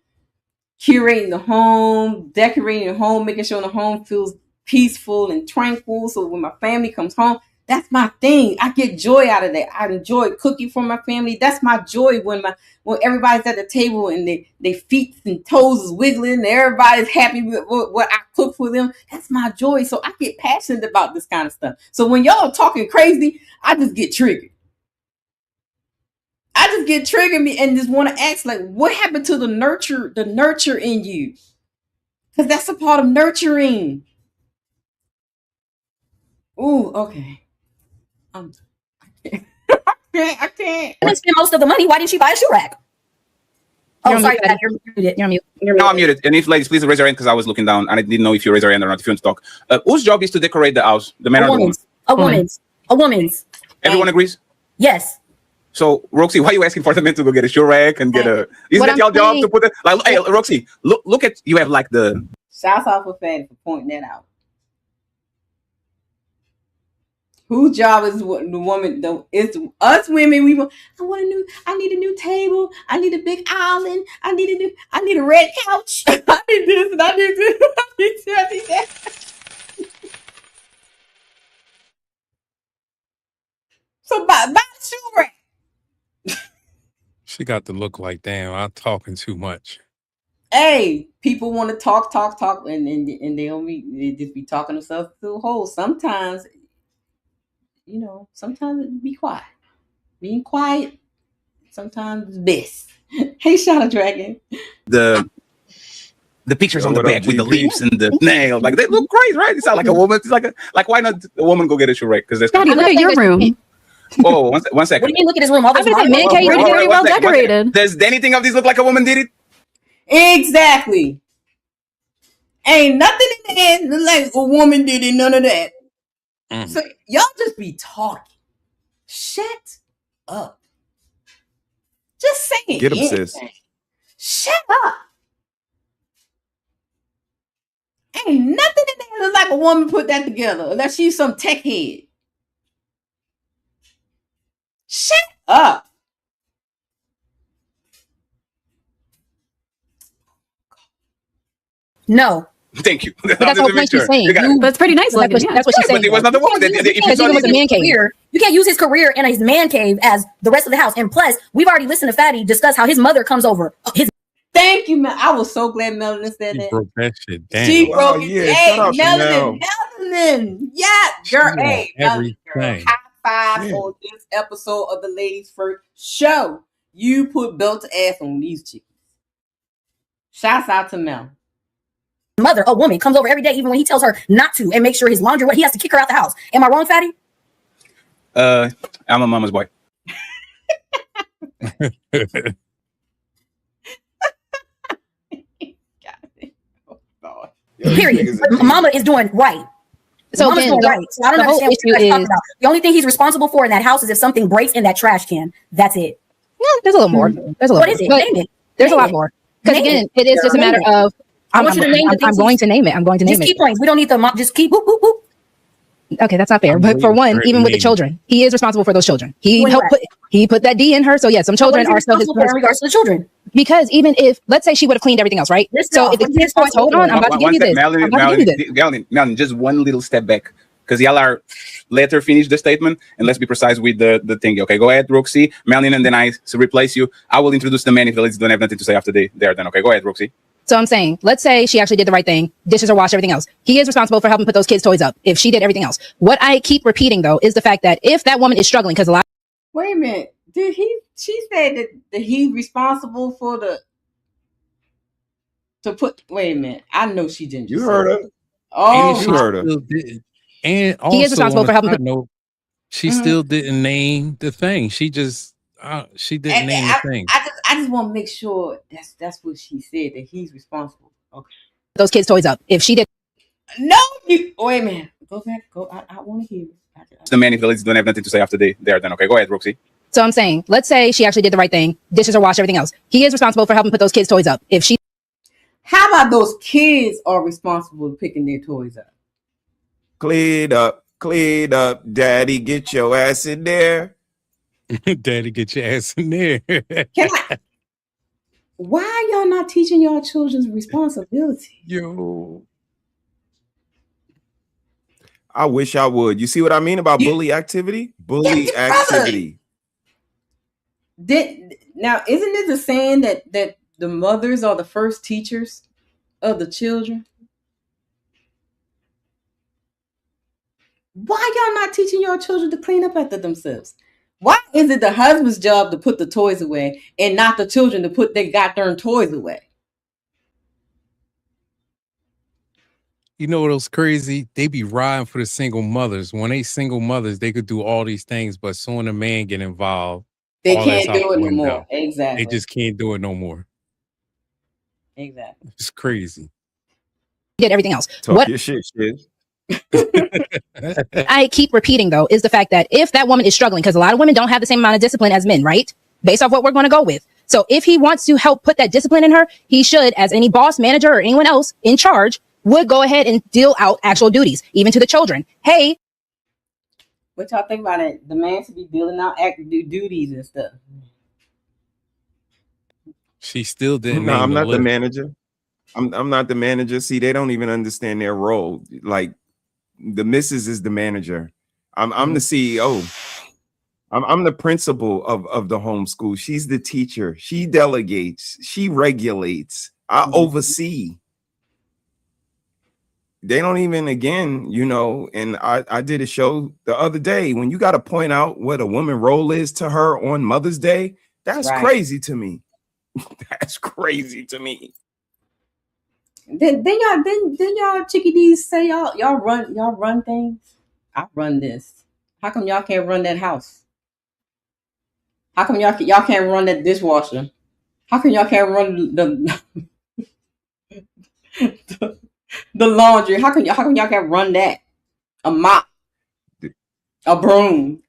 curating the home, decorating the home, making sure the home feels peaceful and tranquil. So when my family comes home, that's my thing. I get joy out of that. I enjoy cooking for my family. That's my joy when everybody's at the table and they feet and toes is wiggling and everybody's happy with what I cook for them. That's my joy. So I get passionate about this kind of stuff. So when y'all talking crazy, I just get triggered. Me and just want to ask, like, what happened to the nurture in you? Because that's a part of nurturing. Ooh, okay. I can't. And spend most of the money. Why didn't she buy a shoe rack? Oh, sorry, you're muted. You're muted. No, I'm muted. And if ladies, please raise your hand because I was looking down and I didn't know if you raise your hand or not. If you want to talk, whose job is to decorate the house? The man or the woman? A woman's. Everyone agrees? Yes. So, Roxy, why are you asking for the men to go get a shoe rack and get a? Isn't that your job to put it? Like, hey, Roxy, look at you have like the. Shouts out for Fatty for pointing that out. Whose job is the woman? Though it's us women. I need a new table. I need a big island. I need a red couch. I need this and I need this. I need that. So buy the shoe rack. She got to look like, damn, I'm talking too much. Hey, people want to talk, and they just be talking themselves through a hole. Sometimes, sometimes it be quiet. Being quiet, sometimes is best. Hey, Shadow Dragon. The pictures on the back with the leaves and the nails, like they look great, right? It's not like a woman. It's like why not a woman go get a shoe rack? Because that's look at your room. Oh, one second. What do you mean look at his room? All I was man cave is very well decorated. Does anything of these look like a woman did it? Exactly. Ain't nothing in there look like a woman did it. None of that. So y'all just be talking. Shut up. Just saying. Get him, sis. Shut up. Ain't nothing in there look like a woman put that together unless she's some tech head. Shut up. No. Thank you. But that's what she's saying. That's pretty nice looking. That's what she's saying. But it was not the woman. You can't use his career and his man cave as the rest of the house. And plus, we've already listened to Fatty discuss how his mother comes over. Thank you, man. I was so glad Melanin said that. Broke that shit down. She broke it. Yeah, Hey, shout out to Melanin. Yeah, girl. Hey, everything. Girl. High five on this episode of the Ladies First Show. You put belt to ass on these chicks. Shouts out to Mel. mother, a woman, comes over every day, even when he tells her not to, and make sure his laundry, he has to kick her out the house. Am I wrong, Fatty? I'm a mama's boy. Period. Mama is doing right. So Mama's again, doing right. So I don't the whole understand what you issue guys talking is about. The only thing he's responsible for in that house is if something breaks in that trash can. That's it. no, there's a little more. There's a little What more. is it? But Name it. there's a Name lot it. more. Because Name again, it. it is just a Name matter it. of I want you to name the I'm things going to name it. I'm going to name Just it. key points. We don't need the just keep boop boop boop. Okay, that's not fair. I'm But for waiting one, for it to even with the name it. children, he is responsible for those children. He Doing helped what? he put that D in her. So yes, some So what children is he are still his responsible for in regards to the children? because even if let's say she would have cleaned everything else, right? List it So off. if the What is he kids toys, responsible hold on, for? I'm about to give One you step, this. I'm about to give you this. Melanie, just one little step back. Because y'all are let her finish the statement and let's be precise with the thing. Okay, go ahead, Roxy, Melanie, and then I replace you. I will introduce the man if the ladies don't have nothing to say after they there. Then okay, go ahead, Roxy. So I'm saying, let's say she actually did the right thing, dishes are washed, everything else. He is responsible for helping put those kids' toys up if she did everything else. What I keep repeating though is the fact that if that woman is struggling, because a lot. Wait a minute. She said that he's responsible for wait a minute. I know she didn't just You say heard that. her. Oh, And You heard her. still did. And He is also responsible on a for helping side put. note, she still didn't name the thing. She just she didn't And name the thing. I just want to make sure that's what she said, that he's responsible. Okay. Those kids' toys up if she did. No, wait a minute. Go back. Go. I want to hear it. The man if the ladies don't have nothing to say after they there. Then okay, go ahead, Roxy. So I'm saying, let's say she actually did the right thing, dishes are washed, everything else. He is responsible for helping put those kids' toys up if she. How about those kids are responsible for picking their toys up? Cleared up, daddy, get your ass in there. Daddy, get your ass in there. Can I? Why are y'all not teaching y'all children's responsibility? Yo. I wish I would. You see what I mean about bully activity? Bully activity. Now, isn't it the saying that the mothers are the first teachers of the children? Why y'all not teaching your children to clean up after themselves? Why is it the husband's job to put the toys away and not the children to put their goddamn toys away? You know what's crazy? They be riding for the single mothers. When they single mothers, they could do all these things, but soon a man get involved, They all that's can't out do the it no window. more. Exactly. They just can't do it no more. Exactly. It's crazy. Did everything else. Talk What your shit, shit. I keep repeating though is the fact that if that woman is struggling, because a lot of women don't have the same amount of discipline as men, right? Based off what we're going to go with. So if he wants to help put that discipline in her, he should, as any boss, manager, or anyone else in charge, would go ahead and deal out actual duties, even to the children. Hey, what y'all think about it? The man should be dealing out active duties and stuff. She still didn't No, name I'm the not the list. manager. I'm not the manager. See, they don't even understand their role. Like the missus is the manager. I'm the CEO. I'm the principal of the homeschool. She's the teacher. She delegates. She regulates. I oversee. They don't even, again, and I did a show the other day. When you got to point out what a woman role is to her on Mother's Day, that's Right. crazy to me. That's crazy to me. Then y'all chickadees say y'all run things. I run this. How come y'all can't run that house? How come y'all can't run that dishwasher? How come y'all can't run the laundry? How come y'all can't run that? A mop, a broom.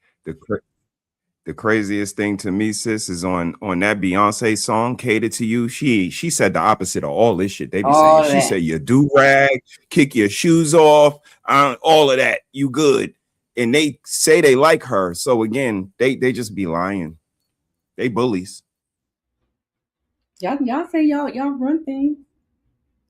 The craziest thing to me, sis, is on that Beyonce song, Cater to You. She said the opposite of all this shit. They be saying, she said, you do rag, kick your shoes off, all of that. You good. And they say they like her. So again, they just be lying. They bullies. Y'all say y'all run things.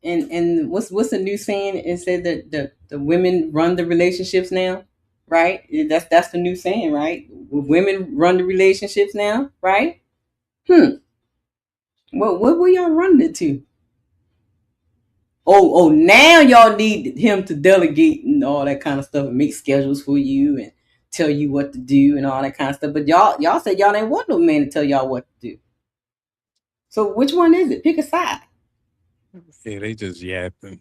And what's the new saying? It said that the women run the relationships now, right? That's the new saying, right? Women run the relationships now, right? What were y'all running it to? Oh, now y'all need him to delegate and all that kind of stuff and make schedules for you and tell you what to do and all that kind of stuff. But y'all said y'all ain't want no man to tell y'all what to do. So which one is it? Pick a side. Yeah, they just yapping.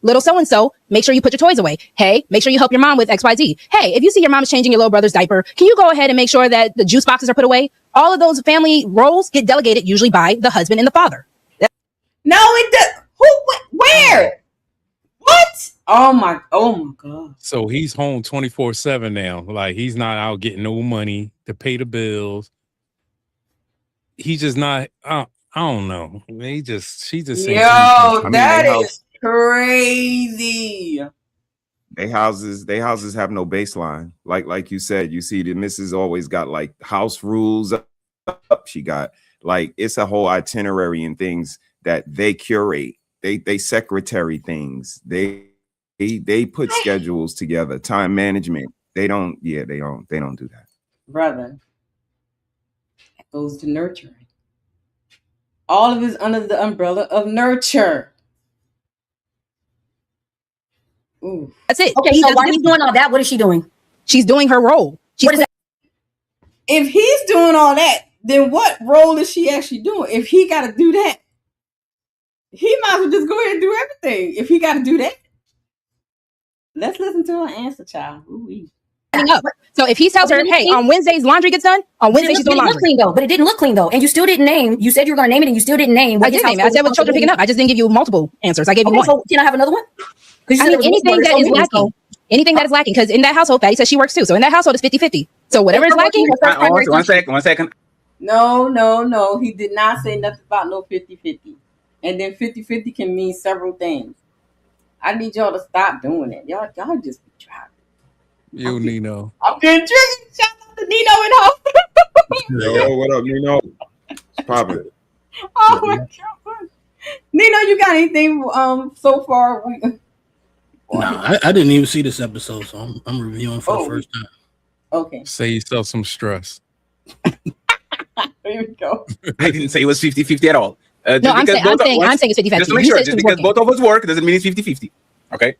Little so-and-so, make sure you put your toys away. Hey, make sure you help your mom with XYZ. Hey, if you see your mom is changing your little brother's diaper, can you go ahead and make sure that the juice boxes are put away? All of those family roles get delegated usually by the husband and the father. No, it does. Who? Where? What? Oh my God. So he's home 24/7 now. Like he's not out getting no money to pay the bills. He's just not. I don't know. She just. Yo, that is crazy. They houses have no baseline. Like you said, you see the missus always got like house rules up. She got like it's a whole itinerary and things that they curate. They secretary things. They put schedules together, time management. They don't do that. Brother, that goes to nurturing. All of it is under the umbrella of nurture. Ooh. That's it. Okay, so while he's doing all that, what is she doing? She's doing her role. What is that? If he's doing all that, then what role is she actually doing? If he got to do that, he might as well just go ahead and do everything. If he got to do that, let's listen to her answer, child. Ooh-wee. So if he tells her, hey, on Wednesdays laundry gets done, on Wednesday she's doing laundry. Clean though, but it didn't look clean though, and you still didn't name. You said you were going to name it, and you still didn't name. I did name it. I said what children picking up. I just didn't give you multiple answers. I gave you one. So can I have another one? I mean, anything that is lacking. Anything that is lacking, because in that household, Fatty says she works too. So in that household, it's 50-50. So whatever is lacking. One second. No. He did not say nothing about no 50-50. And then 50-50 can mean several things. I need y'all to stop doing it. Y'all just be driving. You, Nino. I'm getting triggered. Shout out to Nino and house. Yo, what up, Nino? Pop it. Oh my God. Nino, you got anything so far? No, I didn't even see this episode, so I'm reviewing for the first time. Okay. Save yourself some stress. There we go. I didn't say it was 50-50 at all. No, I'm saying it's 50-50. Just to make sure, just because both of us work doesn't mean it's 50-50. Okay?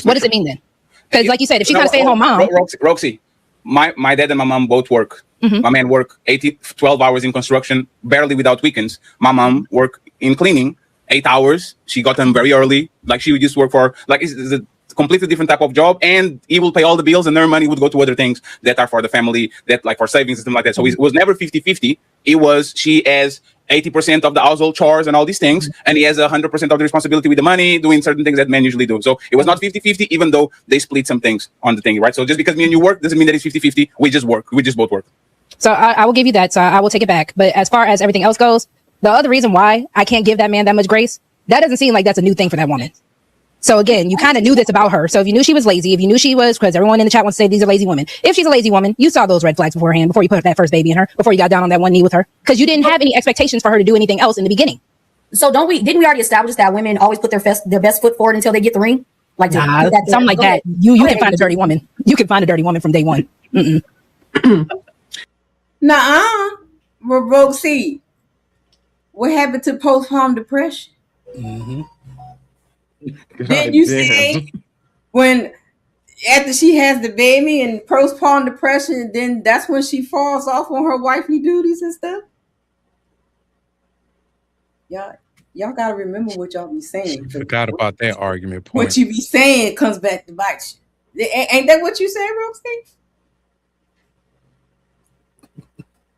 What does it mean then? Because like you said, if she's not a stay-at-home mom. Roxy, my dad and my mom both work. Mm-hmm. My man work 12 hours in construction, barely without weekends. My mom work in cleaning 8 hours. She got them very early. Like she would just work for, like it's a completely different type of job, and he will pay all the bills and their money would go to other things that are for the family, that like for savings and stuff like that. So it was never 50-50. It was she has 80% of the household chores and all these things, and he has 100% of the responsibility with the money, doing certain things that men usually do. So it was not 50-50, even though they split some things on the thing, right? So just because me and you work doesn't mean that it's 50-50. We just work. We just both work. So I will give you that. So I will take it back. But as far as everything else goes, the other reason why I can't give that man that much grace, that doesn't seem like that's a new thing for that woman. So again, you kind of knew this about her. So if you knew she was lazy, if you knew she was, because everyone in the chat wants to say these are lazy women. If she's a lazy woman, you saw those red flags beforehand, before you put that first baby in her, before you got down on that one knee with her, because you didn't have any expectations for her to do anything else in the beginning. So didn't we already establish that women always put their best foot forward until they get the ring? Like something like that. You can find a dirty woman. You can find a dirty woman from day one. Nuh-uh. Roxy, what happened to postpartum depression? Mm-hmm. Didn't you say when after she has the baby and postpartum depression, then that's when she falls off on her wifely duties and stuff? Y'all gotta remember what y'all be saying. Forgot about that argument point. What you be saying comes back to bite you. Ain't that what you said, Roxy?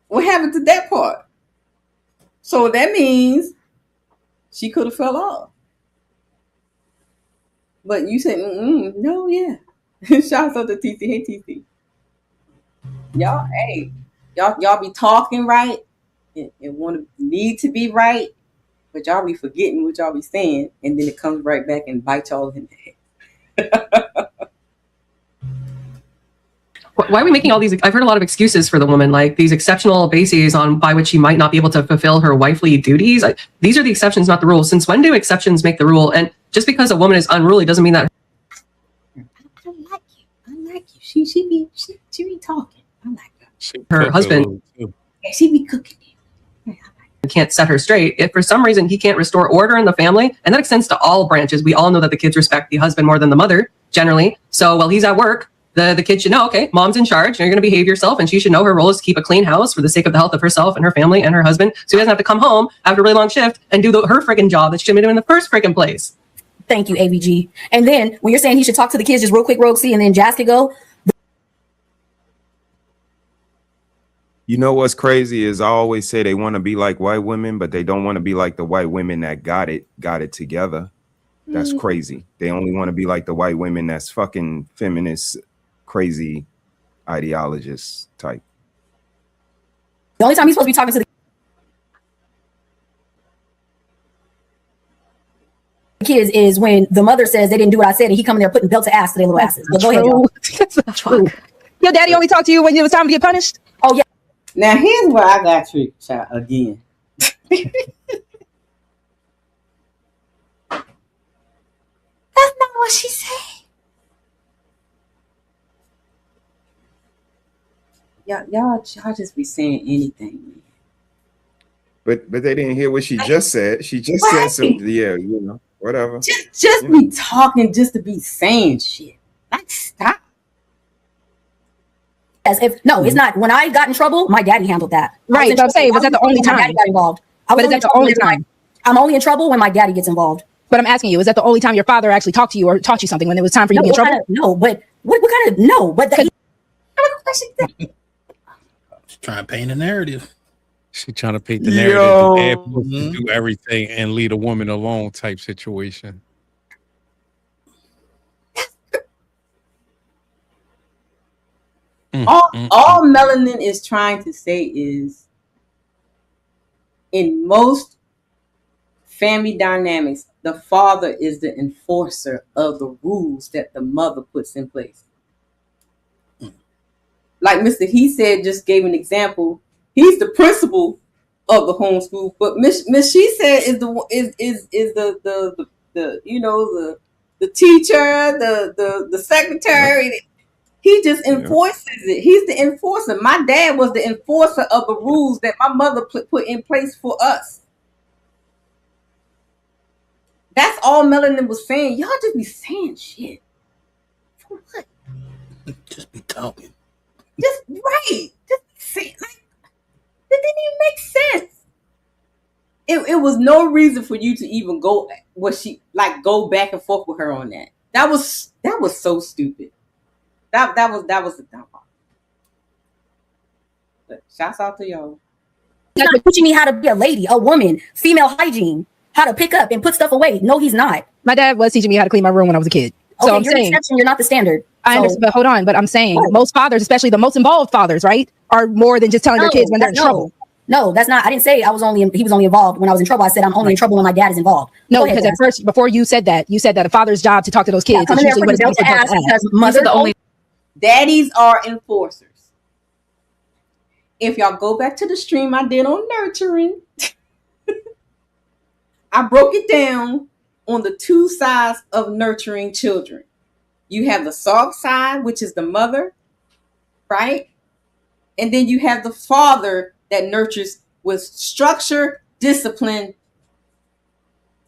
What happened to that part? So that means she could have fell off. But you said, no, yeah. Shout out to TC. Hey, TC. Y'all be talking right and need to be right, but y'all be forgetting what y'all be saying, and then it comes right back and bites y'all in the head. Why are we making all these? I've heard a lot of excuses for the woman, like these exceptional bases by which she might not be able to fulfill her wifely duties. These are the exceptions, not the rule. Since when do exceptions make the rule? And just because a woman is unruly doesn't mean that. I like you. She be talking. I like her. Her husband she be cooking. Can't set her straight. If for some reason he can't restore order in the family, and that extends to all branches. We all know that the kids respect the husband more than the mother generally. So while he's at work, The kid should know, okay, mom's in charge and you're going to behave yourself, and she should know her role is to keep a clean house for the sake of the health of herself and her family and her husband, so he doesn't have to come home after a really long shift and do her freaking job that she should have been doing in the first freaking place. Thank you, ABG. And then when you're saying he should talk to the kids just real quick, Rogue C, and then Jazz could go. You know what's crazy is I always say they want to be like white women, but they don't want to be like the white women that got it together. That's crazy. They only want to be like the white women that's fucking feminist, crazy ideologists type. The only time he's supposed to be talking to the kids is when the mother says they didn't do what I said, and he coming there putting belt to ass to their little asses. But go ahead, y'all. That's not true. Your daddy only talked to you when it was time to get punished? Oh, yeah. Now, here's where I got tricked, child, again. That's not what she said. Y'all just be saying anything, man. But they didn't hear what she just said. She just said something. Yeah, you know, whatever. Just be talking just to be saying shit. Like, stop. As if it's not. When I got in trouble, my daddy handled that. Right, but I'm saying, was that the only time? My daddy got involved. But is that the only time? I'm only in trouble when my daddy gets involved. But I'm asking you, is that the only time your father actually talked to you or taught you something when it was time for you to be in trouble? No, but what kind of no? But She's trying to paint a narrative. She trying to paint the narrative that dad supposed to do everything and leave a woman alone type situation. All Melanin is trying to say is, in most family dynamics, the father is the enforcer of the rules that the mother puts in place. Like Mr. He said, just gave an example. He's the principal of the homeschool, but Miss She said is the you know the teacher, the secretary. He just enforces it. He's the enforcer. My dad was the enforcer of the rules that my mother put in place for us. That's all Melanin was saying. Y'all just be saying shit. For what? Just be talking. Just right. Just say like it didn't even make sense. It was no reason for you to even go back and forth with her on that. That was so stupid. That was the dumb part. But shouts out to y'all. He's not teaching me how to be a lady, a woman, female hygiene, how to pick up and put stuff away. No, he's not. My dad was teaching me how to clean my room when I was a kid. So Okay, I'm you're saying, the exception, you're not the standard. I understand, but hold on. But I'm saying most fathers, especially the most involved fathers, right, are more than just telling their kids when they're in trouble. No, that's not. I didn't say he was only involved when I was in trouble. I said I'm only in trouble when my dad is involved. No, because at first, before you said that a father's job to talk to those kids. Yeah, is usually what it's because mother the only. Daddies are enforcers. If y'all go back to the stream I did on nurturing, I broke it down on the two sides of nurturing children. You have the soft side, which is the mother, right? And then you have the father that nurtures with structure, discipline.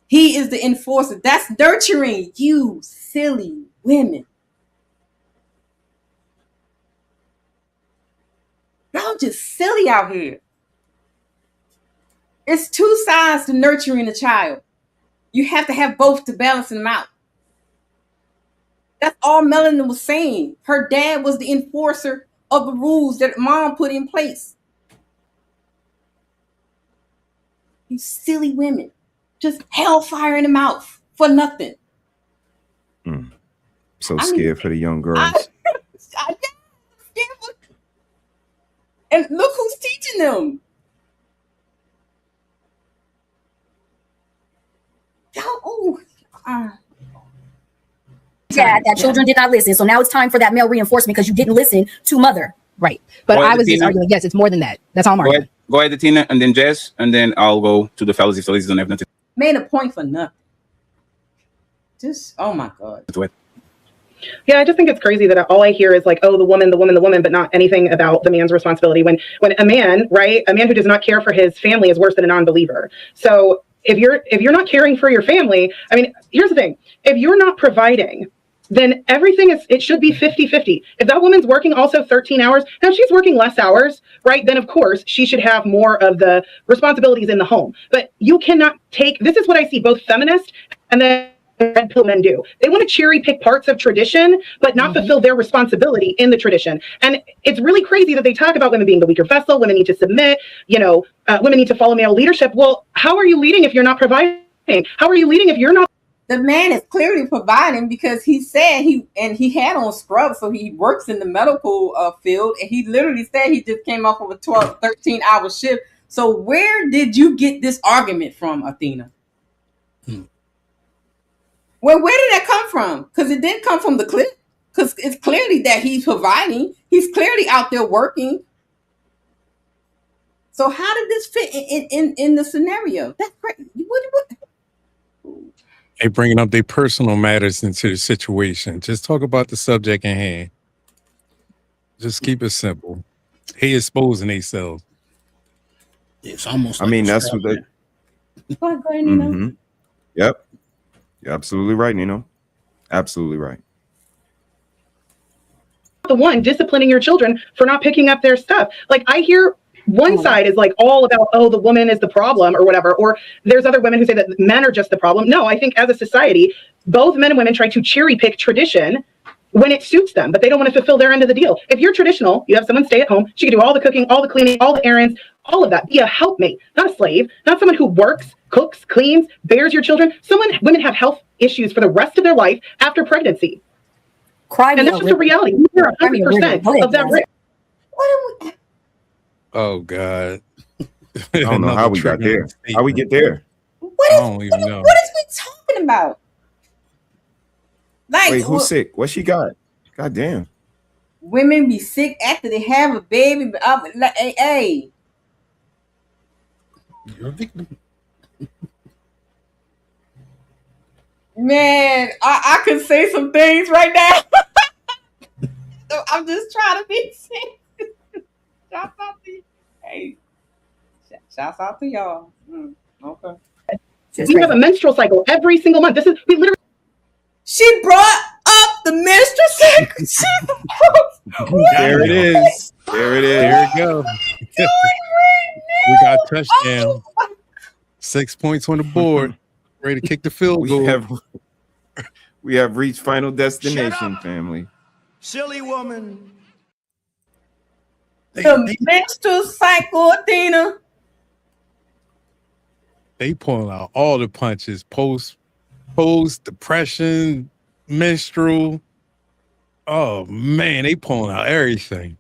He is the enforcer. That's nurturing, you silly women. Y'all just silly out here. It's two sides to nurturing a child. You have to have both to balance them out. That's all Melanin was saying. Her dad was the enforcer of the rules that mom put in place. You silly women. Just hellfire in the mouth for nothing. So scared for the young girls. I'm scared. And look who's teaching them. That children did not listen. So now it's time for that male reinforcement because you didn't listen to mother. Right. But Go I ahead, was just Tina. arguing, yes, it's more than that. That's all I'm arguing. Go ahead, Tina, and then Jess, and then I'll go to the fellas if the ladies don't have nothing. Made a point for nothing. Just, oh my God. Yeah, I just think it's crazy that all I hear is like, oh, the woman, but not anything about the man's responsibility. When a man, right, a man who does not care for his family is worse than a non-believer. So if you're not caring for your family, I mean, here's the thing. If you're not providing, then it should be 50-50. If that woman's working also 13 hours, now if she's working less hours, right, then of course she should have more of the responsibilities in the home. But you cannot this is what I see both feminists and then red pill men do. They want to cherry pick parts of tradition, but not fulfill their responsibility in the tradition. And it's really crazy that they talk about women being the weaker vessel, women need to submit, women need to follow male leadership. Well, how are you leading if you're not providing? How are you leading if you're not? The man is clearly providing because he said he had on scrubs, so he works in the medical field, and he literally said he just came off of a 13-hour shift. So where did you get this argument from, Athena? Well, where did that come from? Because it didn't come from the clip. Because it's clearly that he's providing. He's clearly out there working. So how did this fit in the scenario? That's crazy. What? They bringing up their personal matters into the situation. Just talk about the subject in hand. Just keep it simple. He exposing themselves. It's almost. I mean, that's what they. Yep. You're absolutely right, Nino. Absolutely right. The one disciplining your children for not picking up their stuff. Like I hear one side is like all about, oh, the woman is the problem or whatever. Or there's other women who say that men are just the problem. No, I think as a society, both men and women try to cherry pick tradition when it suits them, but they don't want to fulfill their end of the deal. If you're traditional, you have someone stay at home. She can do all the cooking, all the cleaning, all the errands, all of that. Be a helpmate, not a slave, not someone who works, cooks, cleans, bears your children. Women have health issues for the rest of their life after pregnancy. And that's just a reality. We bear 100% of that risk. Oh God. I don't know how we got there. How we get there? What I don't even know. What is we talking about? Like, wait, who's sick? What she got? God damn. Women be sick after they have a baby. Like, hey. You're a victim. Man, I could say some things right now. So I'm just trying to be sick. Shouts out to you. Hey, shouts out to y'all. Okay. We have a menstrual cycle every single month. We literally. She brought up the menstrual cycle. There it is. There it is. There it goes. We got a touchdown. 6 points on the board. Ready to kick the field goal. We have reached final destination, family. Silly woman. The menstrual cycle, Athena. They pulling out all the punches. Post depression, menstrual. Oh man, they pulling out everything.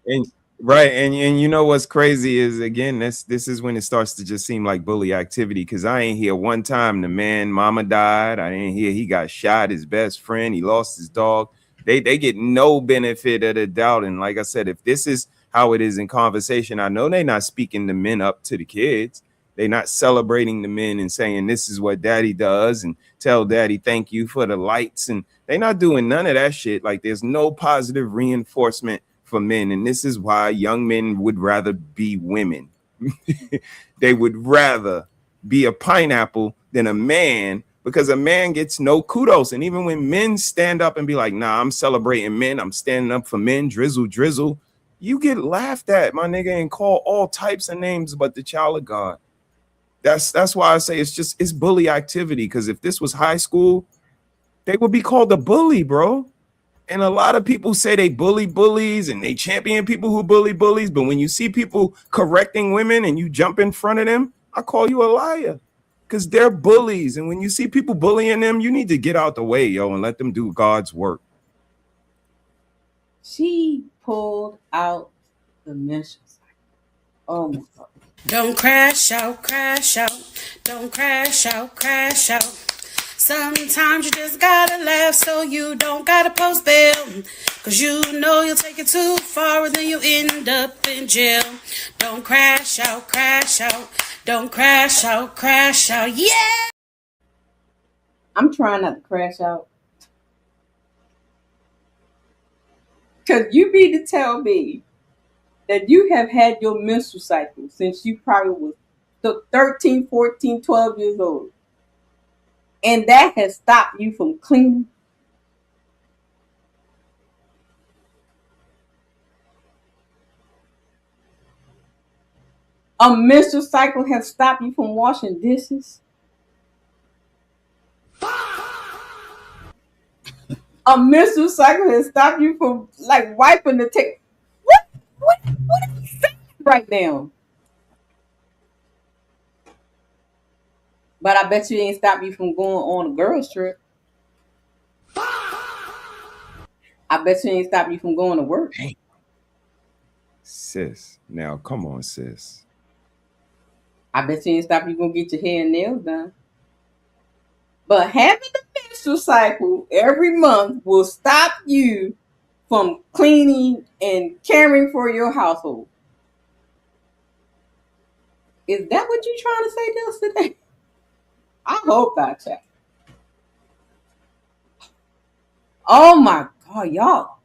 And right, and you know what's crazy is, again, this is when it starts to just seem like bully activity, because I ain't hear one time the man mama died. I didn't hear he got shot, his best friend, he lost his dog. They get no benefit of the doubt. And like I said, if this is how it is in conversation, I know they're not speaking the men up to the kids. They're not celebrating the men and saying this is what daddy does and tell daddy thank you for the lights. And they're not doing none of that shit. Like, there's no positive reinforcement for men. And this is why young men would rather be women. They would rather be a pineapple than a man, because a man gets no kudos. And even when men stand up and be like, nah, I'm celebrating men, I'm standing up for men, drizzle, you get laughed at, my nigga, and called all types of names but the child of God. That's why I say it's bully activity, because if this was high school, they would be called a bully, bro. And a lot of people say they bully bullies and they champion people who bully bullies. But when you see people correcting women and you jump in front of them, I call you a liar, because they're bullies. And when you see people bullying them, you need to get out the way, yo, and let them do God's work. She pulled out the menstrual cycle. Oh my God. Don't crash out, crash out. Don't crash out, crash out. Sometimes you just gotta laugh so you don't gotta post bail. Cause you know you'll take it too far and then you end up in jail. Don't crash out, crash out. Don't crash out, crash out. Yeah! I'm trying not to crash out. Cause you need to tell me that you have had your menstrual cycle since you probably was 13, 14, 12 years old. And that has stopped you from cleaning. A menstrual cycle has stopped you from washing dishes. A menstrual cycle has stopped you from like wiping the tape. What are you saying right now? But I bet you ain't stopped you from going on a girls trip. I bet you ain't stopped you from going to work. Sis, now come on, sis. I bet you ain't stopped you from get your hair and nails done. But having the menstrual cycle every month will stop you from cleaning and caring for your household. Is that what you trying to say to us today? I hope not, chat. Oh my God, y'all.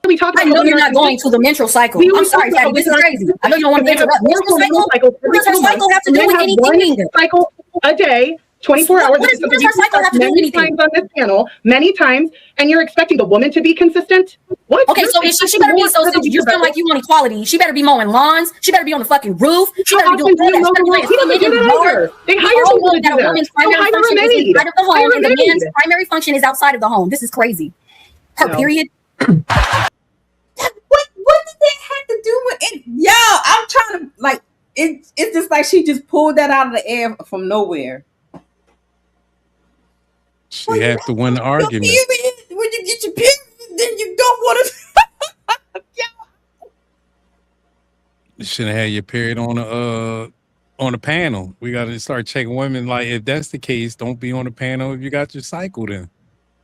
We talk I know you're not going to the menstrual cycle. I'm sorry, Fatty. This is crazy. I know you don't want to interrupt. Menstrual cycle? What does her cycle have to do with anything? Cycle a day, 24 hours. What does her cycle have to do with anything? Times on this panel, many times, and you're expecting the woman to be consistent? What? Okay, so she better be so you feel like you want equality. She better be mowing lawns. She better be on the fucking roof. She better be doing all that. They hire people to do that. A woman's primary function is inside of the home, and the man's primary function is outside of the home. This is crazy. Her period. What did that have to do with it? Y'all, I'm trying to like it's just like she just pulled that out of the air from nowhere. She had to win the argument. When you get your period, then you don't want to. You shouldn't have had your period on the panel. We got to start checking women. Like, if that's the case, don't be on the panel if you got your cycle. Then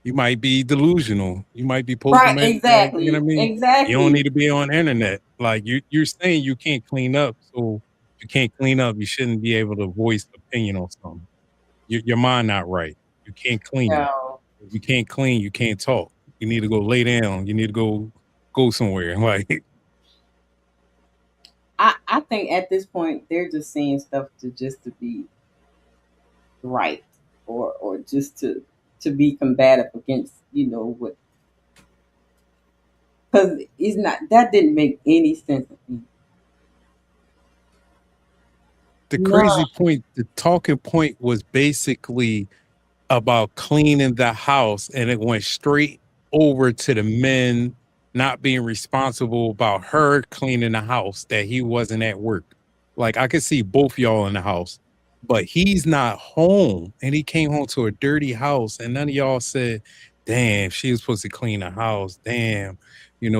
you might be delusional. You might be posting. Right, exactly. You know what I mean? Exactly. You don't need to be on the internet. Like you're saying, you can't clean up. So if you can't clean up, you shouldn't be able to voice opinion on something. Your mind not right. You can't clean. No. If you can't clean, you can't talk. You need to go lay down. You need to go somewhere. Like, I think at this point they're just saying stuff to be right or just to be combative against, what, because it's not, that didn't make any sense to me. the crazy point, the talking point was basically about cleaning the house, and it went straight over to the men not being responsible about her cleaning the house, that he wasn't at work. Like, I could see both y'all in the house, but he's not home, and he came home to a dirty house, and none of y'all said, damn, she was supposed to clean the house. Damn,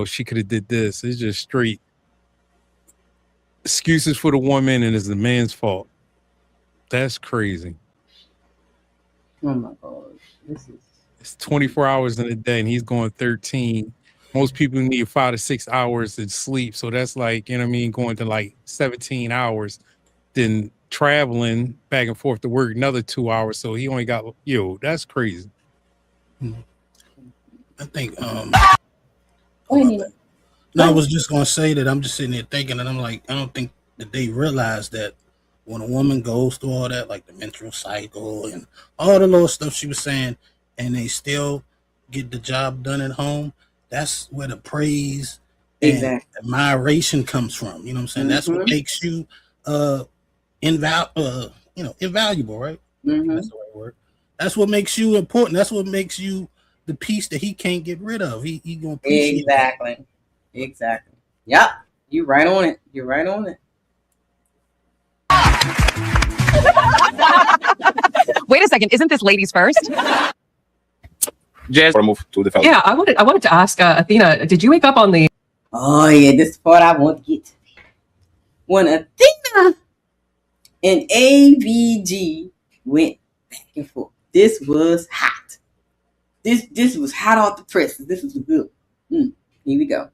she could have did this. It's just straight excuses for the woman, and it's the man's fault. That's crazy. Oh my gosh. It's 24 hours in a day, and he's going 13. Most people need 5 to 6 hours to sleep. So that's like, going to like 17 hours, then traveling back and forth to work another 2 hours. So he only got, that's crazy. I think, No, I was just going to say that I'm just sitting there thinking, and I'm like, I don't think that they realize that when a woman goes through all that, like the menstrual cycle and all the little stuff she was saying, and they still get the job done at home, that's where the praise and admiration comes from. You know what I'm saying? That's what makes you invaluable, right? That's the right word. That's what makes you important. That's what makes you the piece that he can't get rid of. He gonna appreciate Exactly. that. Exactly. Yep. You're right on it. You're right on it. Wait a second. Isn't this ladies first? Jazz, or move to the fellas. Yeah, I wanted to ask Athena, did you wake up on the... Oh, yeah, this part I want to get to. When Athena and AVG went back and forth, this was hot. This was hot off the presses. This was good. Here we go.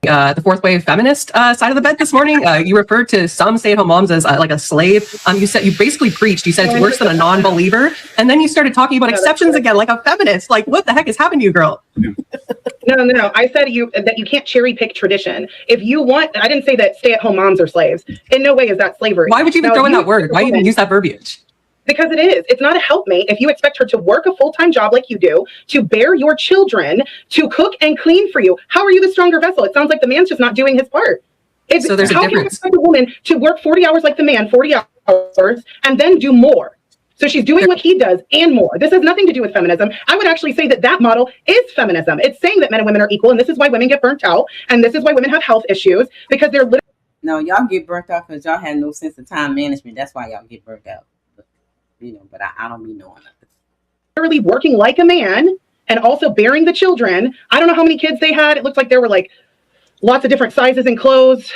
The fourth wave feminist side of the bed this morning. You referred to some stay-at-home moms as like a slave. You said, you basically preached. You said it's worse than a non-believer, and then you started talking about exceptions again, like a feminist. Like, what the heck is happening to you, girl? No. I said that you can't cherry pick tradition. If you want, I didn't say that stay-at-home moms are slaves. In no way is that slavery. Why would you even throw in that word? Why even use that verbiage? Because it is. It's not a helpmate. If you expect her to work a full-time job like you do, to bear your children, to cook and clean for you, how are you the stronger vessel? It sounds like the man's just not doing his part. So there's a how can you difference. expect a woman to work 40 hours like the man, 40 hours, and then do more? So she's doing what he does and more. This has nothing to do with feminism. I would actually say that model is feminism. It's saying that men and women are equal, and this is why women get burnt out, and this is why women have health issues, because they're literally... No, y'all get burnt out because y'all have no sense of time management. That's why y'all get burnt out. But I don't be knowing nothing. Literally working like a man and also bearing the children. I don't know how many kids they had. It looks like there were like lots of different sizes and clothes.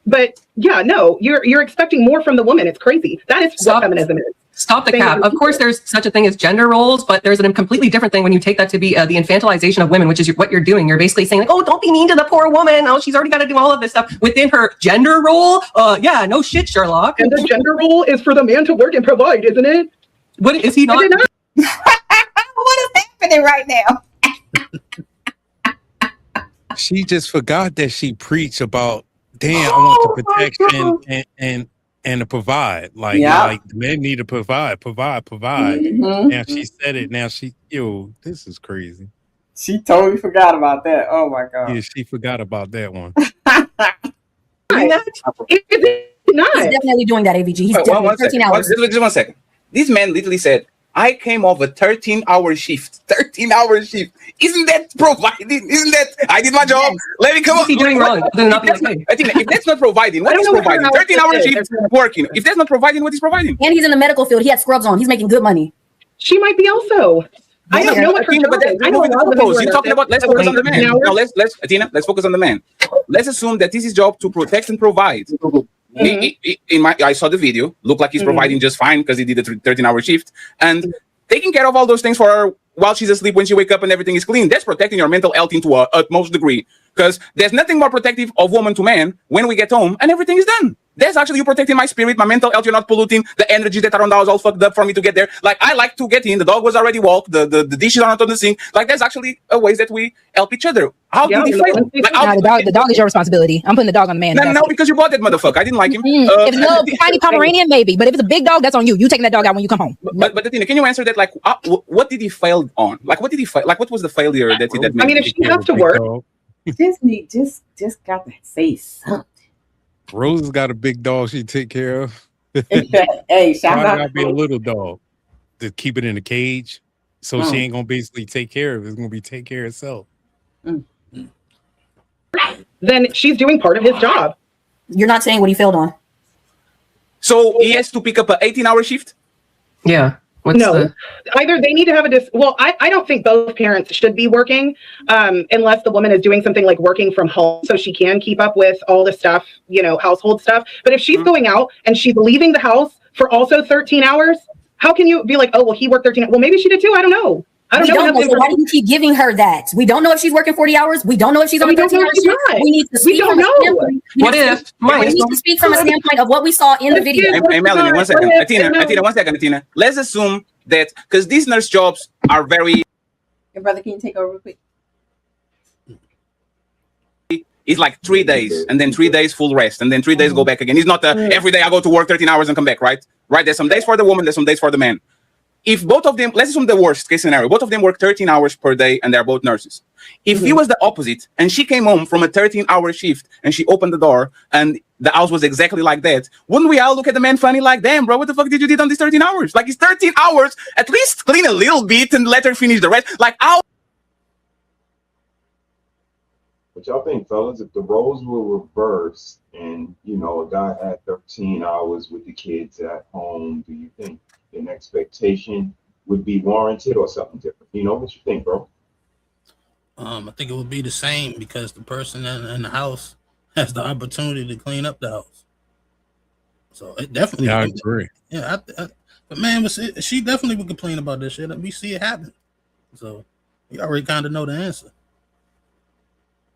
But yeah, no, you're expecting more from the woman. It's crazy. That is what feminism is. Stop the cap. Of course, there's such a thing as gender roles, but there's a completely different thing when you take that to be the infantilization of women, which is what you're doing. You're basically saying, like, oh, don't be mean to the poor woman. Oh, she's already got to do all of this stuff within her gender role. Yeah, no shit, Sherlock. And the gender role is for the man to work and provide, isn't it? What is he not? What is happening right now? She just forgot that she preached about, damn, I want the protection and to provide. Like men need to provide. Mm-hmm. Now she said it. Now this is crazy. She totally forgot about that. Oh my God. Yeah, she forgot about that one. He's definitely doing that, AVG. He's definitely 13 hours. Just 1 second. This man literally said, I came off a 13-hour shift. 13-hour shift. Isn't that providing? Isn't that I did my job? Let me come on. What's he doing wrong? I think if that's not providing, what is providing? 13-hour shift working. If that's not providing, what is providing? And he's in the medical field. He had scrubs on. He's making good money. She might be also. I don't know what her job is. I know the purpose. You're talking about, let's focus on the man. Now let's focus on the man. Let's assume that this is job to protect and provide. I saw the video. Looked like he's providing just fine because he did a 13-hour shift and taking care of all those things for her while she's asleep, when she wake up and everything is clean. That's protecting your mental health into a utmost degree, because there's nothing more protective of woman to man when we get home and everything is done. That's actually you protecting my spirit, my mental health. You're not polluting the energy that around the house all fucked up for me to get there. Like, I like to get in. The dog was already walked. The dishes are not on the sink. Like, there's actually a ways that we help each other. How did he fail? Like, the dog is your responsibility. I'm putting the dog on the man. No, because you bought that motherfucker. I didn't like him. If it's a little tiny Pomeranian, maybe. But if it's a big dog, that's on you. You taking that dog out when you come home. But the thing, can you answer that? Like, what did he fail on? Like, what did he fail? Like, what was the failure that made? I mean, if she has to work, just got to say something. Rose has got a big dog she take care of. Hey, shout out to be a little dog to keep it in a cage, so she ain't gonna basically take care of it. It's gonna be take care of itself. Then she's doing part of his job. You're not saying what he failed on. So he has to pick up an 18-hour shift? Yeah. Either they need to have I don't think both parents should be working unless the woman is doing something like working from home so she can keep up with all the stuff, household stuff. But if she's going out and she's leaving the house for also 13 hours, how can you be like, oh, well, he worked 13? Well, maybe she did too. I don't know. We don't know. So why do you keep giving her that? We don't know if she's working 40 hours. We don't know if she's on a 13-hour shift. We need to speak from a standpoint. We need to speak from a standpoint of what we saw in the video. Hey, Melanie, 1 second. Athena, 1 second, Athena. Let's assume that, because these nurse jobs are very... Your brother, can you take over real quick? It's like 3 days, and then 3 days full rest, and then 3 days go back again. It's not every day I go to work 13 hours and come back, right? Right? There's some days for the woman, there's some days for the man. If both of them, let's assume the worst case scenario, both of them work 13 hours per day and they're both nurses. If it was the opposite and she came home from a 13-hour shift and she opened the door and the house was exactly like that, wouldn't we all look at the man funny like, damn, bro, what the fuck did you do on these 13 hours? Like, it's 13 hours, at least clean a little bit and let her finish the rest. Like, how? But y'all think, fellas, if the roles were reversed and, a guy had 13 hours with the kids at home, do you think an expectation would be warranted or something different? What you think, bro? I think it would be the same because the person in the house has the opportunity to clean up the house. So it definitely. Yeah, I agree. Yeah, but man, she definitely would complain about this shit. We see it happen. So you already kind of know the answer.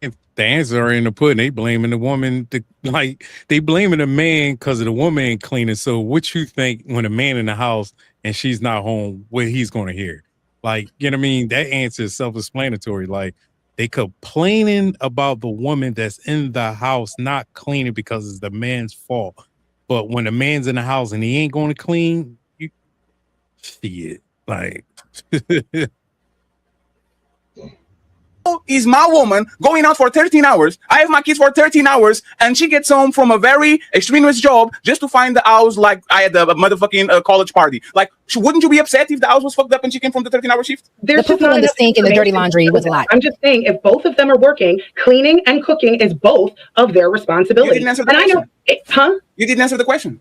If the answer are in the pudding, they blaming the woman. They blaming the man because of the woman ain't cleaning. So what you think when a man in the house and she's not home, what he's going to hear? Like, you know what I mean? That answer is self-explanatory. Like, they complaining about the woman that's in the house not cleaning because it's the man's fault. But when the man's in the house and he ain't going to clean, Shit. Like is my woman going out for 13 hours. I have my kids for 13 hours, and she gets home from a very extraneous job just to find the house like I had a motherfucking college party. Like, wouldn't you be upset if the house was fucked up and she came from the 13-hour shift? There's just not in the sink and the dirty laundry was a lot. I'm just saying, if both of them are working, cleaning and cooking is both of their responsibility. You didn't answer the question. You didn't answer the question.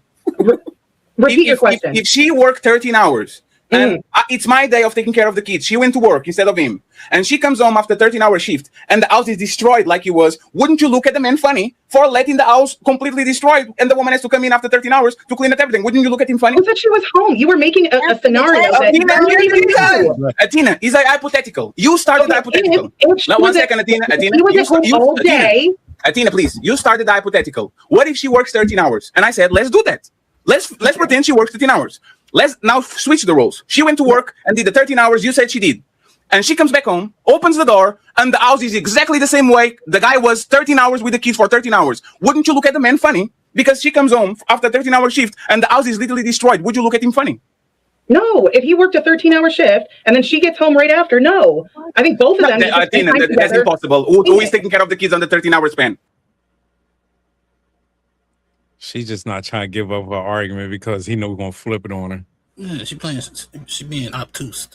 Repeat your question. If she worked 13 hours, and it's my day of taking care of the kids. She went to work instead of him. And she comes home after 13-hour shift and the house is destroyed like it was. Wouldn't you look at the man funny for letting the house completely destroyed and the woman has to come in after 13 hours to clean up everything? Wouldn't you look at him funny? Who said she was home? You were making a scenario. Athena, is like hypothetical. You started hypothetical. Now, 1 second, Athena. Athena, please. You started the hypothetical. What if she works 13 hours? And I said, let's do that. Let's pretend she works 13 hours. Let's now switch the roles. She went to work and did the 13 hours you said she did. And she comes back home, opens the door, and the house is exactly the same way. The guy was 13 hours with the kids for 13 hours. Wouldn't you look at the man funny? Because she comes home after 13-hour shift and the house is literally destroyed. Would you look at him funny? No. If he worked a 13-hour shift and then she gets home right after, no. I think both of them. Athena, that's impossible. Who is taking care of the kids on the 13-hour span? she's just not trying to give up her argument because he know we're gonna flip it on her. Yeah, she being obtuse.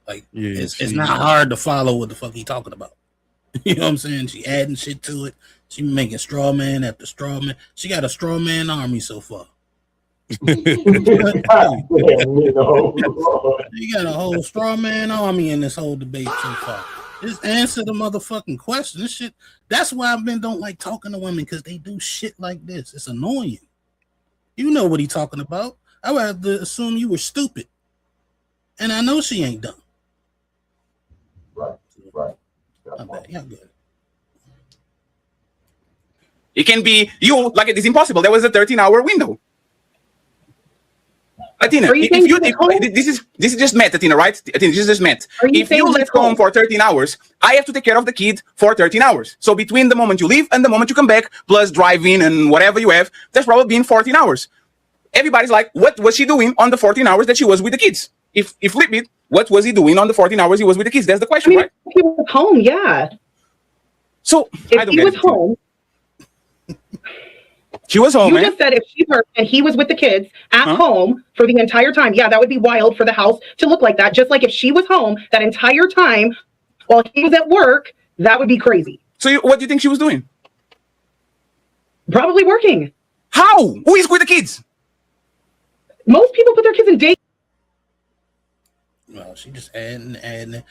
Like, Yeah, it's not hard to follow what the fuck he talking about. You know what I'm saying? She adding shit to it. She making straw man after straw man. She got a straw man army so far. You got a whole straw man army in this whole debate so far. Just answer the motherfucking question. This shit. That's why I don't like talking to women, because they do shit like this. It's annoying. You know what he talking about. I would have to assume you were stupid, and I know she ain't dumb. Right. Yeah, good. It can be you, like it is impossible. There was a 13-hour window. Athena, this is just math, Athena, right? Athena, this is just math. If you left home for 13 hours, I have to take care of the kid for 13 hours. So between the moment you leave and the moment you come back, plus driving and whatever you have, that's probably been 14 hours. Everybody's like, what was she doing on the 14 hours that she was with the kids? If flip it, what was he doing on the 14 hours he was with the kids? That's the question, right? He was home, yeah. So if he was home, she was home. You just said if she worked and he was with the kids at home for the entire time, yeah, that would be wild for the house to look like that. Just like if she was home that entire time while he was at work, that would be crazy. So what do you think she was doing? Probably working. How? Who is with the kids? Most people put their kids in day. Well, she just adding.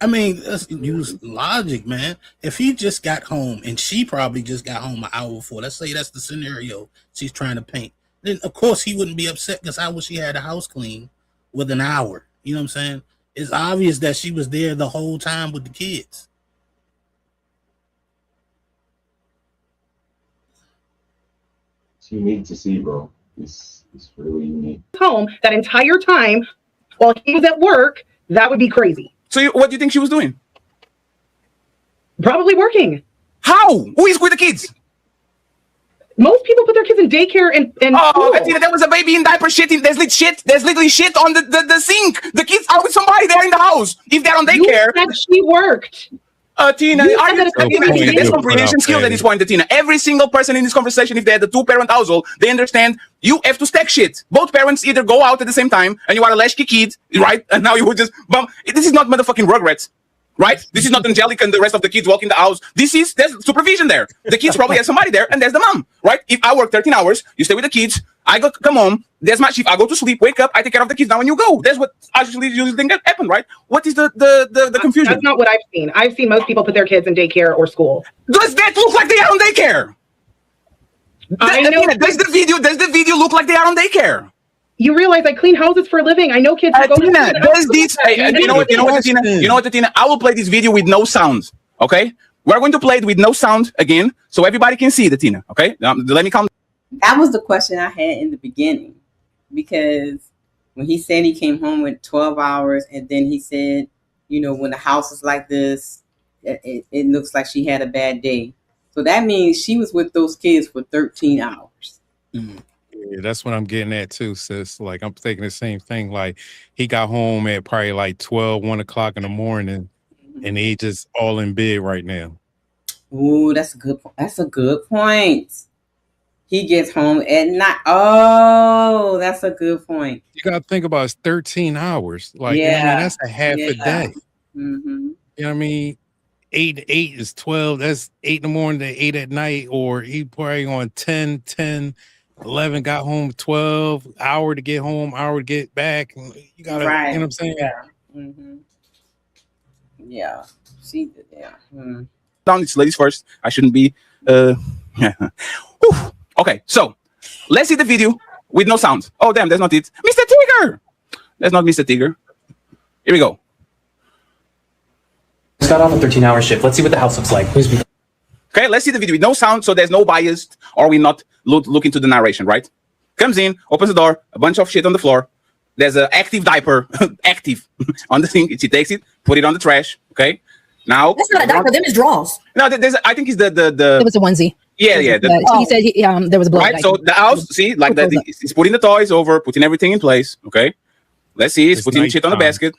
I mean, let's use logic, man. If he just got home and she probably just got home an hour before, let's say that's the scenario she's trying to paint, then of course he wouldn't be upset because how would she have the house clean with an hour? You know what I'm saying? It's obvious that she was there the whole time with the kids. It's unique to see, bro. It's really unique. Home that entire time while he was at work, that would be crazy. So what do you think she was doing? Probably working. How? Who is with the kids? Most people put their kids in daycare and oh, Athena, there was a baby in diaper shit. There's literally shit on the sink. The kids are with somebody there in the house. If they're on daycare. You said she worked. Tina, there's comprehension skills at this point, Tina. Every single person in this conversation, if they had a 2-parent household, they understand you have to stack shit. Both parents either go out at the same time and you are a latchkey kid, right? And now you would just bump. This is not motherfucking Rugrats, right? This is not Angelica and the rest of the kids walking the house. There's supervision there. The kids probably have somebody there and there's the mom, right? If I work 13 hours, you stay with the kids, I come home, there's my shift, I go to sleep, wake up, I take care of the kids now and you go. That's what I usually think happen, right? What is the confusion? That's not what I've seen. I've seen most people put their kids in daycare or school. Does that look like they are on daycare? Does the video look like they are on daycare? You realize I clean houses for a living. I know kids. You know what, Tina? I will play this video with no sound. Okay, we're going to play it with no sound again, so everybody can see the Tina. Okay, let me calm. That was the question I had in the beginning, because when he said he came home with 12 hours, and then he said, you know, when the house is like this, it looks like she had a bad day. So that means she was with those kids for 13 hours. Mm. Yeah, that's what I'm getting at too, sis. Like I'm thinking the same thing. Like he got home at probably like 12, 1 o'clock in the morning, and they just all in bed right now. Ooh, that's a good. That's a good point. He gets home at night. Oh, that's a good point. You gotta think about it's 13 hours. Like, you know what I mean? Yeah. That's a half a day. Mm-hmm. You know what I mean? 8 to 8 is 12. That's 8 in the morning to 8 at night, or he probably on 10, 10, 11, got home 12, hour to get home, hour to get back. You gotta, Right. you know what I'm saying? Yeah. Mm-hmm. Yeah. She did. Yeah. Mm. Down, it's ladies first. I shouldn't be. Okay, so let's see the video with no sound. Oh, damn, that's not it. Mr. Tigger! That's not Mr. Tigger. Here we go. Just got off a 13-hour shift. Let's see what the house looks like. Okay, let's see the video with no sound, so there's no bias, or we not look into the narration, right? Comes in, opens the door, a bunch of shit on the floor. There's an active diaper, active, on the thing. She takes it, put it on the trash, okay? Now... That's not a diaper, them is drawers. No, there's I think it's the... It was a onesie. Yeah. He said there was blood. Right, so the house, see, like that, he's putting the toys over, putting everything in place, okay? Let's see, he's putting shit on the basket.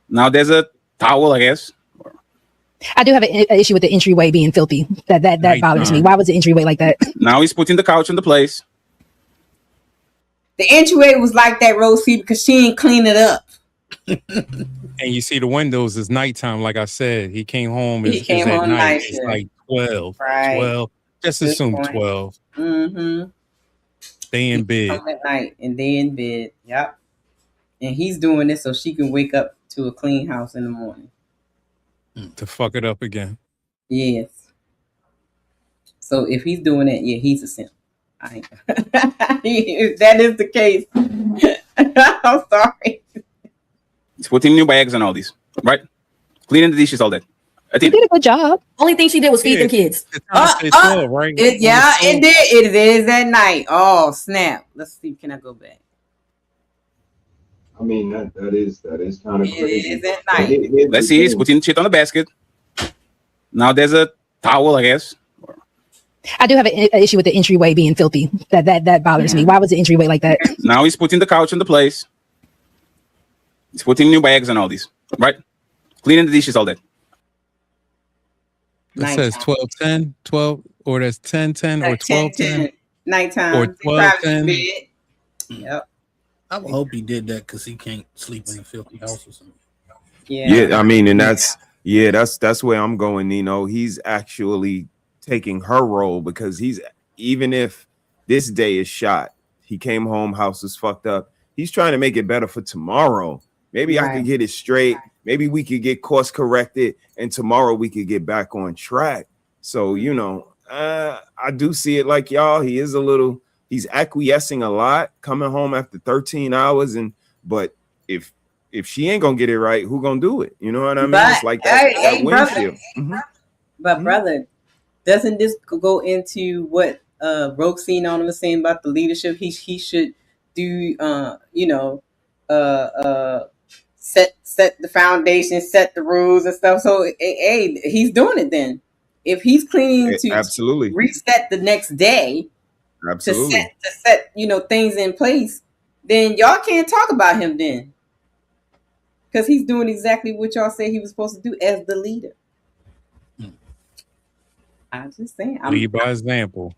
Now there's a towel, I guess. I do have an issue with the entryway being filthy. That bothers me. Why was the entryway like that? Now he's putting the couch in the place. The entryway was like that, Rosie, because she ain't clean it up. And you see the windows is nighttime, like I said. He came home, He came at home night. night It's shift. like 12. Right. 12. Just Good assume point. 12. Mm-hmm. They in bed. Home at night and they in bed. Yep. And he's doing this so she can wake up to a clean house in the morning. To fuck it up again. Yes. So if he's doing that, yeah, he's a simp. If that is the case, I'm sorry. He's putting new bags and all these, right? Cleaning the dishes, all that. He did a good job. Only thing she did was feed them kids. Right? It did. It is at night. Oh, snap. Let's see. Can I go back? I mean, that is kind of crazy. It is at night. Let's see, he's putting shit on the basket. Now there's a towel, I guess. I do have an issue with the entryway being filthy. That bothers me. Why was the entryway like that? Now he's putting the couch in the place. He's putting new bags and all these, right? Cleaning the dishes, all that. That says 12:10, 12, or that's 10:10 or 12:10. Nighttime. Or 12:10. Yep. I would hope he did that because he can't sleep in a filthy house or something. Yeah, I mean, and that's where I'm going, Nino. He's actually taking her role because he's, even if this day is shot, he came home, house is fucked up. He's trying to make it better for tomorrow. Maybe I could get it straight. Maybe we could get course corrected, and tomorrow we could get back on track. So, I do see it like y'all. He's acquiescing a lot, coming home after 13 hours, but if she ain't gonna get it right, who gonna do it? You know what I mean? But, it's like that brother, windshield. But brother, doesn't this go into what Roxine on him was saying about the leadership? He should do set the foundation, set the rules and stuff. So hey, he's doing it then. If he's cleaning to absolutely reset the next day, absolutely to set things in place, then y'all can't talk about him then. Because he's doing exactly what y'all say he was supposed to do as the leader. I'm just saying. Lead by example.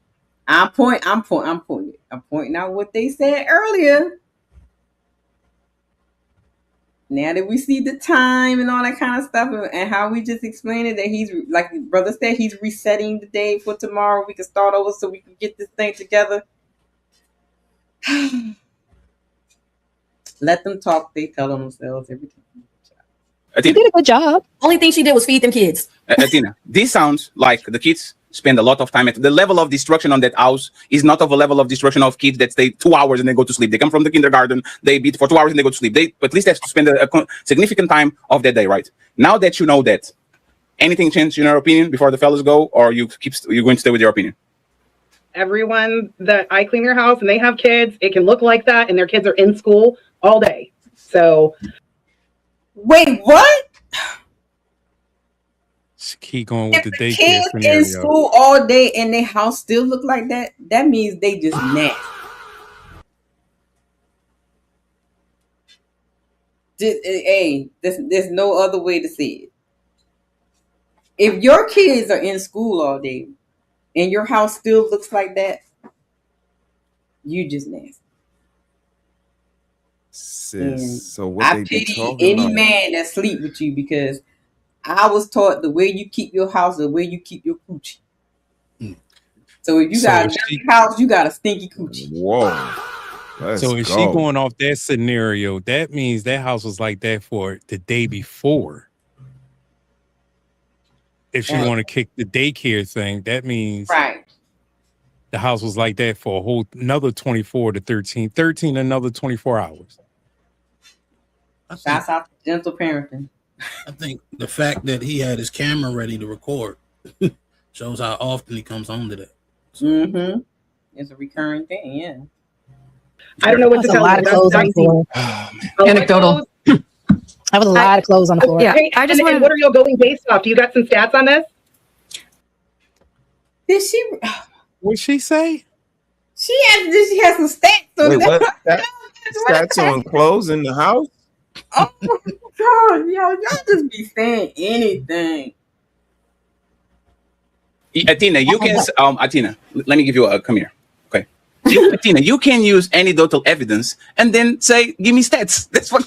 I'm pointing out what they said earlier. Now that we see the time and all that kind of stuff, and how we just explained it, that he's, like the brother said, he's resetting the day for tomorrow. We can start over so we can get this thing together. Let them talk. They tell themselves everything. He did a good job. Only thing she did was feed them kids. Athena, this sounds like the kids spend a lot of time. The level of destruction on that house is not of a level of destruction of kids that stay 2 hours and they go to sleep. They come from the kindergarten, they beat for 2 hours and they go to sleep. They at least have to spend a significant time of that day, right? Now that you know that, anything change in your opinion before the fellas go, or you're going to stay with your opinion? Everyone that I clean their house and they have kids, it can look like that, and their kids are in school all day. So, wait, what? Just keep going with the daycare Kids scenario. in school all day and their house still look like that? That means they just nasty. Hey, there's no other way to say it. If your kids are in school all day and your house still looks like that, you just nasty. Sis, so what I they be pity talking any about? man that sleep with you because I was taught the way you keep your house, the way you keep your coochie. So if you got a dirty house, you got a stinky coochie. Whoa. So if she going off that scenario, that means that house was like that for the day before. If she want to kick the daycare thing, that means the house was like that for a whole another 24 to 13 another 24 hours. Shouts out to gentle parenting. I think the fact that he had his camera ready to record shows how often he comes home to that. Mm-hmm. It's a recurring thing, yeah. I don't know what to tell you. Clothes on the floor. Anecdotal. I have a lot of clothes on the floor. Yeah, Hey, I just and want what are y'all going based off? Do you got some stats on this? Did she? What'd she say? She has some stats. So Wait, what? Stats on clothes in the house? Oh my God, y'all just be saying anything. Athena, you can Athena, let me give you a come here. Okay. Athena, you can use anecdotal evidence and then say, give me stats. That's what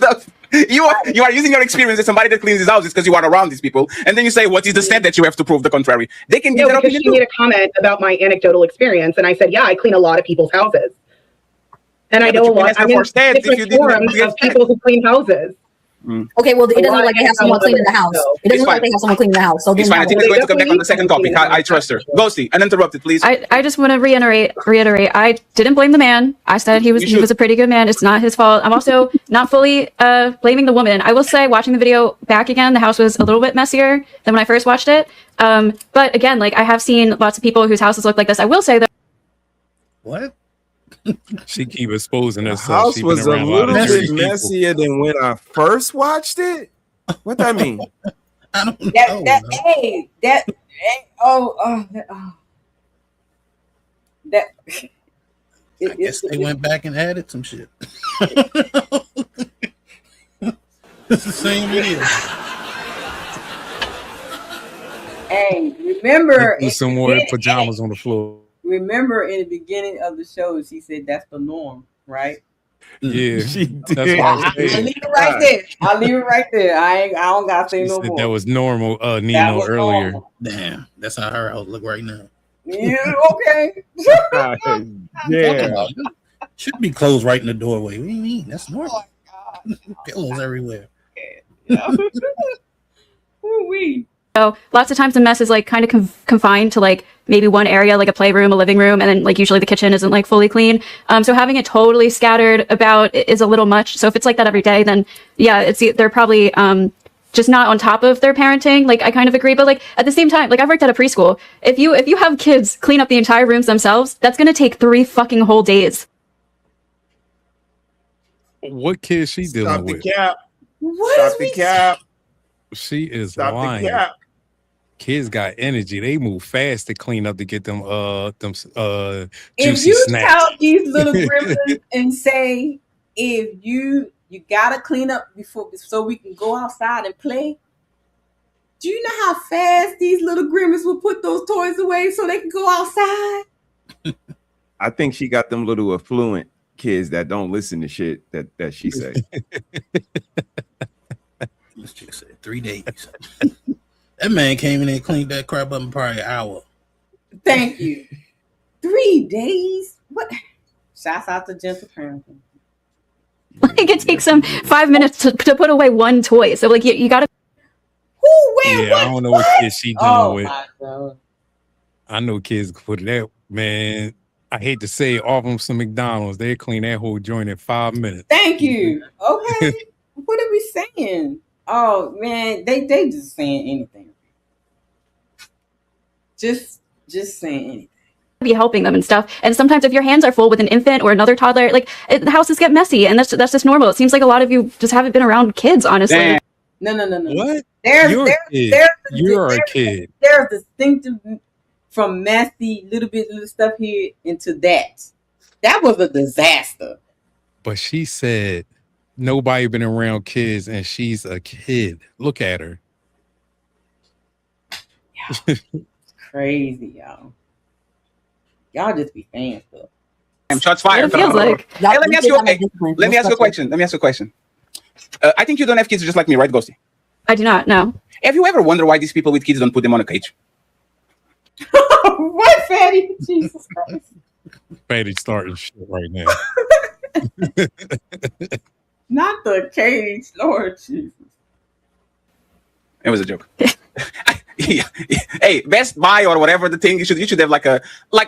you are using your experience as somebody that cleans his houses because you are around these people, and then you say, what is the stat that you have to prove the contrary? They can give that because opinion she made a comment about my anecdotal experience, and I said, yeah, I clean a lot of people's houses. And I know a lot. I'm in different forums of people who clean houses. Okay, well, it doesn't look like they have someone cleaning the house. It doesn't look like they have someone cleaning the house. So It's then fine. I think it's going to come back on the second topic. I trust her. Ghosty, uninterrupted, please. I just want to reiterate. I didn't blame the man. I said he was a pretty good man. It's not his fault. I'm also not fully blaming the woman. I will say, watching the video back again, the house was a little bit messier than when I first watched it. But again, like I have seen lots of people whose houses look like this. I will say that. What? She keep exposing The herself. house She was been a around a lot little of dirty bit people. messier than when I first watched it. What that mean? I don't I guess they went back and added some shit. It's the same video. Hey, remember Put some more pajamas on the floor. Remember in the beginning of the show, she said that's the norm, right? Yeah, She that's did. what I was I'll saying. leave it right there. I'll leave it right there. I don't gotta say She no said more. that was normal, That Nino, was earlier. normal. Damn, that's how her house look right now. Yeah, okay. Yeah. Should be closed right in the doorway. What do you mean? That's normal. Pillows everywhere. Ooh-wee. So lots of times the mess is like kind of confined to like maybe one area, like a playroom, a living room, and then like usually the kitchen isn't like fully clean. So having it totally scattered about is a little much. So if it's like that every day, then yeah, they're probably just not on top of their parenting. Like I kind of agree, but like at the same time, like I've worked at a preschool. If you have kids clean up the entire rooms themselves, that's gonna take 3 fucking whole days. What kid is she dealing Stop the with? cap. What Stop is the we cap. She is Stop lying. the cap. Kids got energy. They move fast to clean up to get them If juicy you snacks. count these little gremlins and say if you gotta clean up before so we can go outside and play, do you know how fast these little gremlins will put those toys away so they can go outside? I think she got them little affluent kids that don't listen to shit that she say. This chick said 3 days. That man came in and cleaned that crap up in probably an hour. Thank you. 3 days? What? Shouts out to gentle parenting. Like it takes them 5 minutes to put away one toy. So like you gotta. Yeah, I don't know what kid she dealing Oh with. my God. I know kids put that, man. I hate to say it, off them some McDonald's. They clean that whole joint in 5 minutes. Thank you. Okay. What are we saying? Oh man, they just saying anything. Just saying anything. Be helping them and stuff, and sometimes if your hands are full with an infant or another toddler, like the houses get messy, and that's just normal. It seems like a lot of you just haven't been around kids, honestly. Damn. No. What? There's You're a kid. You're a kid. There's distinctive from messy little stuff here into that. That was a disaster. But she said nobody been around kids, and she's a kid. Look at her. Crazy, y'all. Y'all just be fans though. Shots fired. It feels like. Hey, let me ask you a question. I think you don't have kids just like me, right, Ghosty? I do not. No. Have you ever wondered why these people with kids don't put them on a cage? What, Fatty? Jesus Christ. Fatty's starting shit right now. Not the cage, Lord Jesus. It was a joke. Yeah. Hey, Best Buy or whatever the thing, you should have like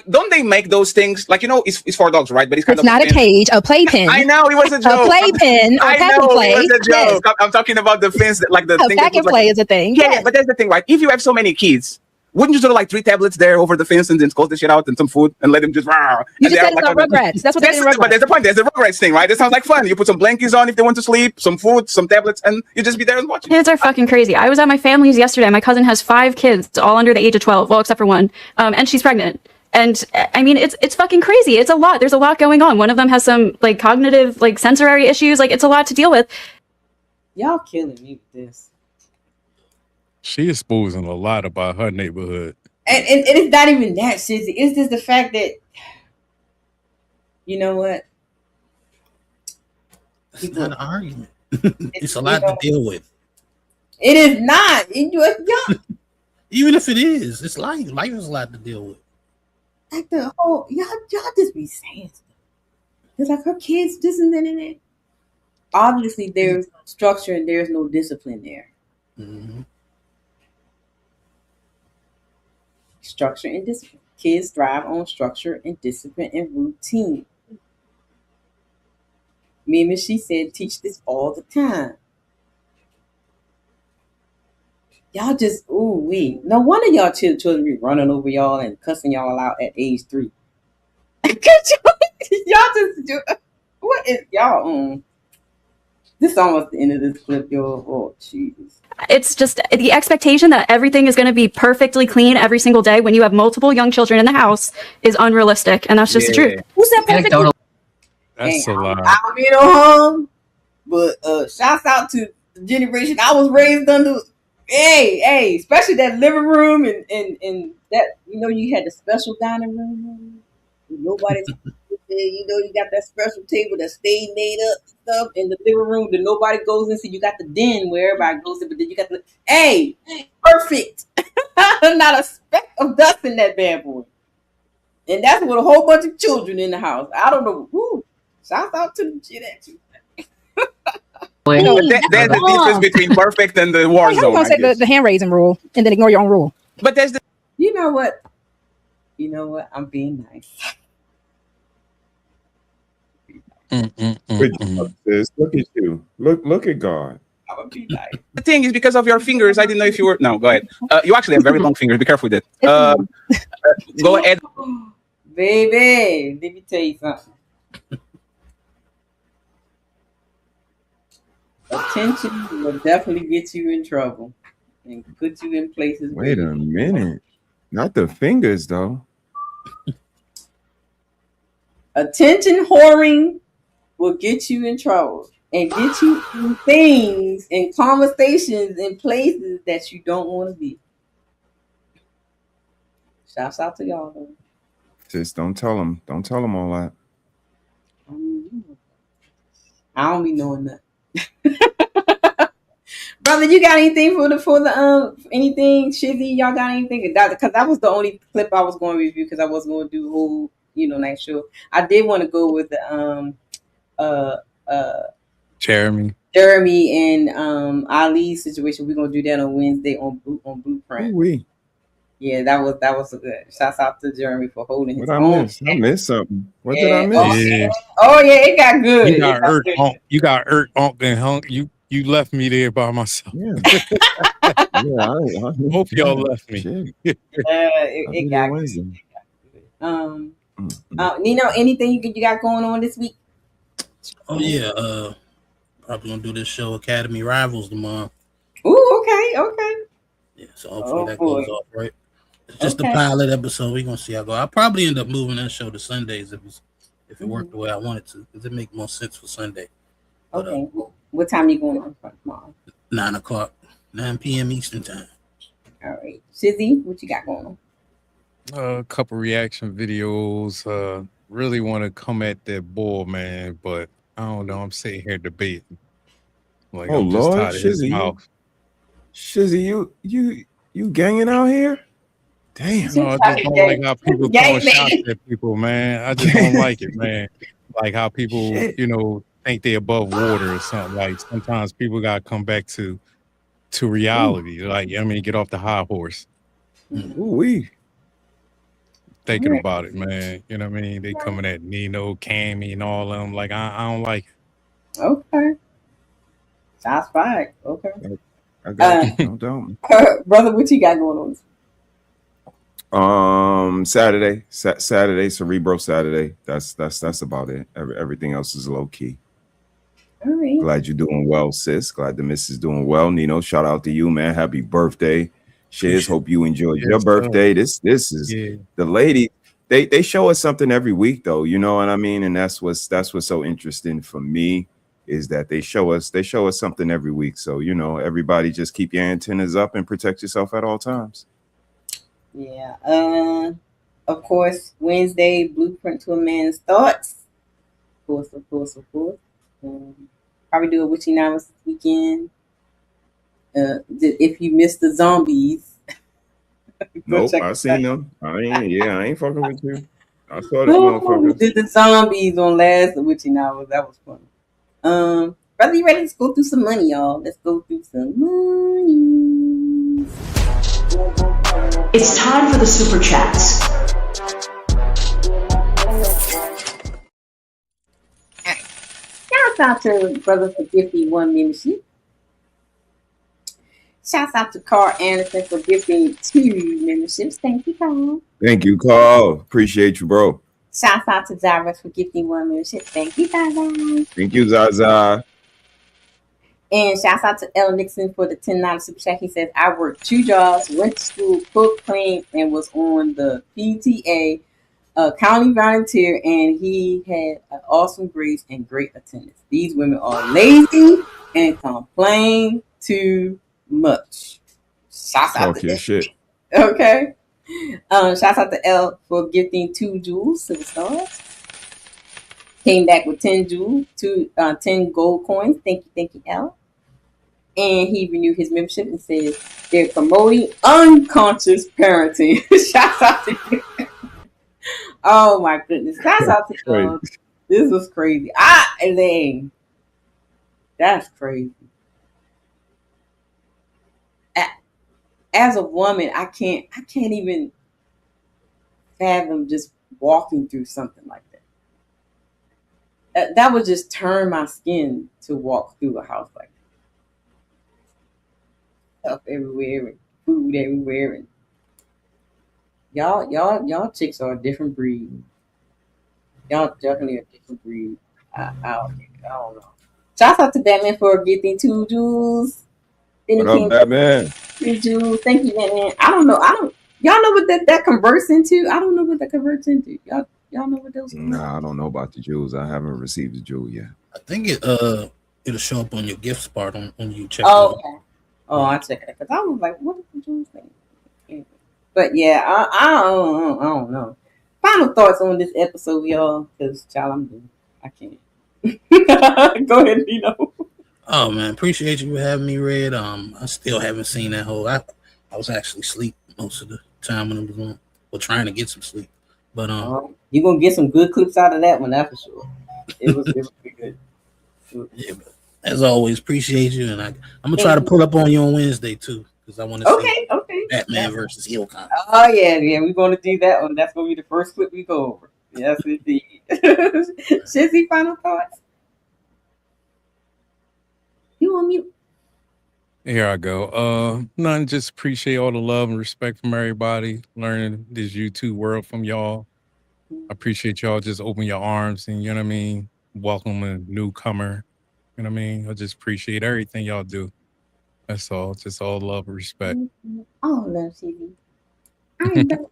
don't they make those things like, it's for dogs, right? But it's kind It's of not a cage, a playpen. I know it was a joke. A playpen or I pack know and play. it was a joke. Yes. I'm talking about the things that like the A thing pack that and was play like, is a thing. Yeah, Yes. but that's the thing, right? If you have so many kids, wouldn't you sort of like 3 tablets there over the fence and then close the shit out and some food and let them just You just said it's on Rugrats. That's what they did in But Rugrats. that's the point. There's the Rugrats thing, right? It sounds like fun. You put some blankets on if they want to sleep, some food, some tablets, and you just be there and watch it. Kids are fucking crazy. I was at my family's yesterday. My cousin has 5 kids, all under the age of 12. Well, except for one. And she's pregnant. And I mean, it's fucking crazy. It's a lot. There's a lot going on. One of them has some like cognitive, like sensory issues. Like it's a lot to deal with. Y'all killing me with this. She exposing a lot about her neighborhood. And it's not even that, Shizzy. It's just the fact that, you know what? It's not an argument. It's a lot to deal with. It is not. Even if it is, it's life. Life is a lot to deal with. Like the whole y'all just be saying stuff. It's like her kids, this and that and that. Obviously, there's structure and there's no discipline there. Mm-hmm. Structure and discipline. Kids thrive on structure and discipline and routine. Mimi, she said, teach this all the time. Y'all just, no wonder y'all children be running over y'all and cussing y'all out at age 3. Y'all just do, what is y'all on? This is almost the end of this clip, y'all. Oh, Jesus. It's just the expectation that everything is going to be perfectly clean every single day when you have multiple young children in the house is unrealistic. And that's just the truth. Who's that perfect? That's a lot. I'll be no home, but shouts out to the generation I was raised under. Hey, especially that living room and that, you had the special dining room. Nobody's you got that special table that stayed made up and stuff in the living room that nobody goes into. You got the den where everybody goes in, but then you got the perfect. Not a speck of dust in that bad boy. And that's with a whole bunch of children in the house. I don't know. Woo. Shout out to the shit at you. There's the difference between perfect and the war I'm zone. going to say the hand raising rule and then ignore your own rule. But there's the. You know what? I'm being nice. Good job, sis. Look at you. Look at God. I'm gonna be nice. The thing is, because of your fingers, I didn't know if you were. No, go ahead. You actually have very long fingers. Be careful with it. Go ahead. Baby, let me tell you something. Attention will definitely get you in trouble and put you in places. Wait a minute. Not the fingers, though. Attention whoring will get you in trouble and get you in things and conversations in places that you don't want to be. Shouts out to y'all, though. Sis, don't tell them. Don't tell them all that. I don't be knowing that. Brother, you got anything for the anything, Shizzy? Y'all got anything? Because that was the only clip I was going to review because I wasn't going to do a whole, night show. I did want to go with the Jeremy and Ali's situation. We're gonna do that on Wednesday on Blueprint. Ooh-wee. Yeah, that was a good. Shouts out to Jeremy for holding his What own. I missed something. What did I miss? Yeah. Oh yeah, it got good. You got Unk and Hunk. You left me there by myself. Yeah. Hope y'all left me. It got good. Nino, anything you got going on this week? Oh yeah, probably gonna do this show Academy Rivals tomorrow. Ooh, okay. Yeah, so hopefully that goes off right. It's just a pilot episode. We're gonna see how it goes. I'll probably end up moving that show to Sundays if it worked the way I want it to, because it makes more sense for Sunday. Okay. What time you going on tomorrow? 9 o'clock, 9 p.m. Eastern time. All right. Shizzy, what you got going on? A couple reaction videos. Really want to come at that bull, man, but I don't know. I'm sitting here debating. Like, Oh I'm just Lord, tired of his Shizzy, mouth. you ganging out here? Damn. No, I just don't like how people throwing shots at people, man. I just don't like it, man. Like how people, Shit. think they above water or something. Like sometimes people gotta come back to reality. Like, get off the high horse. Ooh-wee. Thinking about it, man. You know what I mean? They coming at Nino, Cammy, and all of them. Like, I don't like it. Okay. Shots fired. Okay. I got you. No doubt. Brother, what you got going on? Saturday, Cerebro Saturday. That's about it. Everything else is low key. All right. Glad you're doing well, sis. Glad the miss is doing well. Nino, shout out to you, man. Happy birthday. Shiz, hope you enjoyed your birthday. This is the lady. They show us something every week, though. You know what I mean? And that's what's so interesting for me, is that they show us something every week. So, everybody just keep your antennas up and protect yourself at all times. Yeah. Of course, Wednesday, Blueprint to a Man's Thoughts. Of course. Probably do a witchy novice this weekend. If you missed the zombies. Nope, I seen them. I ain't fucking with you. I saw this motherfucker. Did the zombies on last witchy novel. That was fun. Brother, you ready to go through some money, y'all? Let's go through some money. It's time for the super chats. Shouts out to Brother for 51 membership. Shouts out to Carl Anderson for gifting 2 memberships. Thank you, Carl. Thank you, Carl. Appreciate you, bro. Shouts out to Zaraz for gifting 1 membership. Thank you, Zaza. Thank you, Zaza. And shouts out to L. Nixon for the $10 super chat. He says, I worked 2 jobs, went to school, cooked, cleaned, and was on the PTA, county volunteer, and he had an awesome grades and great attendance. These women are lazy and complain too much. Shouts out to your shit. Okay. Shouts out to L for gifting 2 jewels, silver stars. Came back with 10 jewels, 10 gold coins. Thank you, L. And he renewed his membership and says they're promoting unconscious parenting. Shouts out to you. Oh my goodness. Shouts out to y'all. This was crazy. Elaine. That's crazy. As a woman, I can't even fathom just walking through something like that. That would just turn my skin to walk through a house like that. Stuff everywhere and food everywhere, and y'all chicks are a different breed. Y'all definitely a different breed. I don't know. Shout out to Batman for getting 2 jewels. What up, Batman? 2 jewels. Thank you, Batman. I don't know. Y'all know what that converts into? I don't know what that converts into. Y'all know what those? Nah, I don't know about the jewels. I haven't received the jewel yet. I think it'll show up on your gifts part on you check. Oh, okay. Oh, I checked it because I was like, "What is the jewels thing?" But yeah, I don't know. Final thoughts on this episode, y'all, because child, I'm done. I can't. Go ahead, Nino. Oh man, appreciate you for having me, Red. I still haven't seen that whole. I was actually asleep most of the time when I was on, or trying to get some sleep. But you're gonna get some good clips out of that one, that's for sure. It was pretty good. Yeah, but as always, appreciate you, and I'm gonna try to pull up on you on Wednesday too, because I want to see Batman versus Ilcon. Oh yeah, we're gonna do that one. That's gonna be the first clip we go over. Yes, indeed. Shizzy, final thoughts. You on mute? Here I go. None, just appreciate all the love and respect from everybody. Learning this YouTube world from y'all. I appreciate y'all just open your arms and, you know what I mean, welcome a newcomer. You know what I mean? I just appreciate everything y'all do. That's all. Just all love and respect. All love, Shizzy. All right, brother.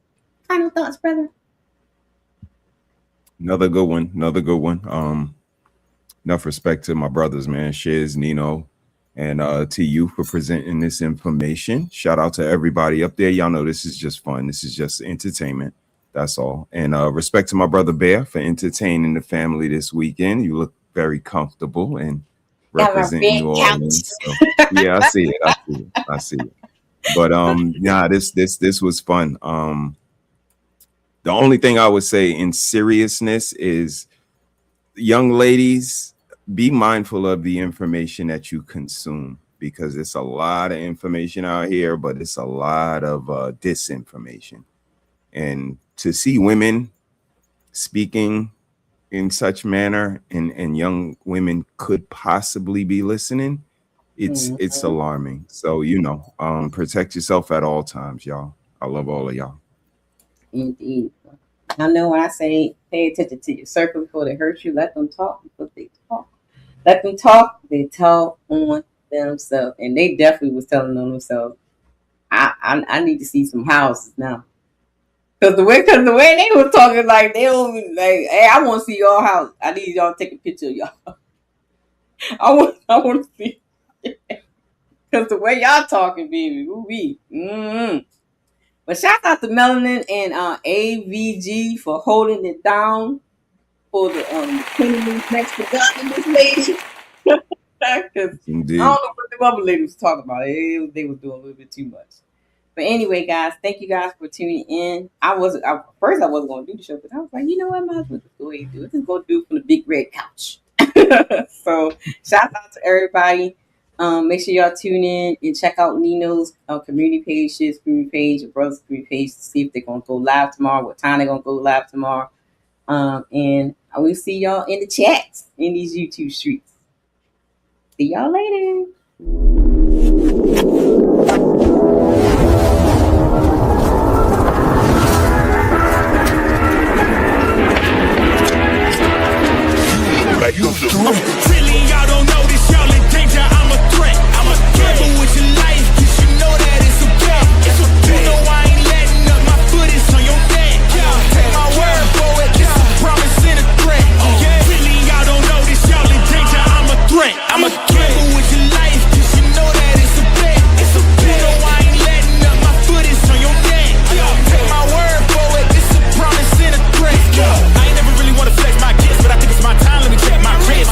Final thoughts, brother. Another good one. enough respect to my brothers, man, Shiz, Nino, and to you for presenting this information. Shout out to everybody up there. Y'all know this is just fun. This is just entertainment. That's all. And respect to my brother Bear for entertaining the family this weekend. You look very comfortable and representing New Orleans. So, yeah, I see it. But this was fun. The only thing I would say in seriousness is, young ladies, be mindful of the information that you consume, because it's a lot of information out here, but it's a lot of disinformation. And to see women speaking in such manner and young women could possibly be listening, it's alarming. So, protect yourself at all times, y'all. I love all of y'all. Indeed. I know when I say pay attention to your circle before they hurt you, let them talk before they talk. Let them talk, they talk on themselves. And they definitely was telling on themselves. I need to see some houses now. Cause the way they were talking, like they don't like, hey, I want to see your house. I need y'all to take a picture of y'all. I want to see. Cause the way y'all talking, baby, But shout out to Melanin and AVG for holding it down for the Panelist next to God, this lady. Indeed. I don't know what the other lady was talking about. They was doing a little bit too much. But anyway, guys, thank you guys for tuning in. First I wasn't going to do the show, but I was like, you know what, I might as well just go ahead and do it. Just go do it from the big red couch. So shout out to everybody. Make sure y'all tune in and check out Nino's community page, his community page, your brother's community page to see if they're going to go live tomorrow, what time they're going to go live tomorrow. And I will see y'all in the chats in these YouTube streets. See y'all later. Really, y'all don't know this, y'all in danger. I'm a threat. I'm a gamble with your life, cause you know that it's okay. You know I ain't letting up, my foot is on your neck. Take my word for it, it's a promise and a threat. Really, y'all don't know this, y'all in danger. I'm a threat. I'm a gamble with your life, cause you know that it's a bet. You know I ain't letting up, my foot is on your neck. Take my word for it, it's a promise and a threat. I ain't never really wanna flex my gifts, but I think it's my time. Let me check my wrist.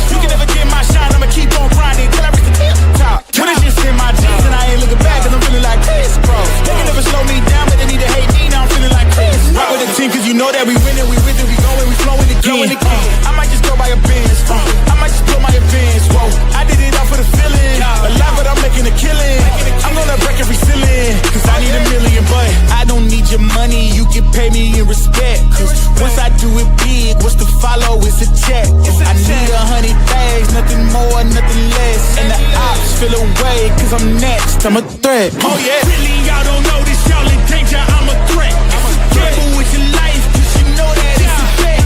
You can never get my shine, I'ma keep on grinding till I reach the top. When it's just in my jeans and I ain't looking back, cause I'm feeling like this, bro. They can never slow me down, but they need to hate me, now I'm feeling like this. Rock with the team, cause you know that we winning, we with it, we going, we flowing again. I might just go by a Benz, I might just blow my advance, whoa. I did it all for the feeling, alive but I'm making a killing. I'm gonna break every ceiling, cause I need $1 million, but I don't need your money, you can pay me in respect. Cause once I do it big, what's to follow is a check. I need 100 bags, nothing more, nothing less. And the ops feel away, cause I'm next, I'm a threat. Oh yeah. Really, y'all don't know this, y'all in danger, I'm a threat. Gamble with your life, cause you know that it's a bet.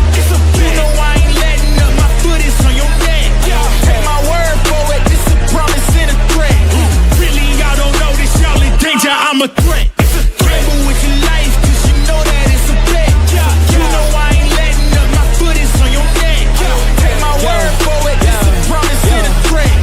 You know I ain't letting up, my foot is on your neck. Take my word for it, it's a promise and a threat. Really, y'all don't know this, y'all in danger, I'm a threat. Gamble with your life, cause you know that it's a bet. You know I ain't letting up, my foot is on your neck. Take my word for it, it's a promise and a threat.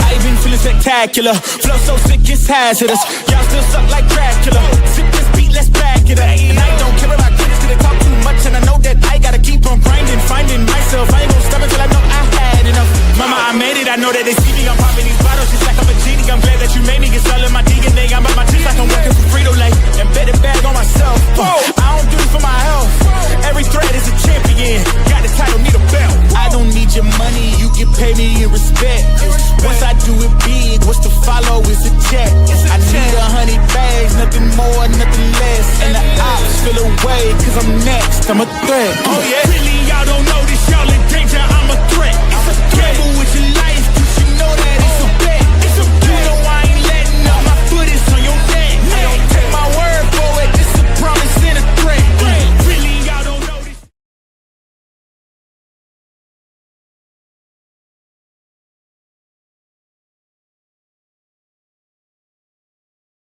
I even feeling spectacular, flow so sick it's hazardous. Y'all still suck like Dracula. Sip this beat, let's back it up. And I don't care about critics, cause they talk too much. And I know that I gotta keep on grinding, finding myself. I ain't gonna stop until I know I had enough. Mama, I made it, I know that they see me. I'm popping these bottles just like I'm a genie. I'm glad that you made me. It's all in my DNA. I'm about my teeth like I'm working for Frito-Lay. Embedded bag on myself. Whoa, I don't do this for my health. Every thread is a champion. Got the title, need a belt. I don't need your money, you can pay me in respect. Once I do it big, what's to follow is a check. I need 100 bags, nothing more, nothing less. And the ops feel away, cause I'm next, I'm a threat. Oh yeah.